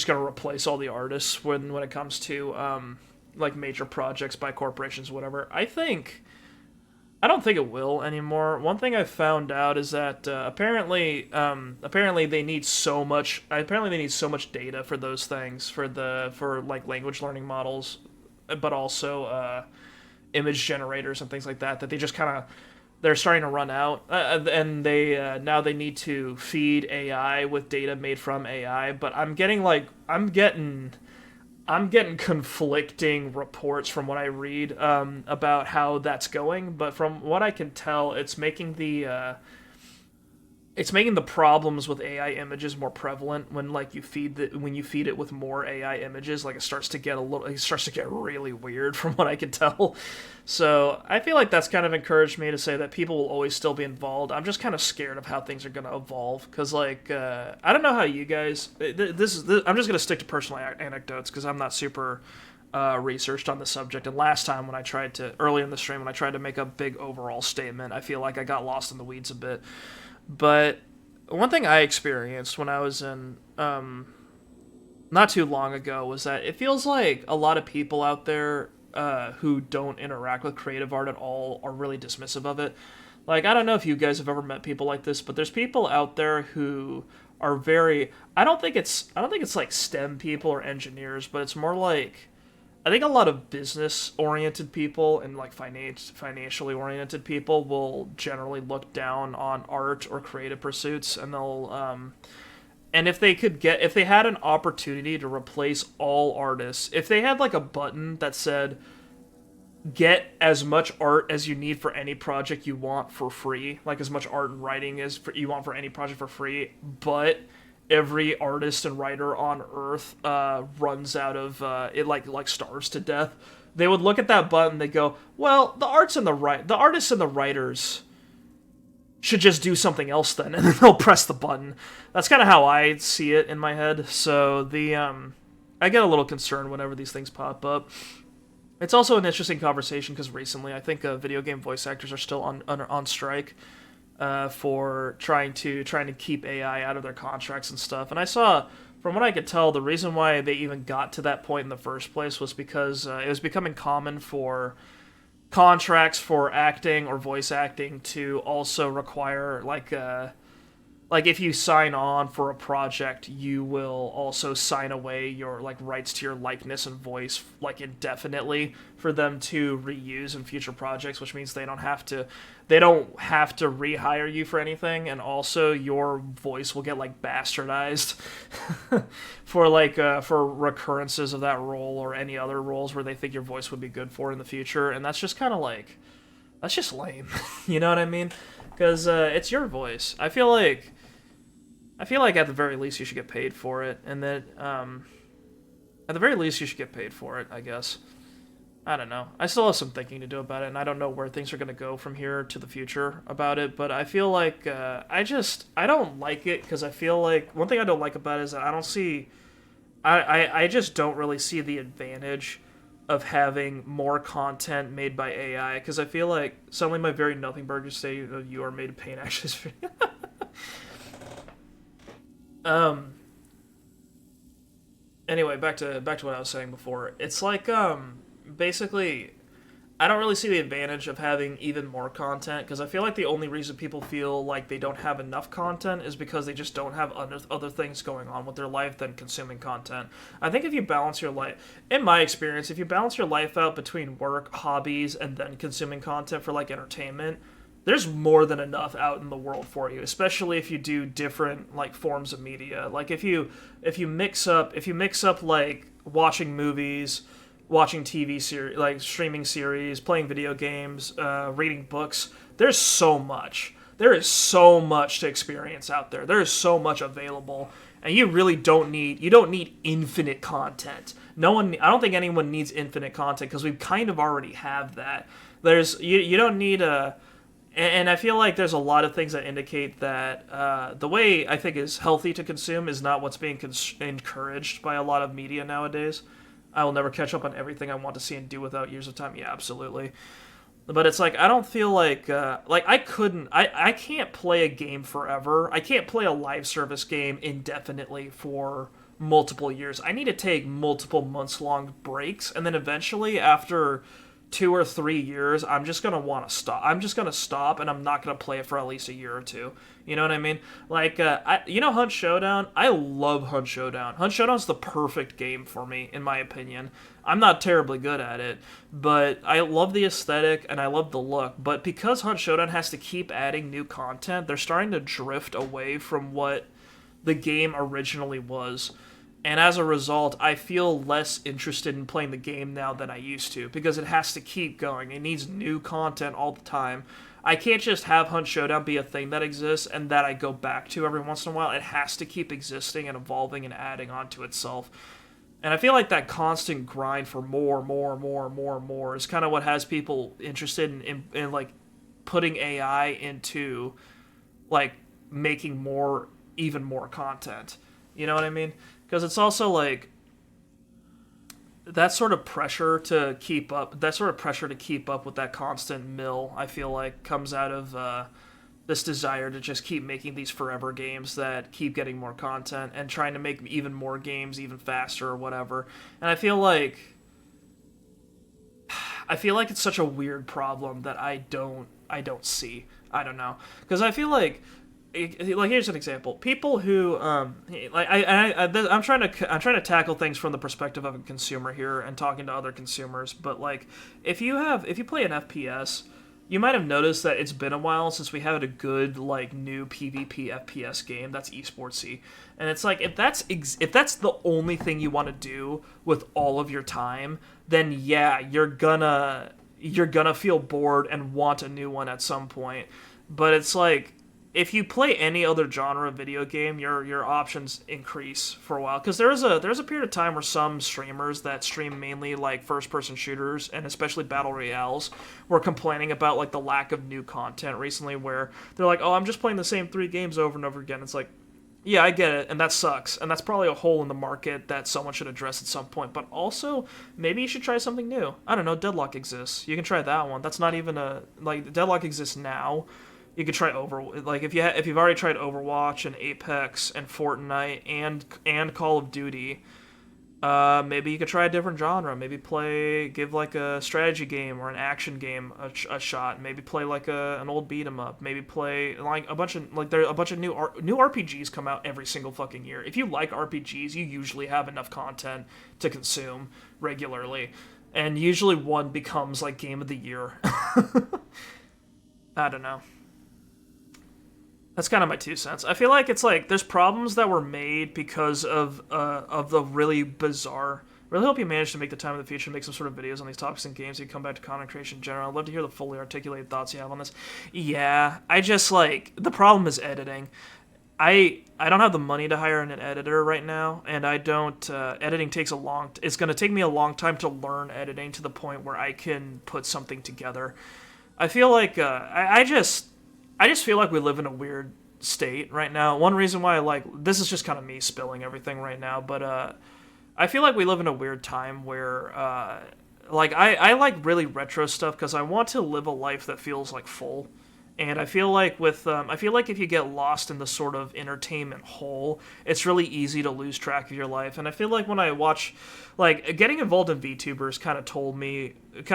to replace all the artists when it comes to, like major projects by corporations, whatever? I don't think it will anymore. One thing I found out is that apparently they need so much data for those things, for like language learning models, but also image generators and things like that they just they're starting to run out, and now they need to feed AI with data made from AI. But I'm getting conflicting reports from what I read about how that's going, but from what I can tell, it's making the problems with AI images more prevalent when you feed it with more AI images. Like it starts to get really weird from what I can tell. So I feel like that's kind of encouraged me to say that people will always still be involved. I'm just kind of scared of how things are going to evolve, because I don't know how you guys. I'm just going to stick to personal anecdotes because I'm not super researched on the subject. And last time earlier in the stream when I tried to make a big overall statement, I feel like I got lost in the weeds a bit. But one thing I experienced when I was in not too long ago was that it feels like a lot of people out there who don't interact with creative art at all are really dismissive of it. Like, I don't know if you guys have ever met people like this, but there's people out there who are very, I don't think it's like STEM people or engineers, but it's more like, I think a lot of business-oriented people and like financially oriented people will generally look down on art or creative pursuits, and they'll and if they had an opportunity to replace all artists, if they had like a button that said, get as much art as you need for any project you want for free, like as much art and writing as you want for any project for free, but every artist and writer on Earth runs out of it, like starves to death, they would look at that button. They go, well, the artists and the writers should just do something else then, and then they'll press the button. That's kind of how I see it in my head. So I get a little concerned whenever these things pop up. It's also an interesting conversation because recently I think video game voice actors are still on strike for trying to keep AI out of their contracts and stuff. And I saw, from what I could tell, the reason why they even got to that point in the first place was because it was becoming common for contracts for acting or voice acting to also require like if you sign on for a project, you will also sign away your like rights to your likeness and voice like indefinitely for them to reuse in future projects, which means they don't have to rehire you for anything, and also your voice will get like bastardized for recurrences of that role or any other roles where they think your voice would be good for in the future. And that's just kind of like, That's just lame. You know what I mean? Because it's your voice. I feel like at the very least you should get paid for it, and that at the very least you should get paid for it, I guess. I don't know. I still have some thinking to do about it, and I don't know where things are going to go from here to the future about it, but I feel like I don't like it, because I feel like one thing I don't like about it is that I just don't really see the advantage of having more content made by AI, because I feel like suddenly my very nothing burgers say you are made of paint actions. Anyway, back to what I was saying before. It's like basically I don't really see the advantage of having even more content, because I feel like the only reason people feel like they don't have enough content is because they just don't have other things going on with their life than consuming content. I think if you balance your life, in my experience, if you balance your life out between work, hobbies, and then consuming content for like entertainment, there's more than enough out in the world for you, especially if you do different like forms of media. Like if you mix up like watching movies, watching TV series, like streaming series, playing video games, reading books. There's so much. There is so much to experience out there. There is so much available, and you really don't need infinite content. I don't think anyone needs infinite content, because we kind of already have that. You don't need and I feel like there's a lot of things that indicate that the way I think is healthy to consume is not what's being encouraged by a lot of media nowadays. I will never catch up on everything I want to see and do without years of time. Yeah, absolutely. But it's like, I don't feel like I can't play a game forever. I can't play a live service game indefinitely for multiple years. I need to take multiple months-long breaks, and then eventually, after 2 or 3 years, I'm just going to want to stop. I'm just going to stop, and I'm not going to play it for at least a year or two. You know what I mean? Like, Hunt Showdown? I love Hunt Showdown. Hunt Showdown's the perfect game for me, in my opinion. I'm not terribly good at it, but I love the aesthetic, and I love the look. But because Hunt Showdown has to keep adding new content, they're starting to drift away from what the game originally was. And as a result, I feel less interested in playing the game now than I used to, because it has to keep going. It needs new content all the time. I can't just have Hunt Showdown be a thing that exists and that I go back to every once in a while. It has to keep existing and evolving and adding on to itself. And I feel like that constant grind for more is kind of what has people interested in like putting AI into like making even more content. You know what I mean? Because it's also like that sort of pressure to keep up with that constant mill, I feel like, comes out of this desire to just keep making these forever games that keep getting more content and trying to make even more games even faster or whatever. And I feel like it's such a weird problem that I don't see. I don't know. Because I feel like here's an example. People who I'm trying to tackle things from the perspective of a consumer here and talking to other consumers, but like if you play an FPS, you might have noticed that it's been a while since we had a good like new PvP FPS game that's esportsy. And it's like if that's the only thing you want to do with all of your time, then yeah, you're gonna feel bored and want a new one at some point. But it's like, if you play any other genre of video game, your options increase for a while. Because there's a period of time where some streamers that stream mainly like first-person shooters and especially battle royales were complaining about like the lack of new content recently, where they're like, oh, I'm just playing the same 3 games over and over again. It's like, yeah, I get it, and that sucks, and that's probably a hole in the market that someone should address at some point. But also, maybe you should try something new. I don't know, Deadlock exists. You can try that one. That's not even Deadlock exists now. You could try if you've already tried Overwatch and Apex and Fortnite and Call of Duty, maybe you could try a different genre. Maybe give like a strategy game or an action game a shot. Maybe play like an old beat 'em up. Maybe play like a bunch of new RPGs come out every single fucking year. If you like RPGs, you usually have enough content to consume regularly, and usually one becomes like game of the year. I don't know. That's kind of my 2 cents. I feel like it's like there's problems that were made because of the really bizarre Really hope you manage to make the time in the future to make some sort of videos on these topics and games. You come back to content creation in general. I'd love to hear the fully articulated thoughts you have on this. Yeah, I just like the problem is editing. I don't have the money to hire an editor right now, and I don't. Editing takes it's going to take me a long time to learn editing to the point where I can put something together. I feel like I just feel like we live in a weird state right now. One reason why this is just kind of me spilling everything right now, but I feel like we live in a weird time where, I like really retro stuff because I want to live a life that feels like full. And I feel like if you get lost in the sort of entertainment hole, it's really easy to lose track of your life. And I feel like when I watch, getting involved in VTubers kind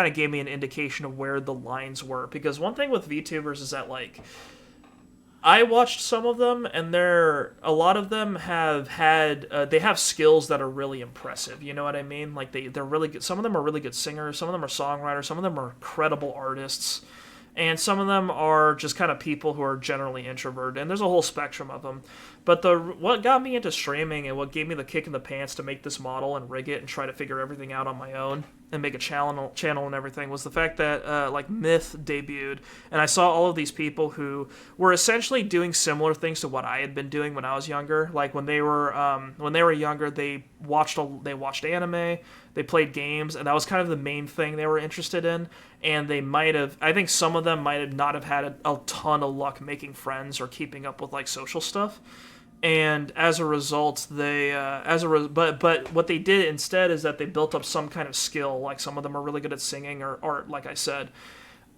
of gave me an indication of where the lines were. Because one thing with VTubers is that, I watched some of them, and a lot of them have they have skills that are really impressive. You know what I mean? They're really good. Some of them are really good singers. Some of them are songwriters. Some of them are credible artists. And some of them are just kind of people who are generally introverted, and there's a whole spectrum of them. But what got me into streaming and what gave me the kick in the pants to make this model and rig it and try to figure everything out on my own and make a channel and everything was the fact that Myth debuted, and I saw all of these people who were essentially doing similar things to what I had been doing when I was younger. When they were younger, they watched anime, they played games, and that was kind of the main thing they were interested in. And I think some of them might have not have had a ton of luck making friends or keeping up with social stuff. And as a result, but what they did instead is that they built up some kind of skill. Like some of them are really good at singing or art, like I said.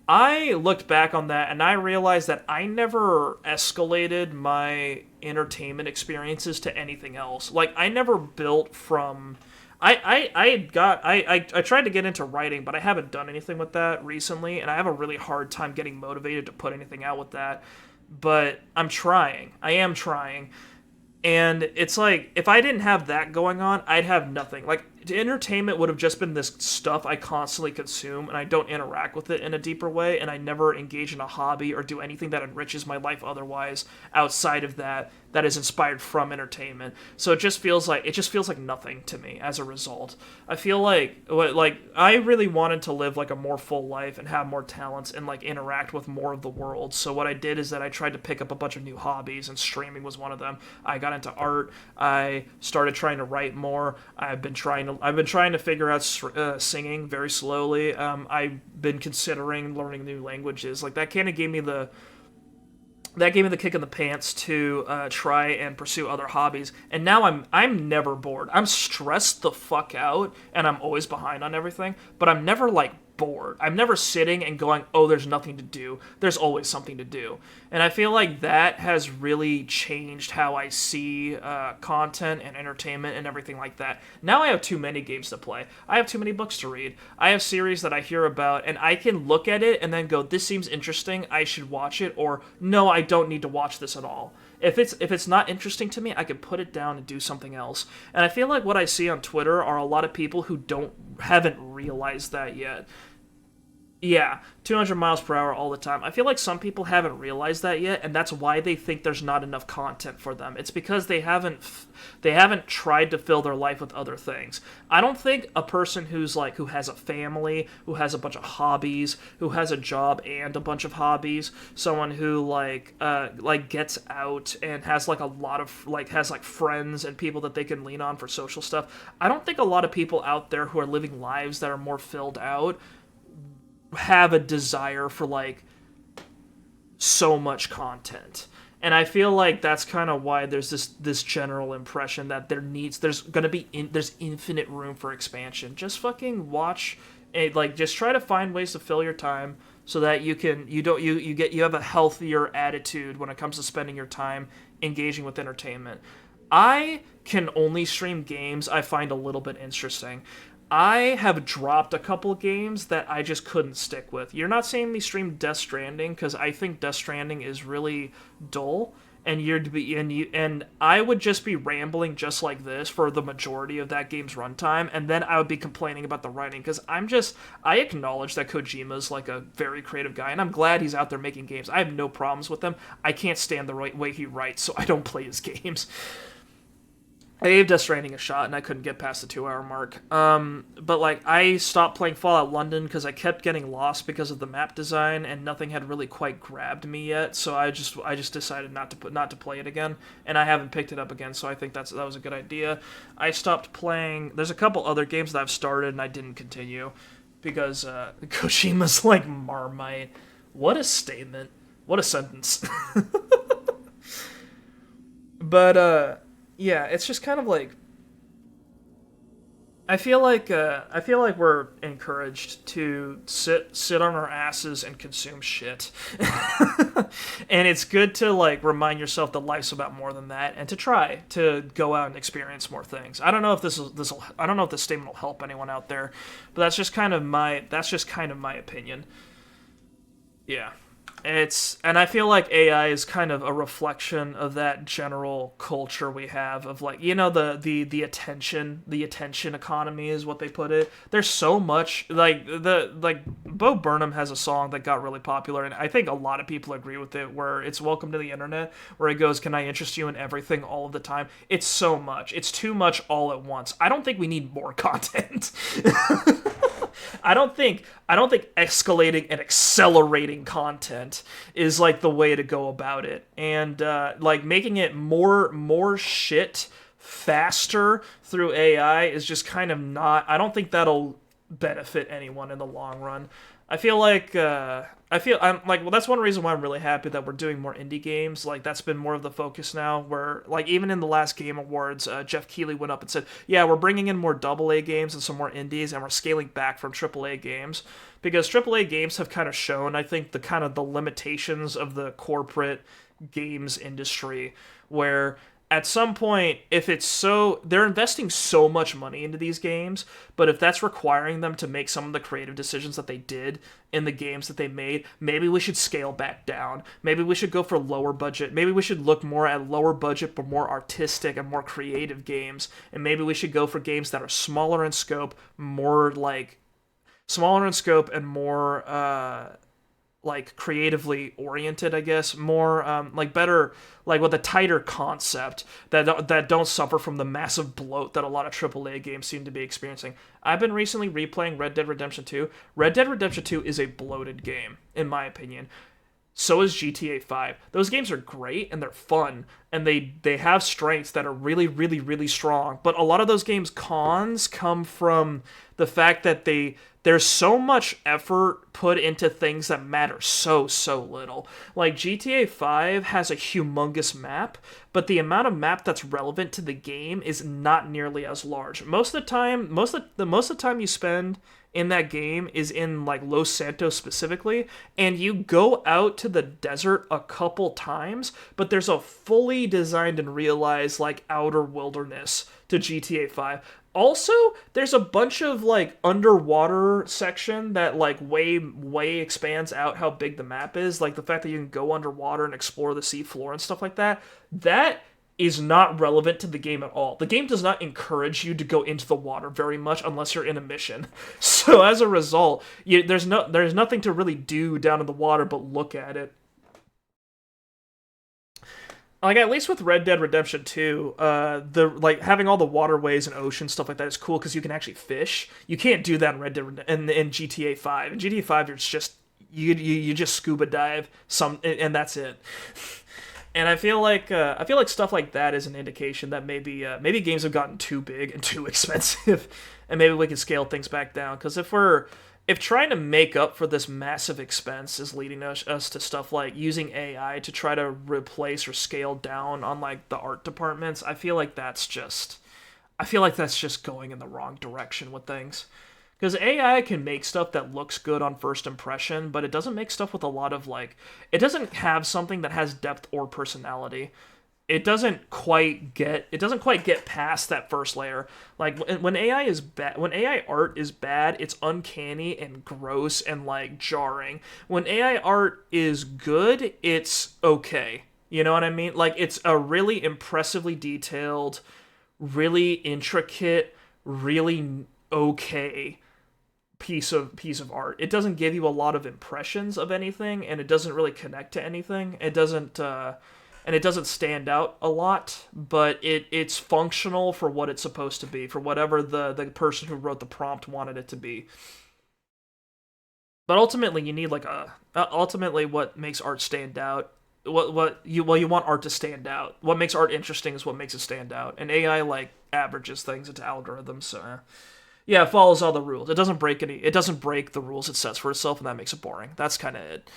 I looked back on that and I realized that I never escalated my entertainment experiences to anything else. I never built from... I tried to get into writing, but I haven't done anything with that recently, and I have a really hard time getting motivated to put anything out with that. But I'm trying. I am trying. And it's if I didn't have that going on, I'd have nothing. Entertainment would have just been this stuff I constantly consume, and I don't interact with it in a deeper way, and I never engage in a hobby or do anything that enriches my life otherwise outside of that is inspired from entertainment. So it just feels like nothing to me as a result. I feel I really wanted to live a more full life and have more talents and interact with more of the world. So what I did is that I tried to pick up a bunch of new hobbies, and streaming was one of them. I got into art. I started trying to write more. I've been trying to figure out singing very slowly. I've been considering learning new languages. That kind of gave me the kick in the pants to try and pursue other hobbies. And now I'm never bored. I'm stressed the fuck out, and I'm always behind on everything. But I'm never bored. I'm never sitting and going, oh, there's nothing to do. There's always something to do. And I feel like that has really changed how I see content and entertainment and everything like that. Now I have too many games to play. I have too many books to read. I have series that I hear about, and I can look at it and then go, this seems interesting, I should watch it, or no, I don't need to watch this at all. If it's not interesting to me, I can put it down and do something else. And I feel like what I see on Twitter are a lot of people who haven't realized that yet. Yeah, 200 miles per hour all the time. I feel like some people haven't realized that yet, and that's why they think there's not enough content for them. It's because they haven't tried to fill their life with other things. I don't think a person who has a family, who has a bunch of hobbies, who has a job and a bunch of hobbies, someone who gets out and has a lot of has friends and people that they can lean on for social stuff. I don't think a lot of people out there who are living lives that are more filled out have a desire for so much content. And I feel like that's kind of why there's this general impression that there's infinite room for expansion. Just fucking watch just try to find ways to fill your time so that you have a healthier attitude when it comes to spending your time engaging with entertainment. I can only stream games I find a little bit interesting. I have dropped a couple games that I just couldn't stick with. You're not seeing me stream Death Stranding because I think Death Stranding is really dull, and I would just be rambling just like this for the majority of that game's runtime, and then I would be complaining about the writing because I acknowledge that Kojima's a very creative guy, and I'm glad he's out there making games. I have no problems with him. I can't stand the right way he writes, so I don't play his games. I gave Death Stranding a shot, and I couldn't get past the 2-hour mark. But like, I stopped playing Fallout London because I kept getting lost because of the map design, and nothing had really quite grabbed me yet. So I just decided not to play it again, and I haven't picked it up again. So I think that was a good idea. I stopped playing. There's a couple other games that I've started and I didn't continue because Koshima's like Marmite. What a statement! What a sentence! But yeah, it's just kind of like I feel like we're encouraged to sit on our asses and consume shit. And it's good to like remind yourself that life's about more than that and to try to go out and experience more things. I don't know if this statement will help anyone out there, but that's just kind of my opinion. Yeah. And I feel like AI is kind of a reflection of that general culture we have of like, you know, the attention economy is what they put it. There's so much like Bo Burnham has a song that got really popular, and I think a lot of people agree with it, where it's Welcome to the Internet, where it goes, can I interest you in everything all of the time? It's so much. It's too much all at once. I don't think we need more content. I don't think escalating and accelerating content is like the way to go about it, and like making it more shit faster through AI is just kind of not. I don't think that'll benefit anyone in the long run. I feel like I'm like, well, that's one reason why I'm really happy that we're doing more indie games. Like, that's been more of the focus now, where, like, even in the last Game Awards, Jeff Keighley went up and said, yeah, we're bringing in more AA games and some more indies, and we're scaling back from AAA games. Because AAA games have kind of shown, I think, the limitations of the corporate games industry, where at some point, they're investing so much money into these games, but if that's requiring them to make some of the creative decisions that they did in the games that they made, maybe we should scale back down. Maybe we should go for lower budget. Maybe we should look more at lower budget but more artistic and more creative games. And maybe we should go for games that are smaller in scope, and more like creatively oriented, I guess, more like better, like with a tighter concept that don't suffer from the massive bloat that a lot of AAA games seem to be experiencing. I've been recently replaying Red Dead Redemption 2. Red Dead Redemption 2 is a bloated game, in my opinion. So is GTA 5. Those games are great and they're fun, and they have strengths that are really, really, really strong. But a lot of those games' cons come from the fact that there's so much effort put into things that matter so little. Like, GTA 5 has a humongous map, but the amount of map that's relevant to the game is not nearly as large. Most of the time you spend in that game is in like Los Santos specifically, and you go out to the desert a couple times, but there's a fully designed and realized like outer wilderness to GTA 5. Also, there's a bunch of like underwater section that like way expands out how big the map is, like the fact that you can go underwater and explore the seafloor and stuff like that. That is not relevant to the game at all. The game does not encourage you to go into the water very much unless you're in a mission. So as a result, there's nothing to really do down in the water but look at it. Like, at least with Red Dead Redemption 2, having all the waterways and ocean stuff like that is cool because you can actually fish. You can't do that in Red Dead in GTA 5. In GTA 5, it's just you just scuba dive and that's it. And I feel like stuff like that is an indication that maybe games have gotten too big and too expensive, and maybe we can scale things back down. Because if trying to make up for this massive expense is leading us to stuff like using AI to try to replace or scale down on like the art departments, I feel like that's just going in the wrong direction with things. Because AI can make stuff that looks good on first impression, but it doesn't make stuff with a lot of it doesn't have something that has depth or personality. It doesn't quite get past that first layer. Like when AI art is bad, it's uncanny and gross and like jarring. When AI art is good, it's okay. You know what I mean? Like, it's a really impressively detailed, really intricate, really okay piece of art. It doesn't give you a lot of impressions of anything, and it doesn't really connect to anything. It doesn't and it doesn't stand out a lot, but it's functional for what it's supposed to be, for whatever the person who wrote the prompt wanted it to be. But ultimately, you need like ultimately what makes art stand out. You want art to stand out. What makes art interesting is what makes it stand out. And AI like averages things into algorithms, so yeah, it follows all the rules. It doesn't break the rules it sets for itself, and that makes it boring. That's kind of it.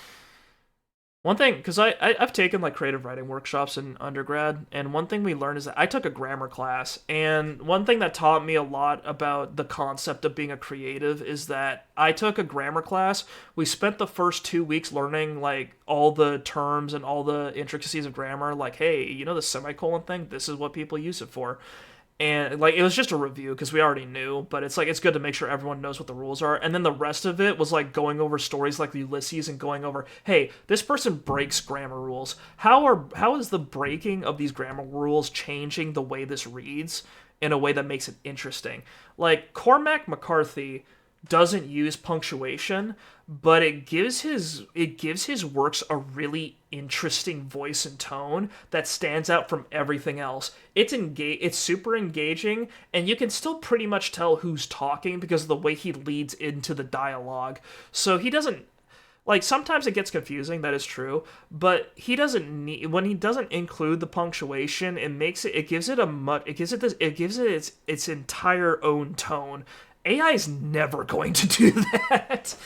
One thing, because I've taken like creative writing workshops in undergrad, and one thing we learned is that I took a grammar class, and one thing that taught me a lot about the concept of being a creative is that I took a grammar class. We spent the first 2 weeks learning like all the terms and all the intricacies of grammar, like, hey, you know the semicolon thing? This is what people use it for. And like it was just a review because we already knew, but it's like it's good to make sure everyone knows what the rules are. And then the rest of it was like going over stories like Ulysses and going over, hey, this person breaks grammar rules. How is the breaking of these grammar rules changing the way this reads in a way that makes it interesting? Like Cormac McCarthy doesn't use punctuation, but it gives his works a really interesting voice and tone that stands out from everything else. It's super engaging, and you can still pretty much tell who's talking because of the way he leads into the dialogue. So he doesn't like sometimes it gets confusing, that is true, but he doesn't need when he doesn't include the punctuation, it gives it its entire own tone. AI is never going to do that.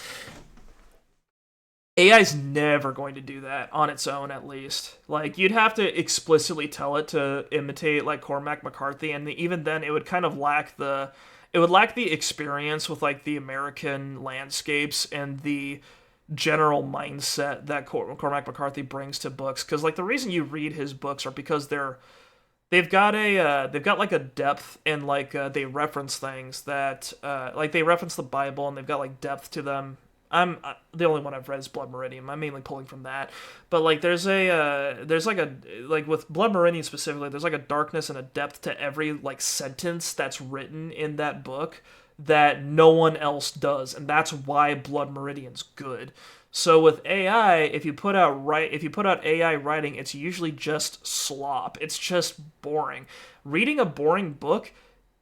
AI's never going to do that on its own, at least. Like, you'd have to explicitly tell it to imitate, like, Cormac McCarthy, and even then it would kind of lack the experience with, like, the American landscapes and the general mindset that Cormac McCarthy brings to books. Because, like, the reason you read his books are because they've got like a depth, and like they reference things that like they reference the Bible, and they've got like depth to them. I'm the only one I've read is Blood Meridian. I'm mainly pulling from that, but like there's with Blood Meridian specifically, there's like a darkness and a depth to every like sentence that's written in that book that no one else does, and that's why Blood Meridian's good. So with AI, if you put out AI writing, it's usually just slop. It's just boring. Reading a boring book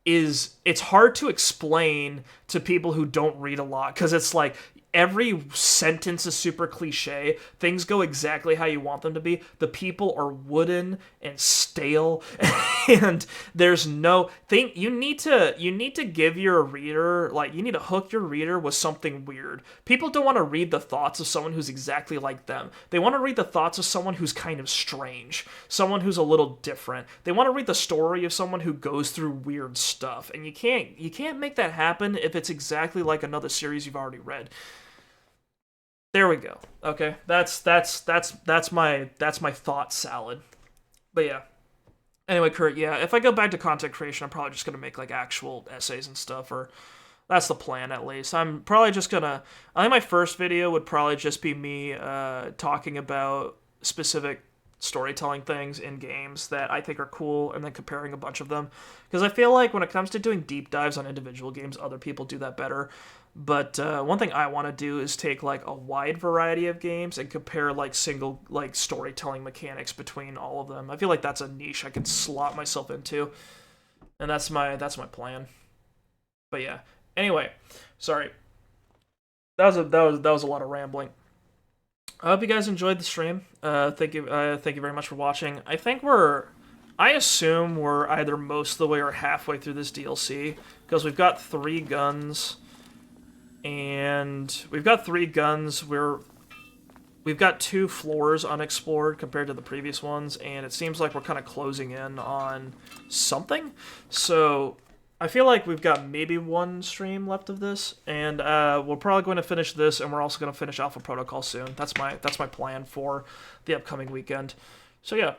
it's hard to explain to people who don't read a lot, because it's like every sentence is super cliche. Things go exactly how you want them to be. The people are wooden and stale, and there's no thing. You need to give your reader, like, you need to hook your reader with something weird. People don't want to read the thoughts of someone who's exactly like them. They want to read the thoughts of someone who's kind of strange, someone who's a little different. They want to read the story of someone who goes through weird stuff, and you can't make that happen if it's exactly like another series you've already read. There we go. Okay, that's my thought salad. But yeah. Anyway, Kurt, yeah, if I go back to content creation, I'm probably just gonna make like actual essays and stuff, or that's the plan at least. I'm probably just gonna. I think my first video would probably just be me talking about specific storytelling things in games that I think are cool, and then comparing a bunch of them. Because I feel like when it comes to doing deep dives on individual games, other people do that better. But one thing I want to do is take like a wide variety of games and compare like single like storytelling mechanics between all of them. I feel like that's a niche I can slot myself into, and that's my plan. But yeah. Anyway, sorry. That was a lot of rambling. I hope you guys enjoyed the stream. Thank you very much for watching. I assume we're either most of the way or halfway through this DLC, because we've got 3 guns. And we've got 3 guns. We've got 2 floors unexplored compared to the previous ones, and it seems like we're kind of closing in on something. So I feel like we've got maybe 1 stream left of this, and we're probably going to finish this, and we're also going to finish Alpha Protocol soon. That's my plan for the upcoming weekend. So yeah.